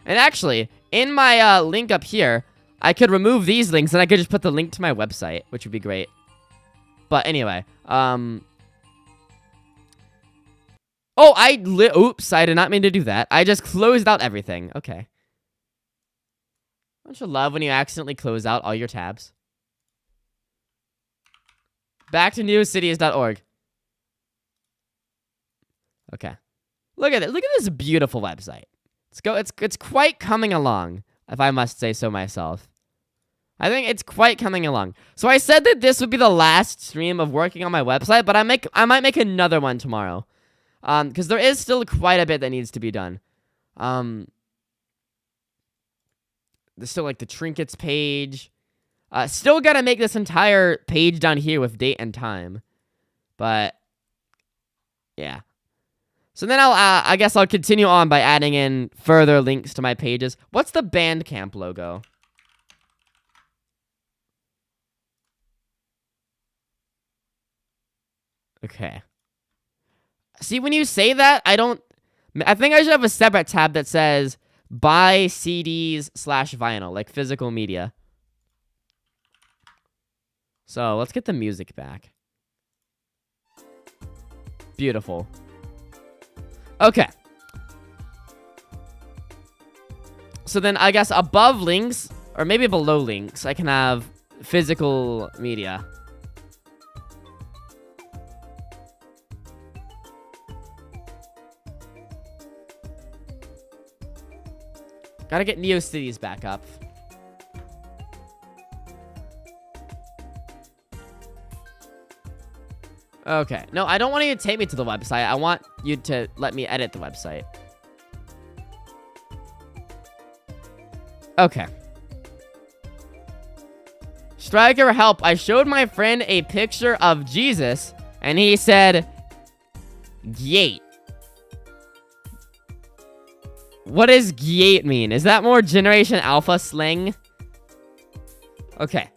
And actually, in my link up here, I could remove these links and I could just put the link to my website, which would be great. But anyway, oh, oops, I did not mean to do that. I just closed out everything. Okay. Don't you love when you accidentally close out all your tabs? Back to newcities.org. Okay. Look at it. Look at this beautiful website. It's quite coming along, if I must say so myself. I think it's quite coming along. So I said that this would be the last stream of working on my website, but I might make another one tomorrow. Because there is still quite a bit that needs to be done. There's still, like, the trinkets page. Still gotta make this entire page down here with date and time. But, yeah. So then I guess I'll continue on by adding in further links to my pages. What's the Bandcamp logo? Okay. See, when you say that, I think I should have a separate tab that says buy CDs /vinyl, like physical media. So let's get the music back. Beautiful. Okay. So then I guess above links, or maybe below links, I can have physical media. Gotta get NeoCities back up. Okay. No, I don't want you to take me to the website. I want you to let me edit the website. Okay. Striker, help. I showed my friend a picture of Jesus, and he said, Gate. What does Gate mean? Is that more Generation Alpha slang? Okay.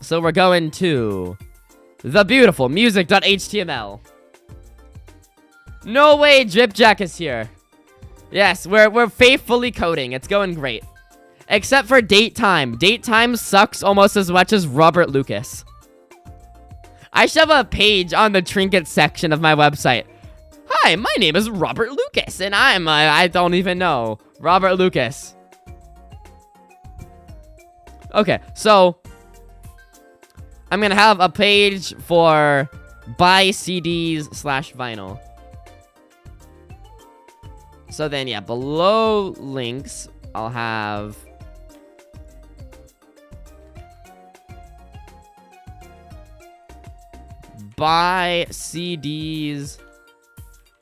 So we're going to the beautiful music.html. No way Dripjack is here. Yes, we're faithfully coding. It's going great. Except for date time. Date time sucks almost as much as Robert Lucas. I should have a page on the trinket section of my website. Hi, my name is Robert Lucas, and I don't even know. Robert Lucas. Okay, so I'm gonna have a page for buy CDs /vinyl. So then, yeah, below links, I'll have buy CDs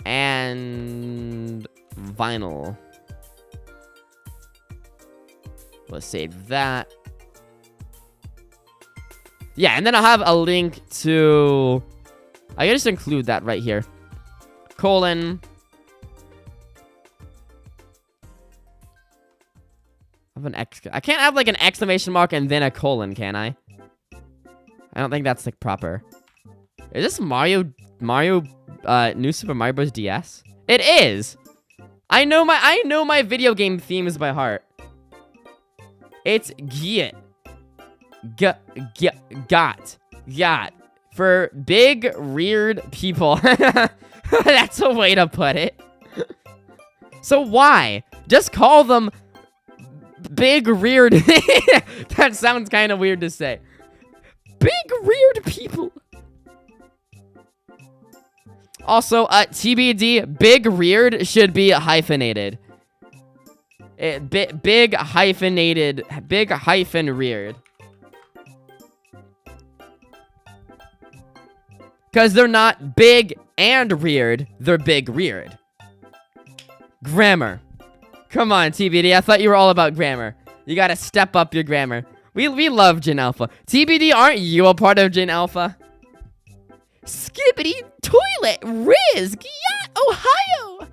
and vinyl. Let's save that. Yeah, and then I'll have a link to... I can just include that right here. Colon. I can't have like an exclamation mark and then a colon, can I? I don't think that's like proper. Is this New Super Mario Bros. DS? It is! I know my video game themes by heart. It's Gyat. Got. For big, reared people. That's a way to put it. So why? Just call them big, reared... That sounds kind of weird to say. Big, reared people. Also, TBD, big reared should be hyphenated. Big hyphenated, big hyphen reared. Because they're not big and reared, they're big reared. Grammar. Come on, TBD, I thought you were all about grammar. You gotta step up your grammar. We love Gen Alpha. TBD, aren't you a part of Gen Alpha? Skibbity toilet. Riz. Yeah, Ohio.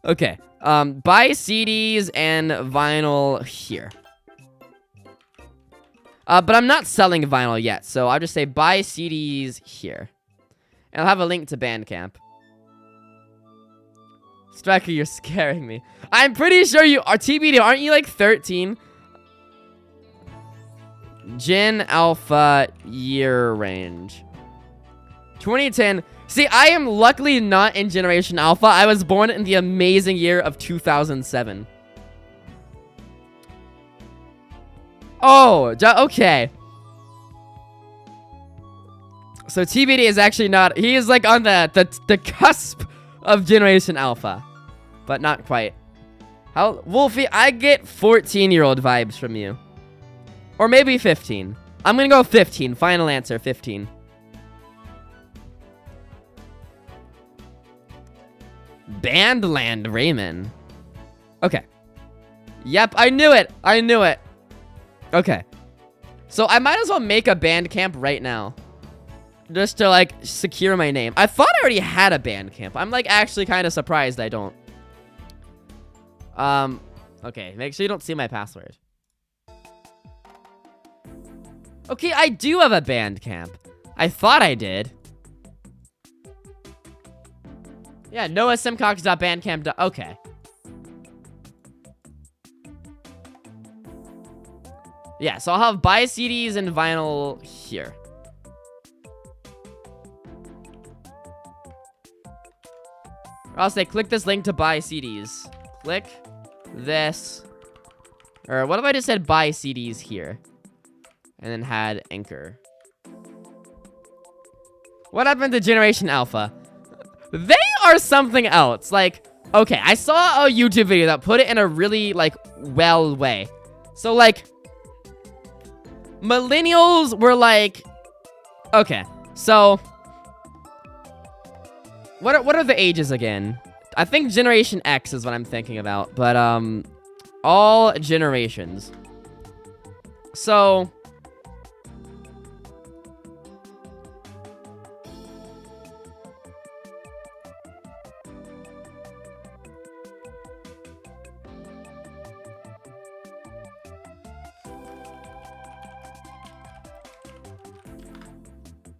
Okay. Buy CDs and vinyl here. But I'm not selling vinyl yet, so I'll just say buy CDs here. And I'll have a link to Bandcamp. Striker, you're scaring me. I'm pretty sure you are. TBD, aren't you like 13? Gen Alpha year range. 2010. See, I am luckily not in Generation Alpha. I was born in the amazing year of 2007. Oh, okay. So TBD is actually not. He is like on the cusp of Generation Alpha, but not quite. How, Wolfie? I get 14-year-old vibes from you, or maybe 15. I'm gonna go 15. Final answer, 15. Bandland Raymond. Okay. Yep, I knew it. I knew it. Okay. So I might as well make a Bandcamp right now. Just to, like, secure my name. I thought I already had a Bandcamp. I'm, like, actually kind of surprised I don't. Okay. Make sure you don't see my password. Okay, I do have a Bandcamp. I thought I did. Yeah, noahsimcox.bandcamp. Okay. Yeah, so I'll have buy CDs and vinyl here. Or I'll say click this link to buy CDs. Click this. Or what if I just said buy CDs here? And then had Anchor. What happened to Generation Alpha? They are something else. Like, okay, I saw a YouTube video that put it in a really, like, well way. So, like, millennials were like, okay, so what are the ages again? I think Generation X is what I'm thinking about, but all generations. So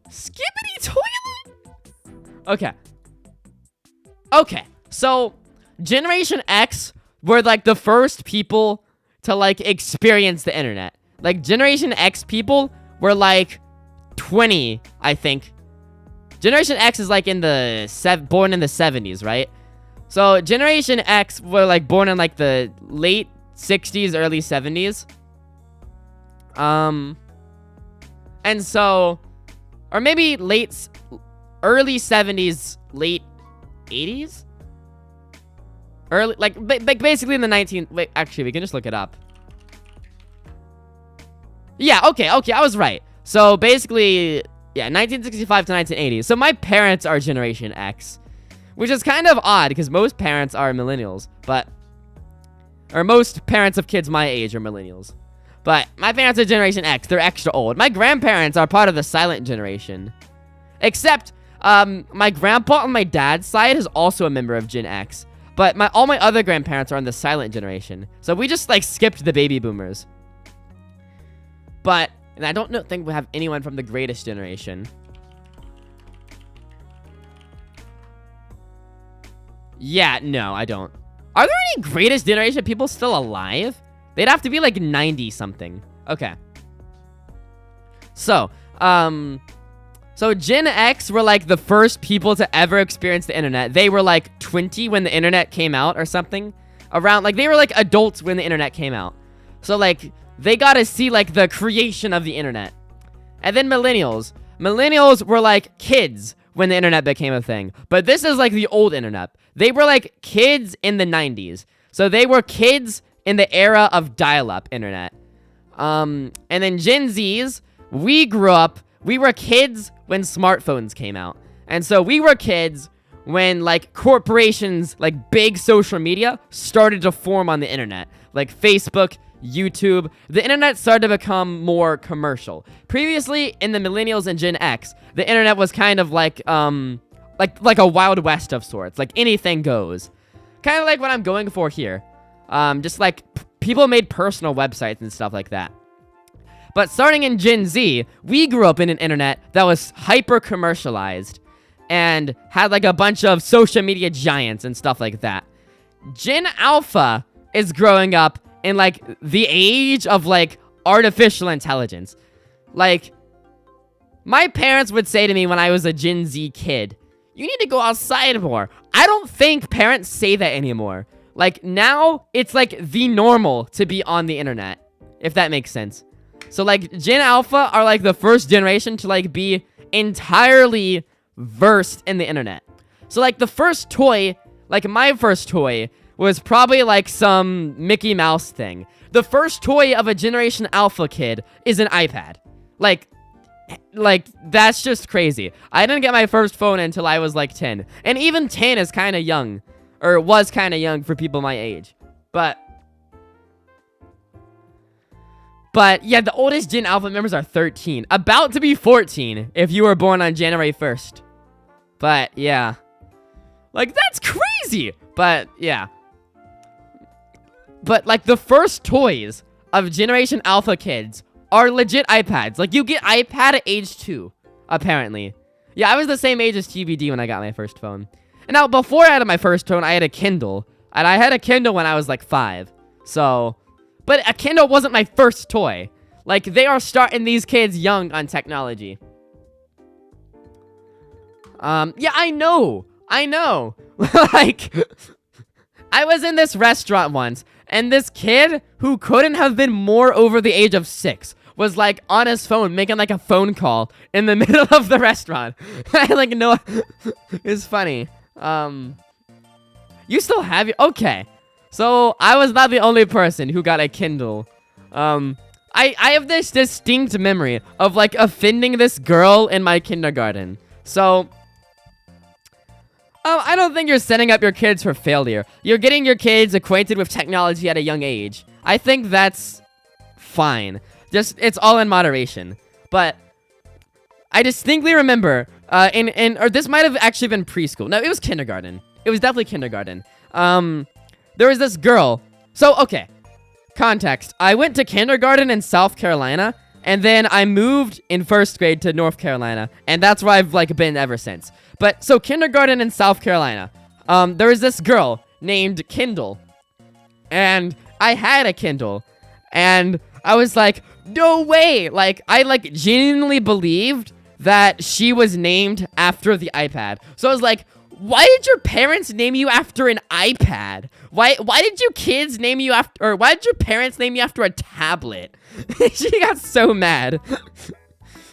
Skibbity toilet? Okay. Okay. So, Generation X were, like, the first people to, like, experience the internet. Like, Generation X people were, like, 20, I think. Generation X is, like, born in the 70s, right? So, Generation X were, like, born in, like, the late 60s, early 70s. And so, or maybe early 70s, late 80s? Early, like, basically in the wait, actually, we can just look it up. Yeah, okay, I was right. So, basically, yeah, 1965 to 1980. So, my parents are Generation X, which is kind of odd, because most parents are millennials, or most parents of kids my age are millennials. But my parents are Generation X. They're extra old. My grandparents are part of the silent generation. Except, my grandpa on my dad's side is also a member of Gen X. But all my other grandparents are on the silent generation. So we just, like, skipped the baby boomers. But, and I don't think we have anyone from the greatest generation. Yeah, no, I don't. Are there any greatest generation people still alive? They'd have to be like 90-something. Okay. So, so Gen X were like the first people to ever experience the internet. They were like 20 when the internet came out or something. Around, like, they were like adults when the internet came out. So, like, they got to see, like, the creation of the internet. And then millennials. Millennials were like kids when the internet became a thing. But this is like the old internet. They were like kids in the 90s. So they were kids in the era of dial-up internet. And then Gen Zs, we were kids when smartphones came out. And so we were kids when, like, corporations, like, big social media started to form on the internet. Like Facebook, YouTube, the internet started to become more commercial. Previously, in the millennials and Gen X, the internet was kind of like a Wild West of sorts. Like, anything goes. Kind of like what I'm going for here. Just like people made personal websites and stuff like that. But starting in Gen Z, we grew up in an internet that was hyper commercialized and had like a bunch of social media giants and stuff like that. Gen Alpha is growing up in like the age of like artificial intelligence. Like, my parents would say to me when I was a Gen Z kid, you need to go outside more. I don't think parents say that anymore. Like, now it's like the normal to be on the internet, if that makes sense. So like Gen Alpha are like the first generation to like be entirely versed in the internet. So like the first toy, like my first toy was probably like some Mickey Mouse thing. The first toy of a Generation Alpha kid is an iPad. Like that's just crazy. I didn't get my first phone until I was like 10. And even 10 is kind of young, or was kind of young for people my age. But yeah, the oldest Gen Alpha members are 13. About to be 14 if you were born on January 1st. But yeah. Like, that's crazy! But yeah. But like, the first toys of Generation Alpha kids are legit iPads. Like, you get iPad at age 2, apparently. Yeah, I was the same age as TBD when I got my first phone. And now, before I had my first phone, I had a Kindle. And I had a Kindle when I was like 5. So... But a Kindle wasn't my first toy. Like, they are starting these kids young on technology. Yeah, I know. Like, I was in this restaurant once, and this kid who couldn't have been more over the age of 6 was, like, on his phone, making, like, a phone call in the middle of the restaurant. I, like, no, it's funny. You still have your, okay. So, I was not the only person who got a Kindle. I have this distinct memory of, like, offending this girl in my kindergarten. So, I don't think you're setting up your kids for failure. You're getting your kids acquainted with technology at a young age. I think that's fine. Just, it's all in moderation. But, I distinctly remember, or this might have actually been preschool. No, it was kindergarten. It was definitely kindergarten. There was this girl. So, okay. Context. I went to kindergarten in South Carolina, and then I moved in 1st grade to North Carolina, and that's where I've, like, been ever since. But, so, kindergarten in South Carolina. There was this girl named Kindle, and I had a Kindle, and I was like, no way! Like, I, like, genuinely believed that she was named after the iPad. So I was like, why did your parents name you after an iPad? Why did you kids name you after, or why did your parents name you after a tablet? She got so mad.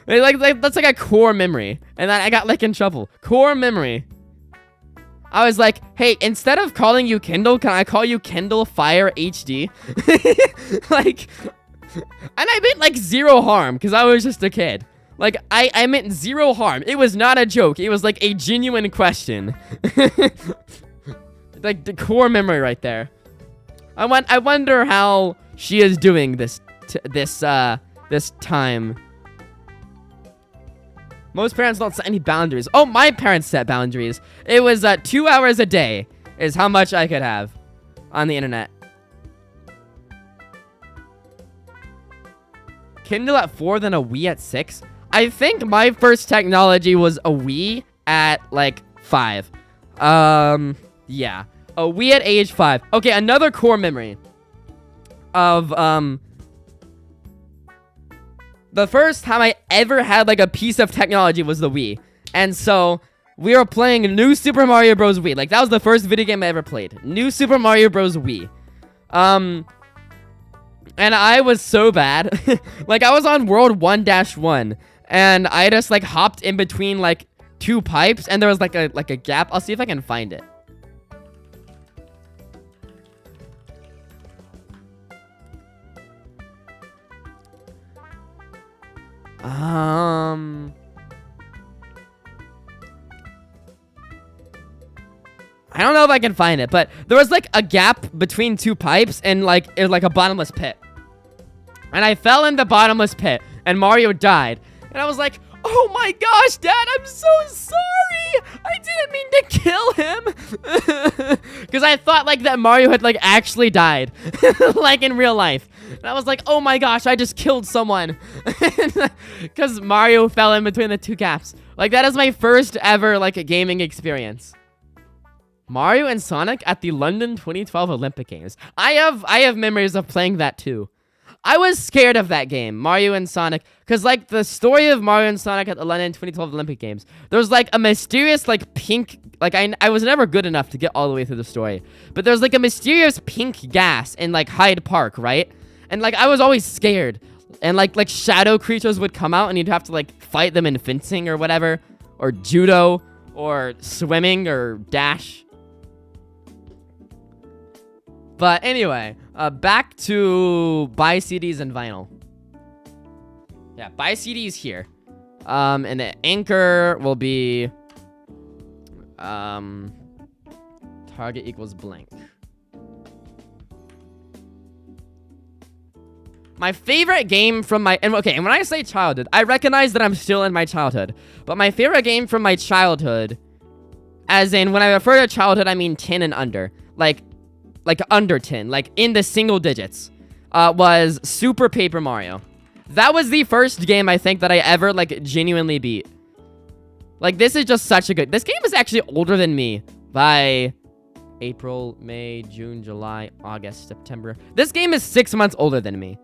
like that's like a core memory. And then I got like in trouble. Core memory. I was like, hey, instead of calling you Kindle, can I call you Kindle Fire HD? Like, and I meant like zero harm, because I was just a kid. Like, I meant zero harm. It was not a joke. It was, like, a genuine question. Like, the core memory right there. I wonder how she is doing this time. Most parents don't set any boundaries. Oh, my parents set boundaries. It was, 2 hours a day is how much I could have on the internet. Kindle at 4, then a Wii at 6? I think my first technology was a Wii at, like, 5. Yeah. A Wii at age 5. Okay, another core memory of, the first time I ever had, like, a piece of technology was the Wii. And so, we were playing New Super Mario Bros. Wii. Like, that was the first video game I ever played. New Super Mario Bros. Wii. And I was so bad. Like, I was on World 1-1. And I just, like, hopped in between, like, 2 pipes. And there was, like a gap. I'll see if I can find it. I don't know if I can find it. But there was, like, a gap between 2 pipes. And, like, it was, like, a bottomless pit. And I fell in the bottomless pit, and Mario died. And I was like, oh my gosh, Dad, I'm so sorry. I didn't mean to kill him. Because I thought, like, that Mario had, like, actually died. Like, in real life. And I was like, oh my gosh, I just killed someone. Because Mario fell in between the two gaps. Like, that is my first ever, like, gaming experience. Mario and Sonic at the London 2012 Olympic Games. I have memories of playing that, too. I was scared of that game, Mario and Sonic, because, like, the story of Mario and Sonic at the London 2012 Olympic Games, there was, like, a mysterious, like, pink, like, I was never good enough to get all the way through the story, but there's, like, a mysterious pink gas in, like, Hyde Park, right? And, like, I was always scared, and, like, shadow creatures would come out, and you'd have to, like, fight them in fencing or whatever, or judo, or swimming, or dash. But anyway, back to buy CDs and vinyl. Yeah, buy CDs here. And the anchor will be target equals blank. My favorite game from my and when I say childhood, I recognize that I'm still in my childhood. But my favorite game from my childhood, as in when I refer to childhood, I mean 10 and under. Like under 10, like in the single digits, was Super Paper Mario. That was the first game I think that I ever, like, genuinely beat. Like, this is just such a good... This game is actually older than me by April, May, June, July, August, September. This game is 6 months older than me.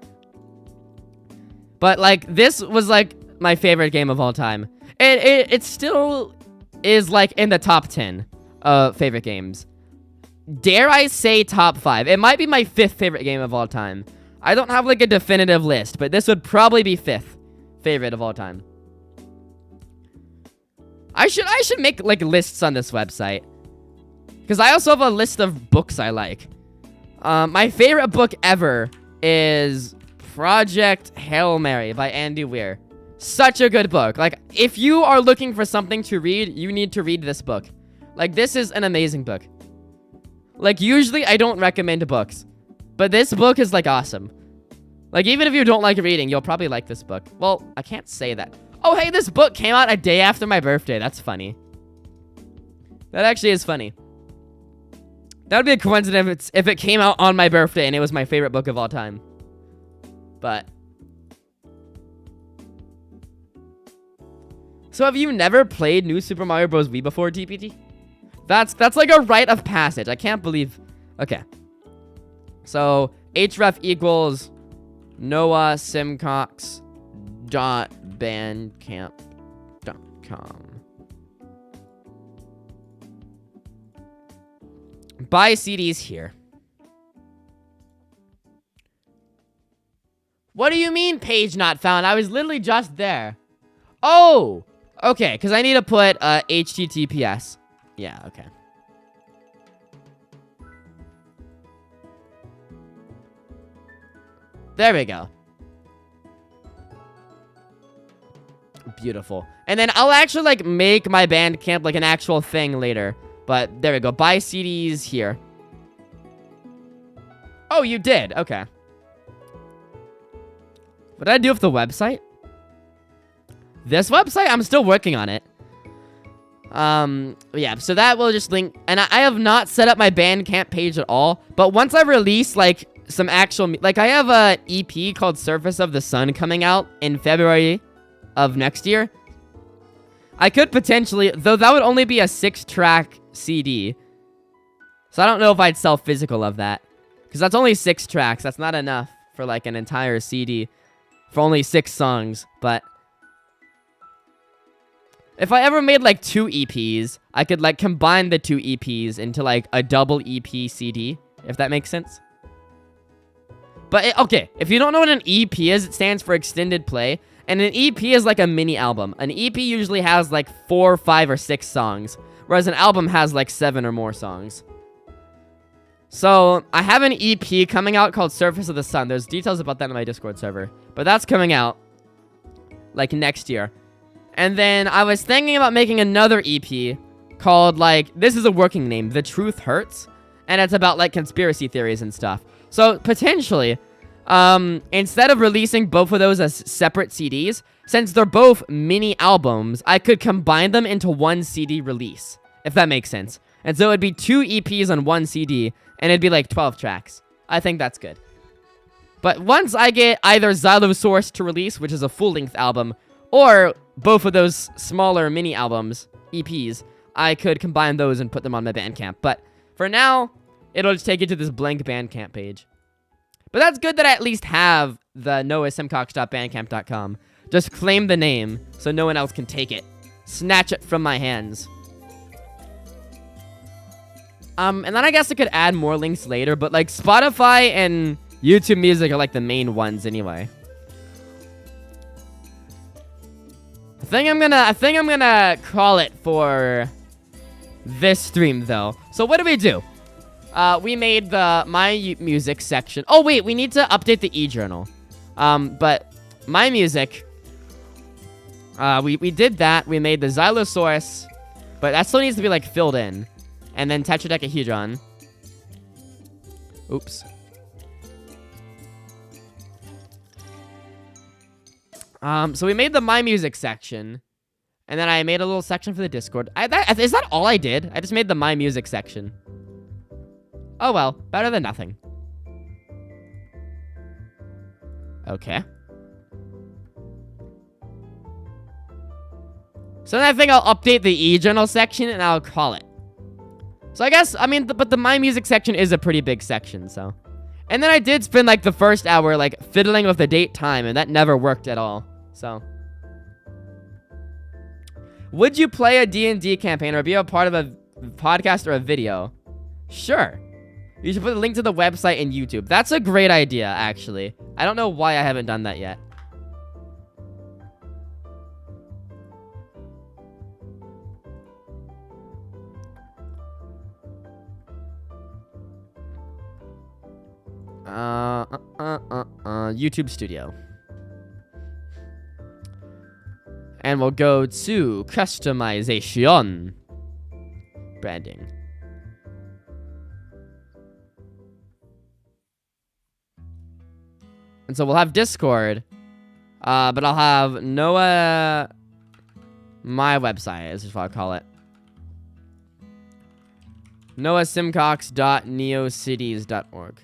But, like, this was, like, my favorite game of all time. It still is, like, in the top 10 favorite games. Dare I say top 5? It might be my 5th favorite game of all time. I don't have, like, a definitive list, but this would probably be 5th favorite of all time. I should make, like, lists on this website. Because I also have a list of books I like. My favorite book ever is Project Hail Mary by Andy Weir. Such a good book. Like, if you are looking for something to read, you need to read this book. Like, this is an amazing book. Like, usually I don't recommend books, but this book is, like, awesome. Like, even if you don't like reading, you'll probably like this book. Well, I can't say that. Oh, hey, this book came out a day after my birthday. That's funny. That actually is funny. That would be a coincidence if it came out on my birthday and it was my favorite book of all time. But... So have you never played New Super Mario Bros. Wii before, TPT? That's like a rite of passage. I can't believe... Okay. So, href equals noahsimcox.bandcamp.com. Buy CDs here. What do you mean page not found? I was literally just there. Oh! Okay, because I need to put HTTPS. Yeah, okay. There we go. Beautiful. And then I'll actually, like, make my Bandcamp, like, an actual thing later. But there we go. Buy CDs here. Oh, you did. Okay. What did I do with the website? This website? I'm still working on it. Yeah, so that will just link, and I have not set up my Bandcamp page at all, but once I release, like, some actual, like, I have a EP called Surface of the Sun coming out in February of next year. I could potentially, though that would only be a 6-track CD, so I don't know if I'd sell physical of that, because that's only 6 tracks, that's not enough for, like, an entire CD, for only 6 songs, but... If I ever made, like, 2 EPs, I could, like, combine the 2 EPs into, like, a double EP CD, if that makes sense. But, okay, if you don't know what an EP is, it stands for Extended Play, and an EP is, like, a mini album. An EP usually has, like, 4, 5, or 6 songs, whereas an album has, like, 7 or more songs. So, I have an EP coming out called Surface of the Sun. There's details about that on my Discord server, but that's coming out, like, next year. And then I was thinking about making another EP called, like, this is a working name, The Truth Hurts. And it's about, like, conspiracy theories and stuff. So, potentially, Instead of releasing both of those as separate CDs, since they're both mini albums, I could combine them into one CD release, if that makes sense. And so it'd be 2 EPs on one CD, and it'd be like 12 tracks. I think that's good. But once I get either Xylosaurus to release, which is a full-length album, or both of those smaller mini albums, EPs, I could combine those and put them on my Bandcamp. But for now, it'll just take you to this blank Bandcamp page. But that's good that I at least have the noahsimcox.bandcamp.com. Just claim the name so no one else can take it. Snatch it from my hands. And then I guess I could add more links later, but like Spotify and YouTube Music are like the main ones anyway. I think I'm gonna call it for this stream though. So what do we do? We made the My Music section. Oh wait, we need to update the eJournal. But My Music, we did that. We made the Xylosaurus, but that still needs to be like filled in. And then Tetradecahedron. Oops. So we made the My Music section. And then I made a little section for the Discord. Is that all I did? I just made the My Music section. Oh well, better than nothing. Okay. So then I think I'll update the eJournal section and I'll call it. So I guess, I mean, but the My Music section is a pretty big section, so. And then I did spend like the first hour like fiddling with the date time, and that never worked at all, so. Would you play a D&D campaign or be a part of a podcast or a video? Sure. You should put a link to the website and YouTube. That's a great idea, actually. I don't know why I haven't done that yet. YouTube Studio. And we'll go to customization. Branding. And so we'll have Discord. But I'll have Noah... My website is what I'll call it. noahsimcox.neocities.org.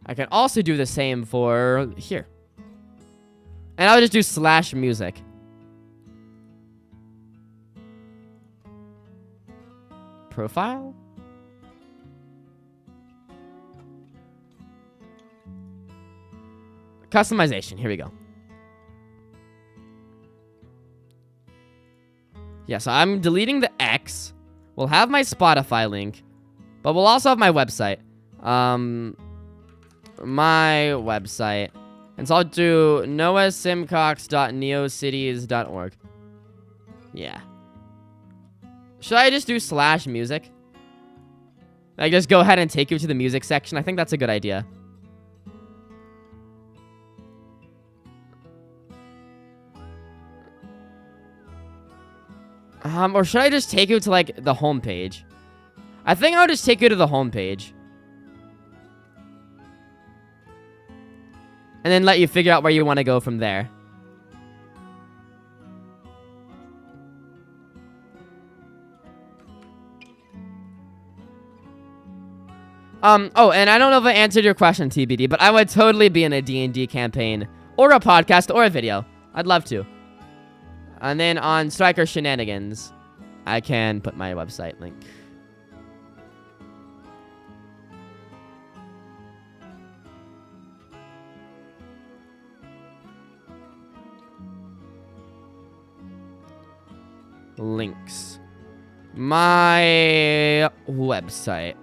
I can also do the same for here. And I'll just do /music. Profile? Customization. Here we go. Yeah, so I'm deleting the X. We'll have my Spotify link. But we'll also have my website. My website. And so I'll do noahsimcox.neocities.org. Yeah. Should I just do /music? Like, just go ahead and take you to the music section? I think that's a good idea. Or should I just take you to, like, the homepage? I think I'll just take you to the homepage. And then let you figure out where you want to go from there. Oh, and I don't know if I answered your question, TBD, but I would totally be in a D&D campaign, or a podcast, or a video. I'd love to. And then on Striker Shenanigans, I can put my website link. Links. My website.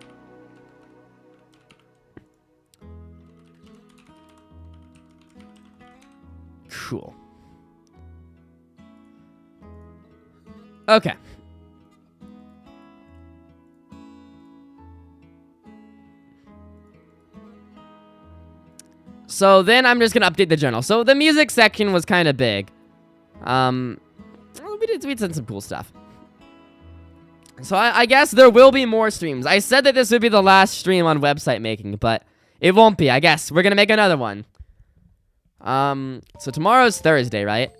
Cool. Okay. So then I'm just gonna update the journal. So the music section was kind of big. We did some cool stuff. So I guess there will be more streams. I said that this would be the last stream on website making, but it won't be. I guess we're gonna make another one. So tomorrow's Thursday, right?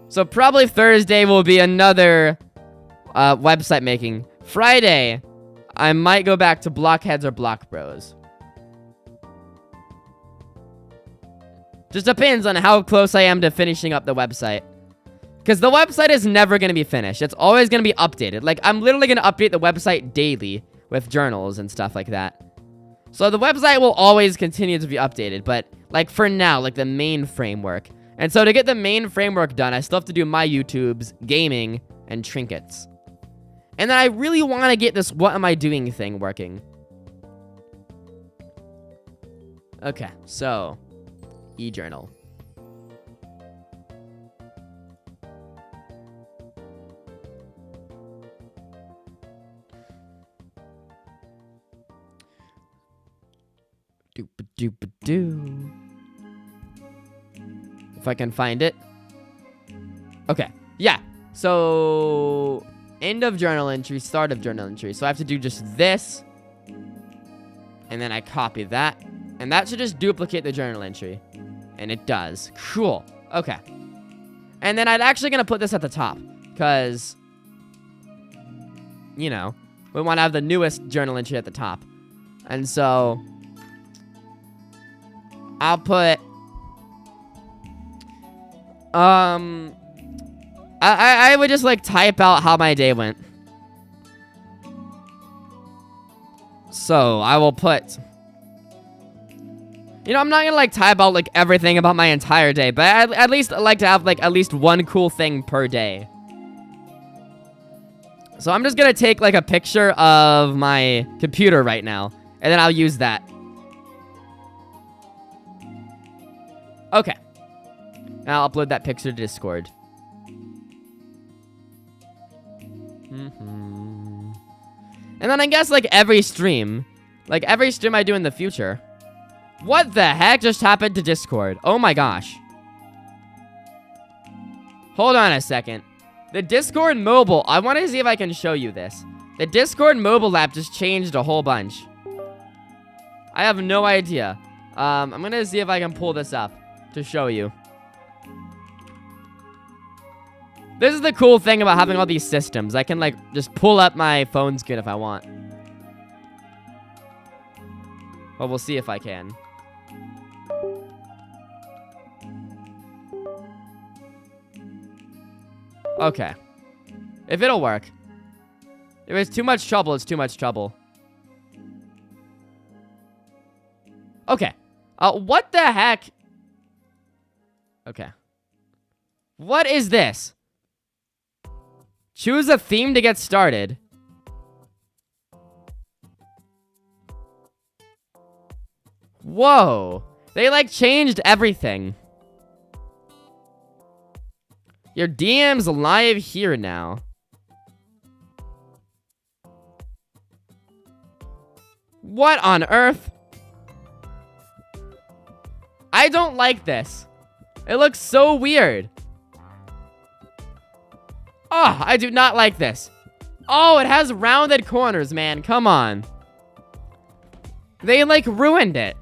So probably Thursday will be another website making. Friday, I might go back to Blockheads or Block Bros. Just depends on how close I am to finishing up the website. Because the website is never going to be finished. It's always going to be updated. Like, I'm literally going to update the website daily with journals and stuff like that. So the website will always continue to be updated. But, like, for now, like, the main framework. And so to get the main framework done, I still have to do my YouTubes, gaming, and trinkets. And then I really want to get this what am I doing thing working. Okay, so eJournal. Doop-a-doop-a-doo. If I can find it. Okay, yeah. So end of journal entry, start of journal entry. So I have to do just this. And then I copy that. And that should just duplicate the journal entry. And it does. Cool. Okay. And then I'm actually going to put this at the top. Because, you know, we want to have the newest journal entry at the top. And so I'll put... I would just, like, type out how my day went. So, I will put... You know, I'm not gonna, like, type out, like, everything about my entire day, but I'd at least like to have, like, at least one cool thing per day. So, I'm just gonna take, like, a picture of my computer right now, and then I'll use that. Okay. Now I'll upload that picture to Discord. And then I guess, like, every stream I do in the future. What the heck just happened to Discord? Oh my gosh. Hold on a second. The Discord mobile, I want to see if I can show you this. The Discord mobile app just changed a whole bunch. I have no idea. I'm gonna see if I can pull this up to show you. This is the cool thing about having all these systems. I can, like, just pull up my phone screen if I want. Well, we'll see if I can. Okay. If it'll work. If it's too much trouble, it's too much trouble. Okay. What the heck? Okay. What is this? Choose a theme to get started. Whoa. They, like, changed everything. Your DM's live here now. What on earth? I don't like this. It looks so weird. Oh, I do not like this. Oh, it has rounded corners, man. Come on. They, like, ruined it.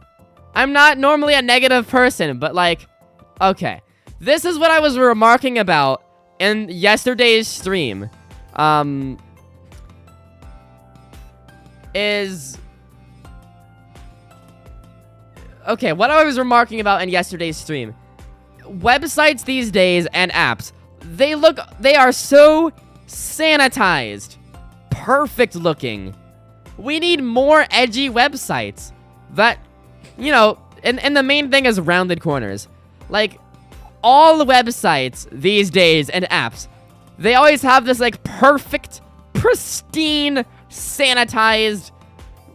I'm not normally a negative person, but, like, okay. This is what I was remarking about in yesterday's stream. Okay, what I was remarking about in yesterday's stream. Websites these days and apps, they are so sanitized. Perfect looking. We need more edgy websites that, you know, and the main thing is rounded corners. Like, all the websites these days and apps, they always have this, like, perfect, pristine, sanitized,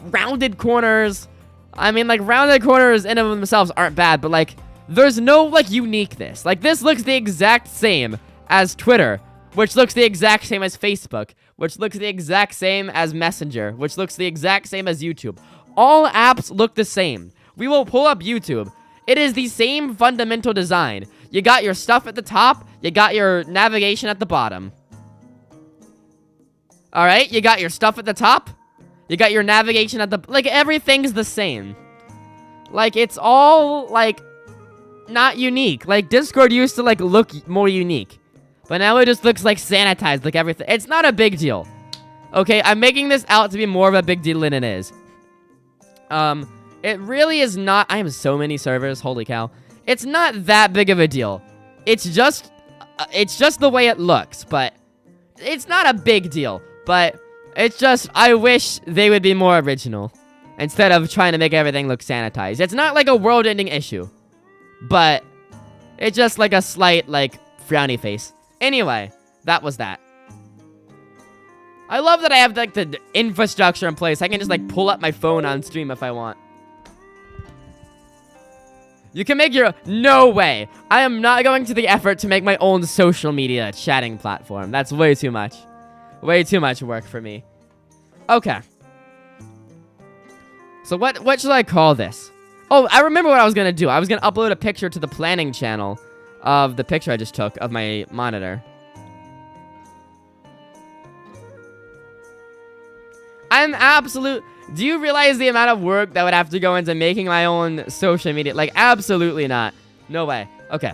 rounded corners. I mean, like, rounded corners in and of themselves aren't bad, but, like, there's no, like, uniqueness. Like, this looks the exact same as Twitter, which looks the exact same as Facebook, which looks the exact same as Messenger, which looks the exact same as YouTube. All apps look the same. We will pull up YouTube. It is the same fundamental design. You got your stuff at the top, you got your navigation at the bottom. All right, you got your stuff at the top. You got your navigation at the... Like, everything's the same. Like, it's all, like, not unique. Like, Discord used to, like, look more unique. But now it just looks, like, sanitized, like everything. It's not a big deal. Okay, I'm making this out to be more of a big deal than it is. It really is not... I have so many servers, holy cow. It's not that big of a deal. It's just the way it looks, but... It's not a big deal, but... It's just, I wish they would be more original. Instead of trying to make everything look sanitized. It's not like a world-ending issue. But... It's just like a slight, like, frowny face. Anyway, that was that. I love that I have, like, the infrastructure in place. I can just, like, pull up my phone on stream if I want. You can make your... No way. I am not going to the effort to make my own social media chatting platform. That's way too much. Way too much work for me. Okay. So what should I call this? Oh, I remember what I was going to do. I was going to upload a picture to the planning channel of the picture I just took of my monitor. Do you realize the amount of work that would have to go into making my own social media? Like, absolutely not. No way. Okay.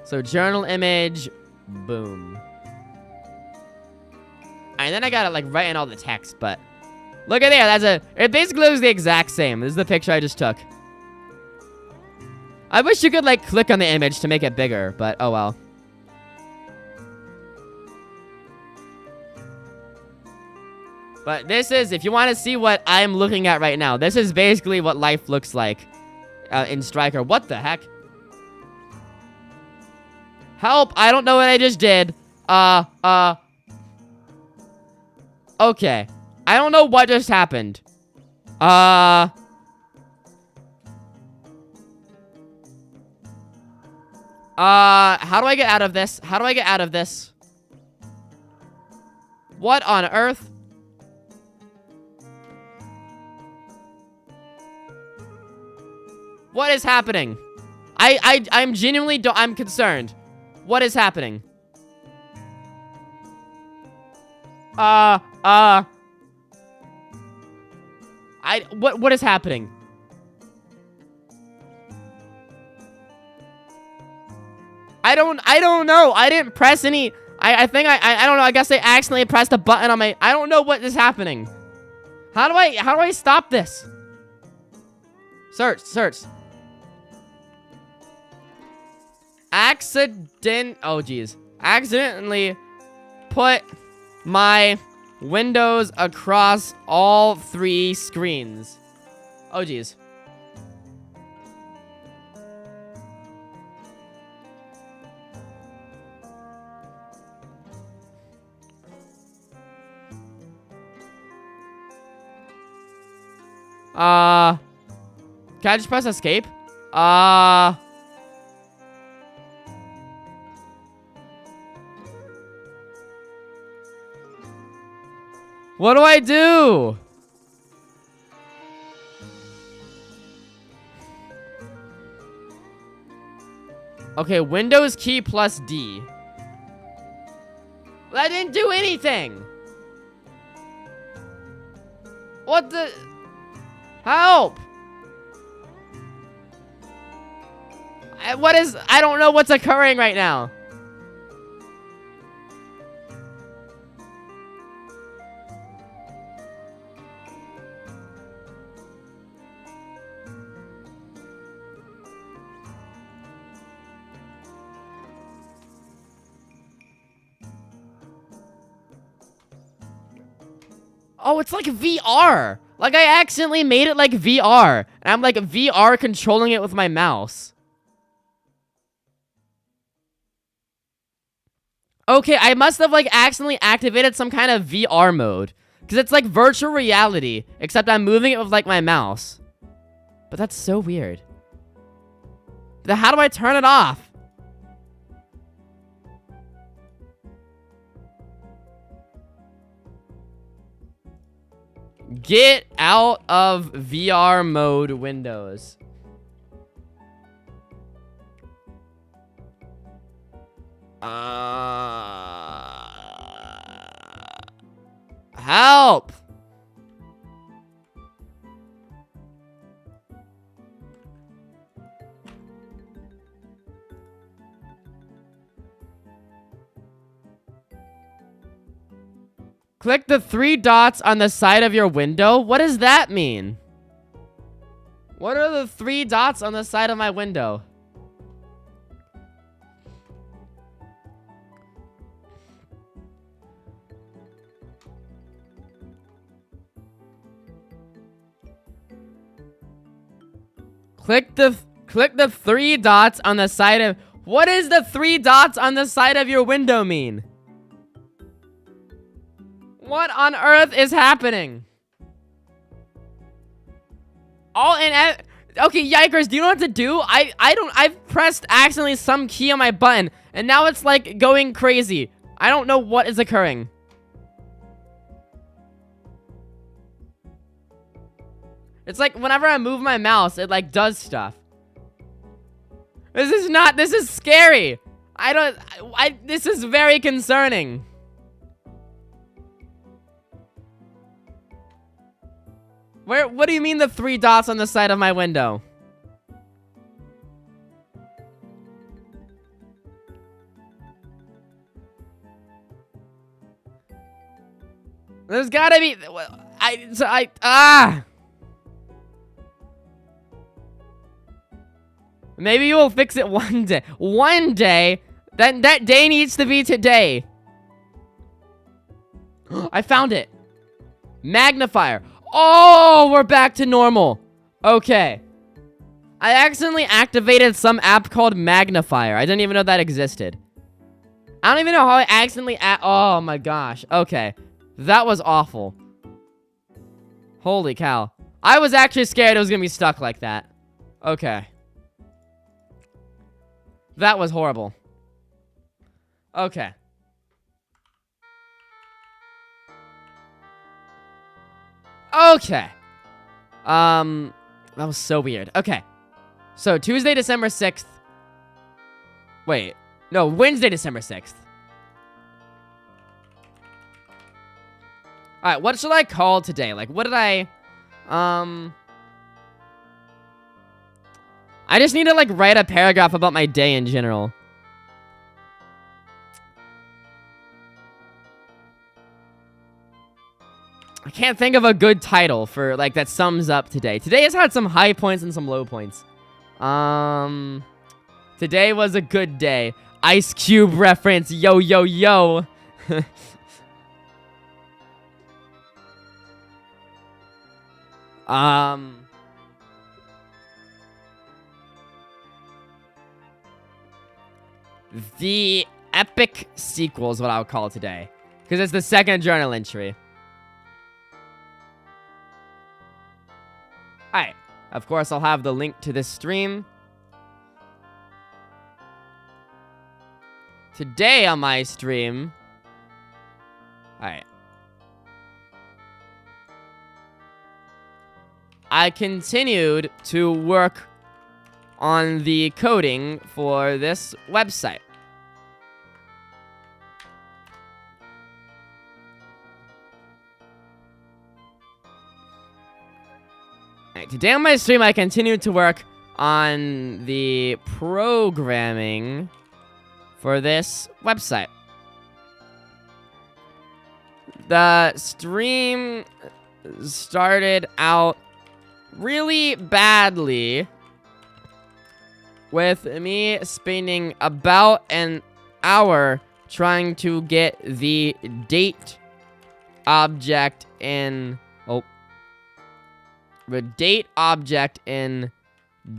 So, journal image. Boom. And then I gotta, like, write in all the text, but... Look at there, it basically looks the exact same. This is the picture I just took. I wish you could, like, click on the image to make it bigger, but oh well. But this is, if you want to see what I'm looking at right now, this is basically what life looks like in Striker. What the heck? Help, I don't know what I just did. Okay. I don't know what just happened. How do I get out of this? How do I get out of this? What on earth? What is happening? I'm genuinely I'm concerned. What is happening? What is happening? I don't know. I didn't press any. I think I don't know. I guess I accidentally pressed a button on my. I don't know what is happening. How do I stop this? Search. Oh geez. Accidentally put my windows across all 3 screens. Oh geez. Can I just press escape? What do I do? Okay, Windows key plus D. That didn't do anything. What the? Help! I don't know what's occurring right now. Oh, it's like VR. Like, I accidentally made it like VR. And I'm like VR controlling it with my mouse. Okay, I must have like accidentally activated some kind of VR mode. Because it's like virtual reality. Except I'm moving it with like my mouse. But that's so weird. Then how do I turn it off? Get out of VR mode Windows. Help! Click the 3 dots on the side of your window. What does that mean? What are the 3 dots on the side of my window? Click the 3 dots on the side of... What does the 3 dots on the side of your window mean? What on earth is happening? Okay, yikers, do you know what to do? I've pressed accidentally some key on my button, and now it's like going crazy. I don't know what is occurring. It's like whenever I move my mouse, it like does stuff. This is scary. This is very concerning. What do you mean the 3 dots on the side of my window? There's gotta be, Maybe we'll fix it one day. One day? That day needs to be today. I found it. Magnifier. Oh, we're back to normal. Okay. I accidentally activated some app called Magnifier. I didn't even know that existed. I don't even know how I accidentally oh my gosh. Okay. That was awful. Holy cow. I was actually scared it was gonna be stuck like that. Okay. That was horrible. Okay. Okay. That was so weird. Okay. So, Tuesday, December 6th. Wait. No, Wednesday, December 6th. Alright, what should I call today? Like, what did I just need to, like, write a paragraph about my day in general. I can't think of a good title for, like, that sums up today. Today has had some high points and some low points. Today was a good day. Ice Cube reference. Yo, yo, yo. The epic sequel is what I'll call today. Because it's the second journal entry. Alright. Of course, I'll have the link to this stream. Today on my stream... Alright. I continued to work on the coding for this website. Alright, today on my stream, I continued to work on the programming for this website. The stream started out really badly with me spending about an hour trying to get the date object in the date object in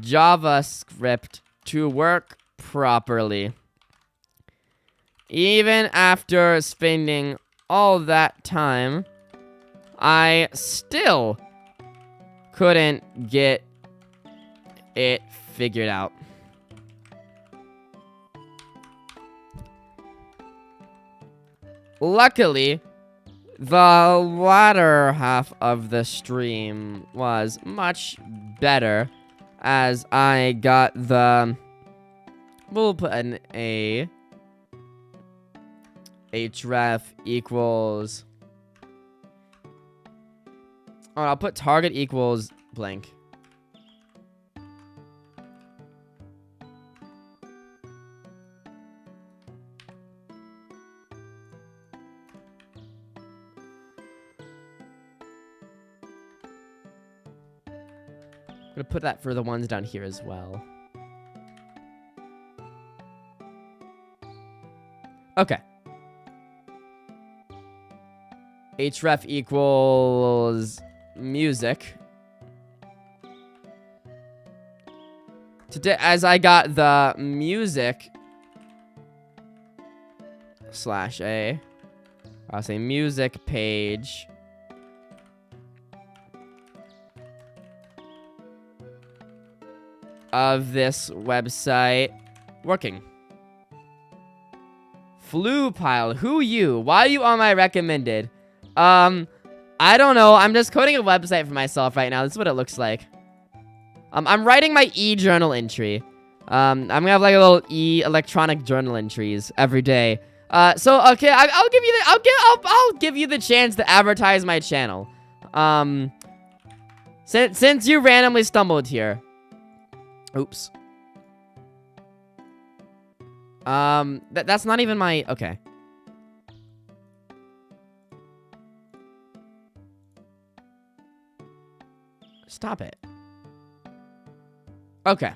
JavaScript to work properly. Even after spending all that time, I still couldn't get it figured out. Luckily, the latter half of the stream was much better as I got the... We'll put an href equals Oh, I'll put target equals blank. I'm gonna put that for the ones down here as well. Okay. href equals music. Today, as I got the music /a, I'll say music page of this website working. Flu pile, who you? Why are you on my recommended? I don't know. I'm just coding a website for myself right now. This is what it looks like. I'm writing my e-journal entry. I'm gonna have like a little electronic journal entries every day. So okay, I'll give you the chance to advertise my channel. Since you randomly stumbled here. Oops. That's not even my, okay. Stop it. Okay.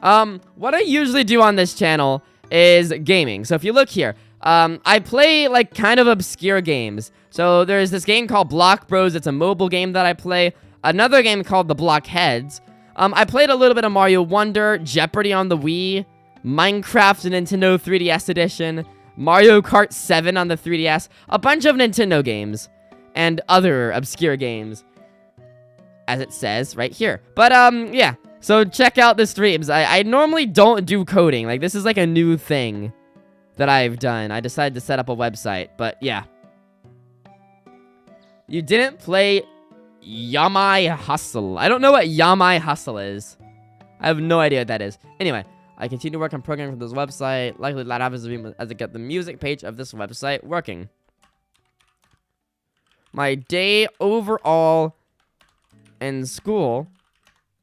What I usually do on this channel is gaming. So if you look here, I play like kind of obscure games. So there's this game called Block Bros. It's a mobile game that I play. Another game called The Blockheads. I played a little bit of Mario Wonder, Jeopardy on the Wii, Minecraft Nintendo 3DS edition, Mario Kart 7 on the 3DS, a bunch of Nintendo games, and other obscure games, as it says right here. But, yeah, so check out the streams. I normally don't do coding. Like, this is like a new thing that I've done. I decided to set up a website, but yeah. You didn't play Yamai Hustle. I don't know what Yamai Hustle is. I have no idea what that is. Anyway, I continue to work on programming for this website. Likely that happens as I get the music page of this website working. My day overall in school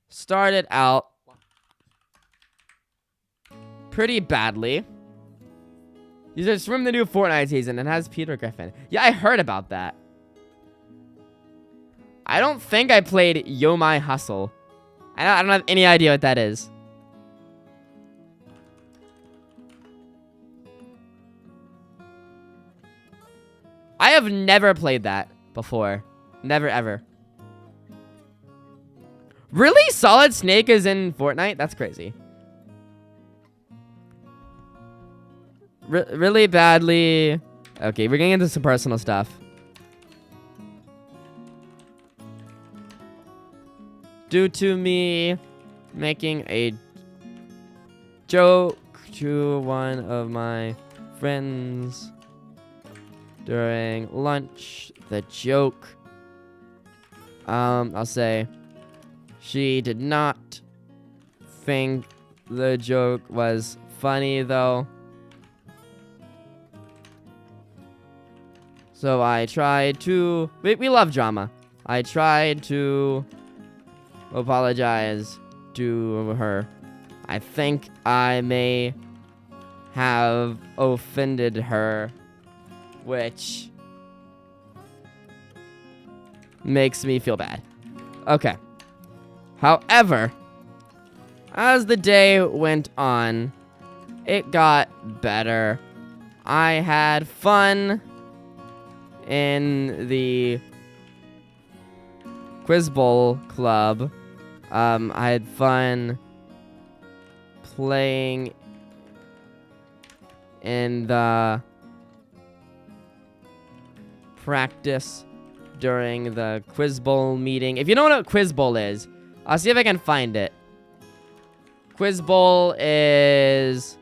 started out pretty badly. These are from the new Fortnite season and has Peter Griffin. Yeah, I heard about that. I don't think I played Yo My Hustle. I don't have any idea what that is. I have never played that before. Never, ever. Really? Solid Snake is in Fortnite? That's crazy. Really badly. Okay, we're getting into some personal stuff. Due to me making a joke to one of my friends during lunch. The joke, I'll say, she did not think the joke was funny though. So I tried to, we love drama. I tried to apologize to her. I think I may have offended her, which makes me feel bad. Okay. However, as the day went on, it got better. I had fun in the Quiz Bowl Club. I had fun playing in the practice during the Quiz Bowl meeting. If you don't know what Quiz Bowl is, I'll see if I can find it. Quiz Bowl is...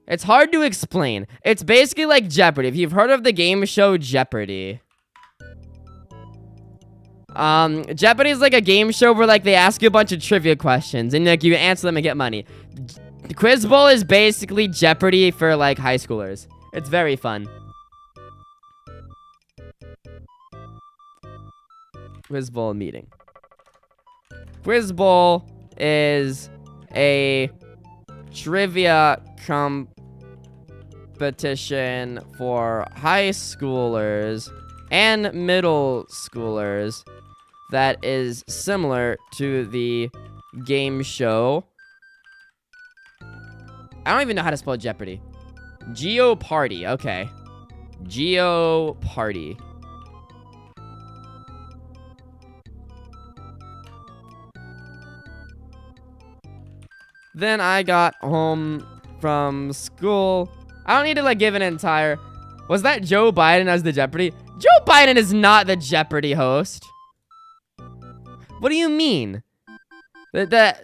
It's hard to explain. It's basically like Jeopardy. If you've heard of the game show Jeopardy. Jeopardy is like a game show where like they ask you a bunch of trivia questions and like you answer them and get money. Quiz Bowl is basically Jeopardy for like high schoolers. It's very fun. Quiz Bowl meeting. Quiz Bowl is a trivia competition for high schoolers and middle schoolers that is similar to the game show. I don't even know how to spell Jeopardy. Jeopardy, okay. Jeopardy. Then I got home from school. I don't need to like give an entire... Was that Joe Biden as the Jeopardy? Joe Biden is not the Jeopardy host. What do you mean? That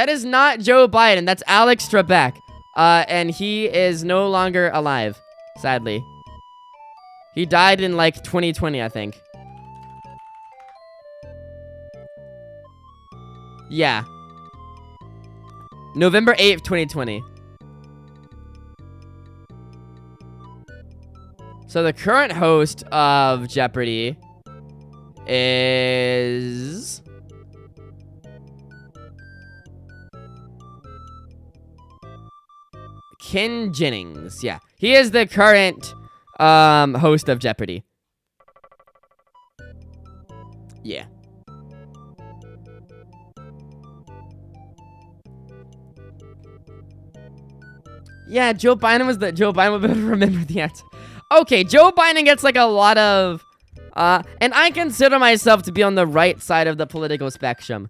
is not Joe Biden. That's Alex Trebek. And he is no longer alive, sadly. He died in like 2020, I think. Yeah. November 8th, 2020. So the current host of Jeopardy is... Ken Jennings. Yeah. He is the current host of Jeopardy. Yeah. Yeah, Joe Biden was the... Joe Biden would be able to remember the answer. Okay, Joe Biden gets like a lot of... and I consider myself to be on the right side of the political spectrum.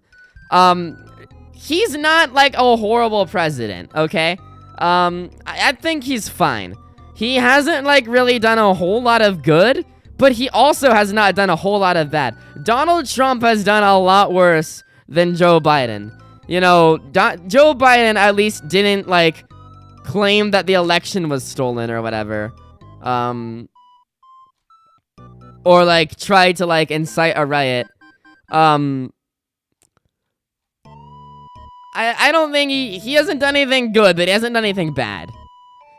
He's not like a horrible president, okay? I think he's fine. He hasn't like really done a whole lot of good, but he also has not done a whole lot of bad. Donald Trump has done a lot worse than Joe Biden. You know, Joe Biden at least didn't like claim that the election was stolen or whatever. Or like try to like incite a riot. I don't think he hasn't done anything good, but he hasn't done anything bad.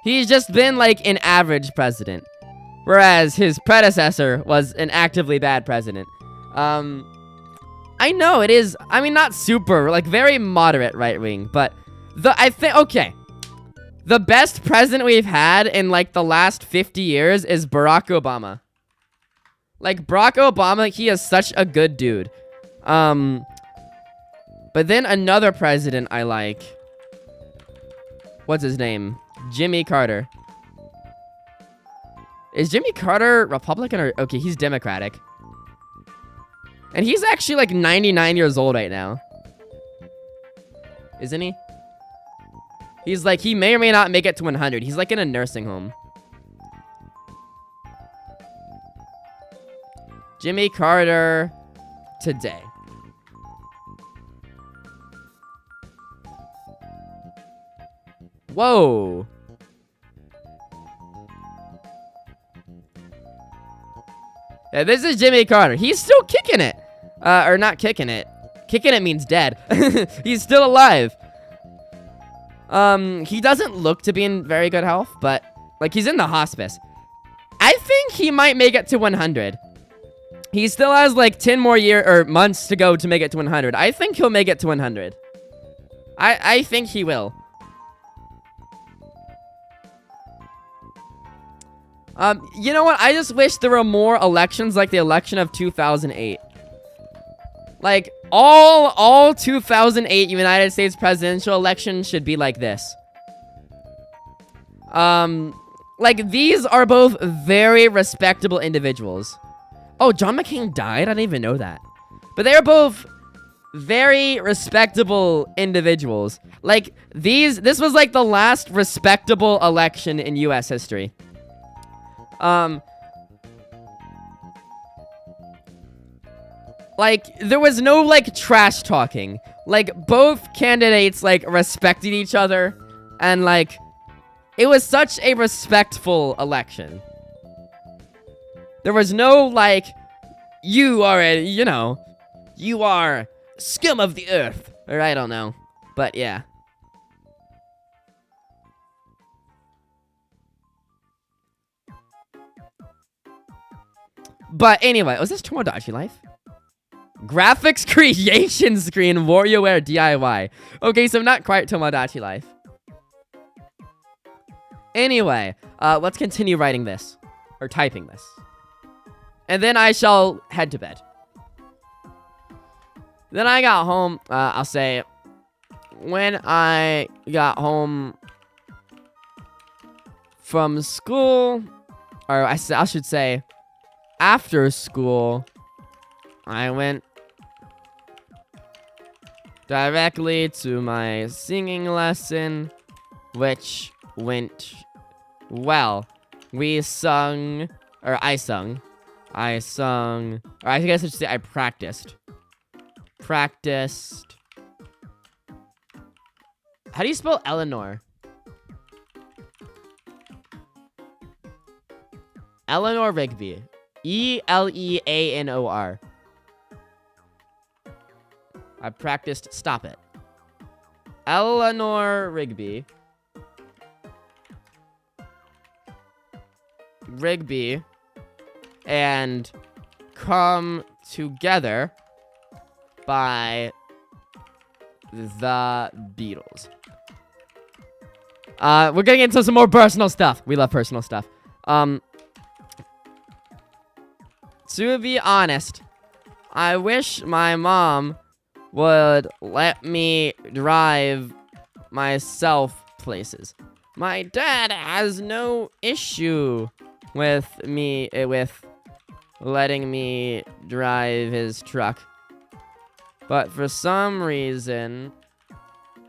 He's just been like an average president. Whereas his predecessor was an actively bad president. I know it is, I mean, not super, like very moderate right wing, but I think, okay. The best president we've had in like the last 50 years is Barack Obama. Like Barack Obama, he is such a good dude. But then another president I like. What's his name? Jimmy Carter. Is Jimmy Carter Republican or... Okay, he's Democratic. And he's actually like 99 years old right now. Isn't he? He's like, he may or may not make it to 100. He's like in a nursing home. Jimmy Carter today. Whoa. Yeah, this is Jimmy Carter. He's still kicking it. Or not kicking it. Kicking it means dead. He's still alive. He doesn't look to be in very good health, but like he's in the hospice. I think he might make it to 100. He still has like 10 more months to go to make it to 100. I think he'll make it to 100. I think he will. You know what? I just wish there were more elections like the election of 2008. Like, all 2008 United States presidential elections should be like this. Like, these are both very respectable individuals. Oh, John McCain died? I didn't even know that. But they're both very respectable individuals. Like, this was like the last respectable election in US history. Like, there was no, like, trash talking. Like, both candidates, like, respected each other. And, like, it was such a respectful election. There was no, like, you are you are scum of the earth. Or I don't know. But, yeah. But anyway, was this Tomodachi Life? Graphics creation screen, WarioWare DIY. Okay, so not quite Tomodachi Life. Anyway, let's continue writing this. Or typing this. And then I shall head to bed. Then I got home, I'll say, when I got home from school, or I should say, after school, I went directly to my singing lesson, which went well. We sung, or I sung, or I guess I should say I practiced. How do you spell Eleanor? Eleanor Rigby. Eleanor. I practiced. Stop it. Eleanor Rigby. And Come Together by the Beatles. We're getting into some more personal stuff. We love personal stuff. To be honest, I wish my mom would let me drive myself places. My dad has no issue with letting me drive his truck. But for some reason,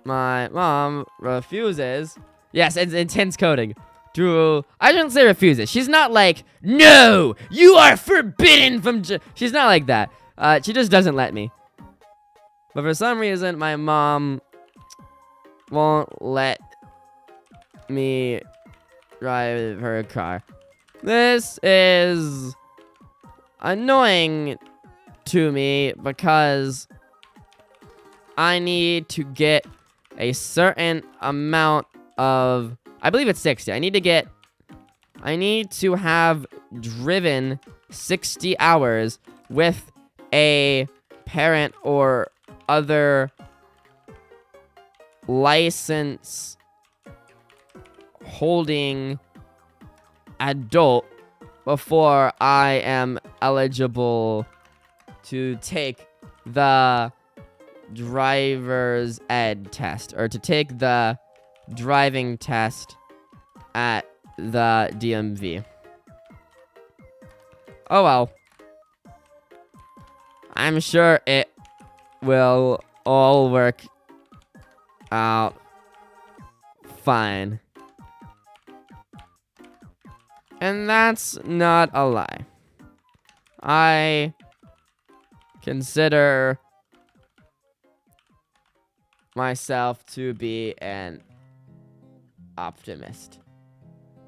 my mom refuses. Yes, it's intense coding. I shouldn't say refuses. She's not like, no, you are forbidden from. She's not like that. She just doesn't let me. But for some reason, my mom won't let me drive her car. This is annoying to me because I need to get a certain amount of, I believe it's 60. I need to have driven 60 hours with a parent or other license holding adult before I am eligible to take the driver's ed test, or to take the driving test at the DMV. Oh well. I'm sure it will all work out fine. And that's not a lie. I consider myself to be an optimist.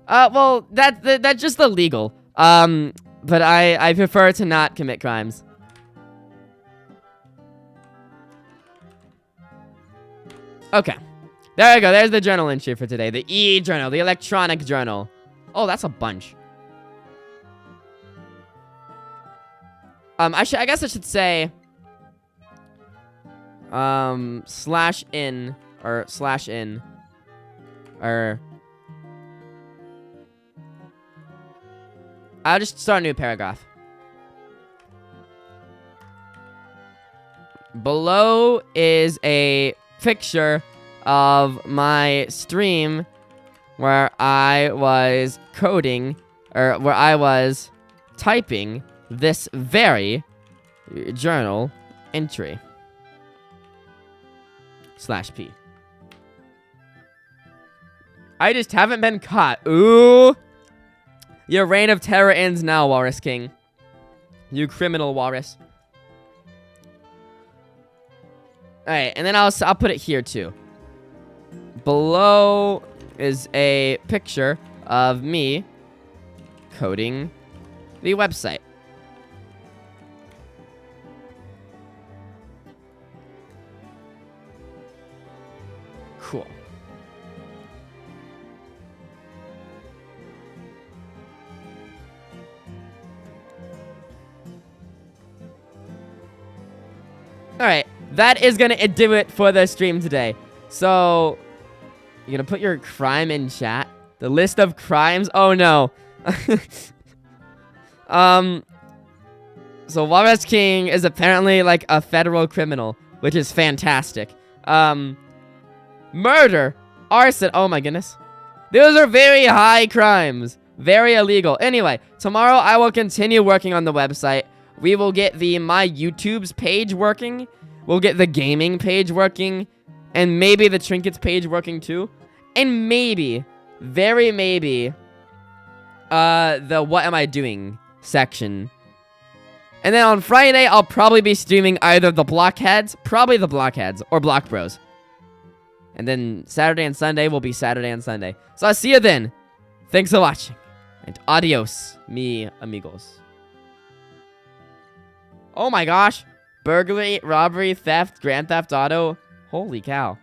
Well, that's just illegal. But I prefer to not commit crimes. Okay. There we go. There's the journal entry for today. The e-journal, the electronic journal. Oh, that's a bunch. I guess I should say /in or /in or I'll just start a new paragraph. Below is a picture of my stream where I was coding, or where I was typing this very journal entry. /P. I just haven't been caught. Ooh. Your reign of terror ends now, Walrus King. You criminal walrus. Alright, and then I'll put it here too. Below is a picture of me coding the website. Cool. that is gonna do it for the stream today. So, you're gonna put your crime in chat? The list of crimes? Oh, no. So Walrus King is apparently like a federal criminal, which is fantastic. Murder, arson, oh my goodness. Those are very high crimes, very illegal. Anyway, tomorrow I will continue working on the website. We will get the My YouTube's page working. We'll get the gaming page working, and maybe the trinkets page working too. And maybe, very maybe, the what am I doing section. And then on Friday, I'll probably be streaming either the Blockheads, probably the Blockheads, or Block Bros. And then Saturday and Sunday will be Saturday and Sunday. So I'll see you then. Thanks for watching. And adios, mi amigos. Oh my gosh. Burglary, robbery, theft, Grand Theft Auto. Holy cow.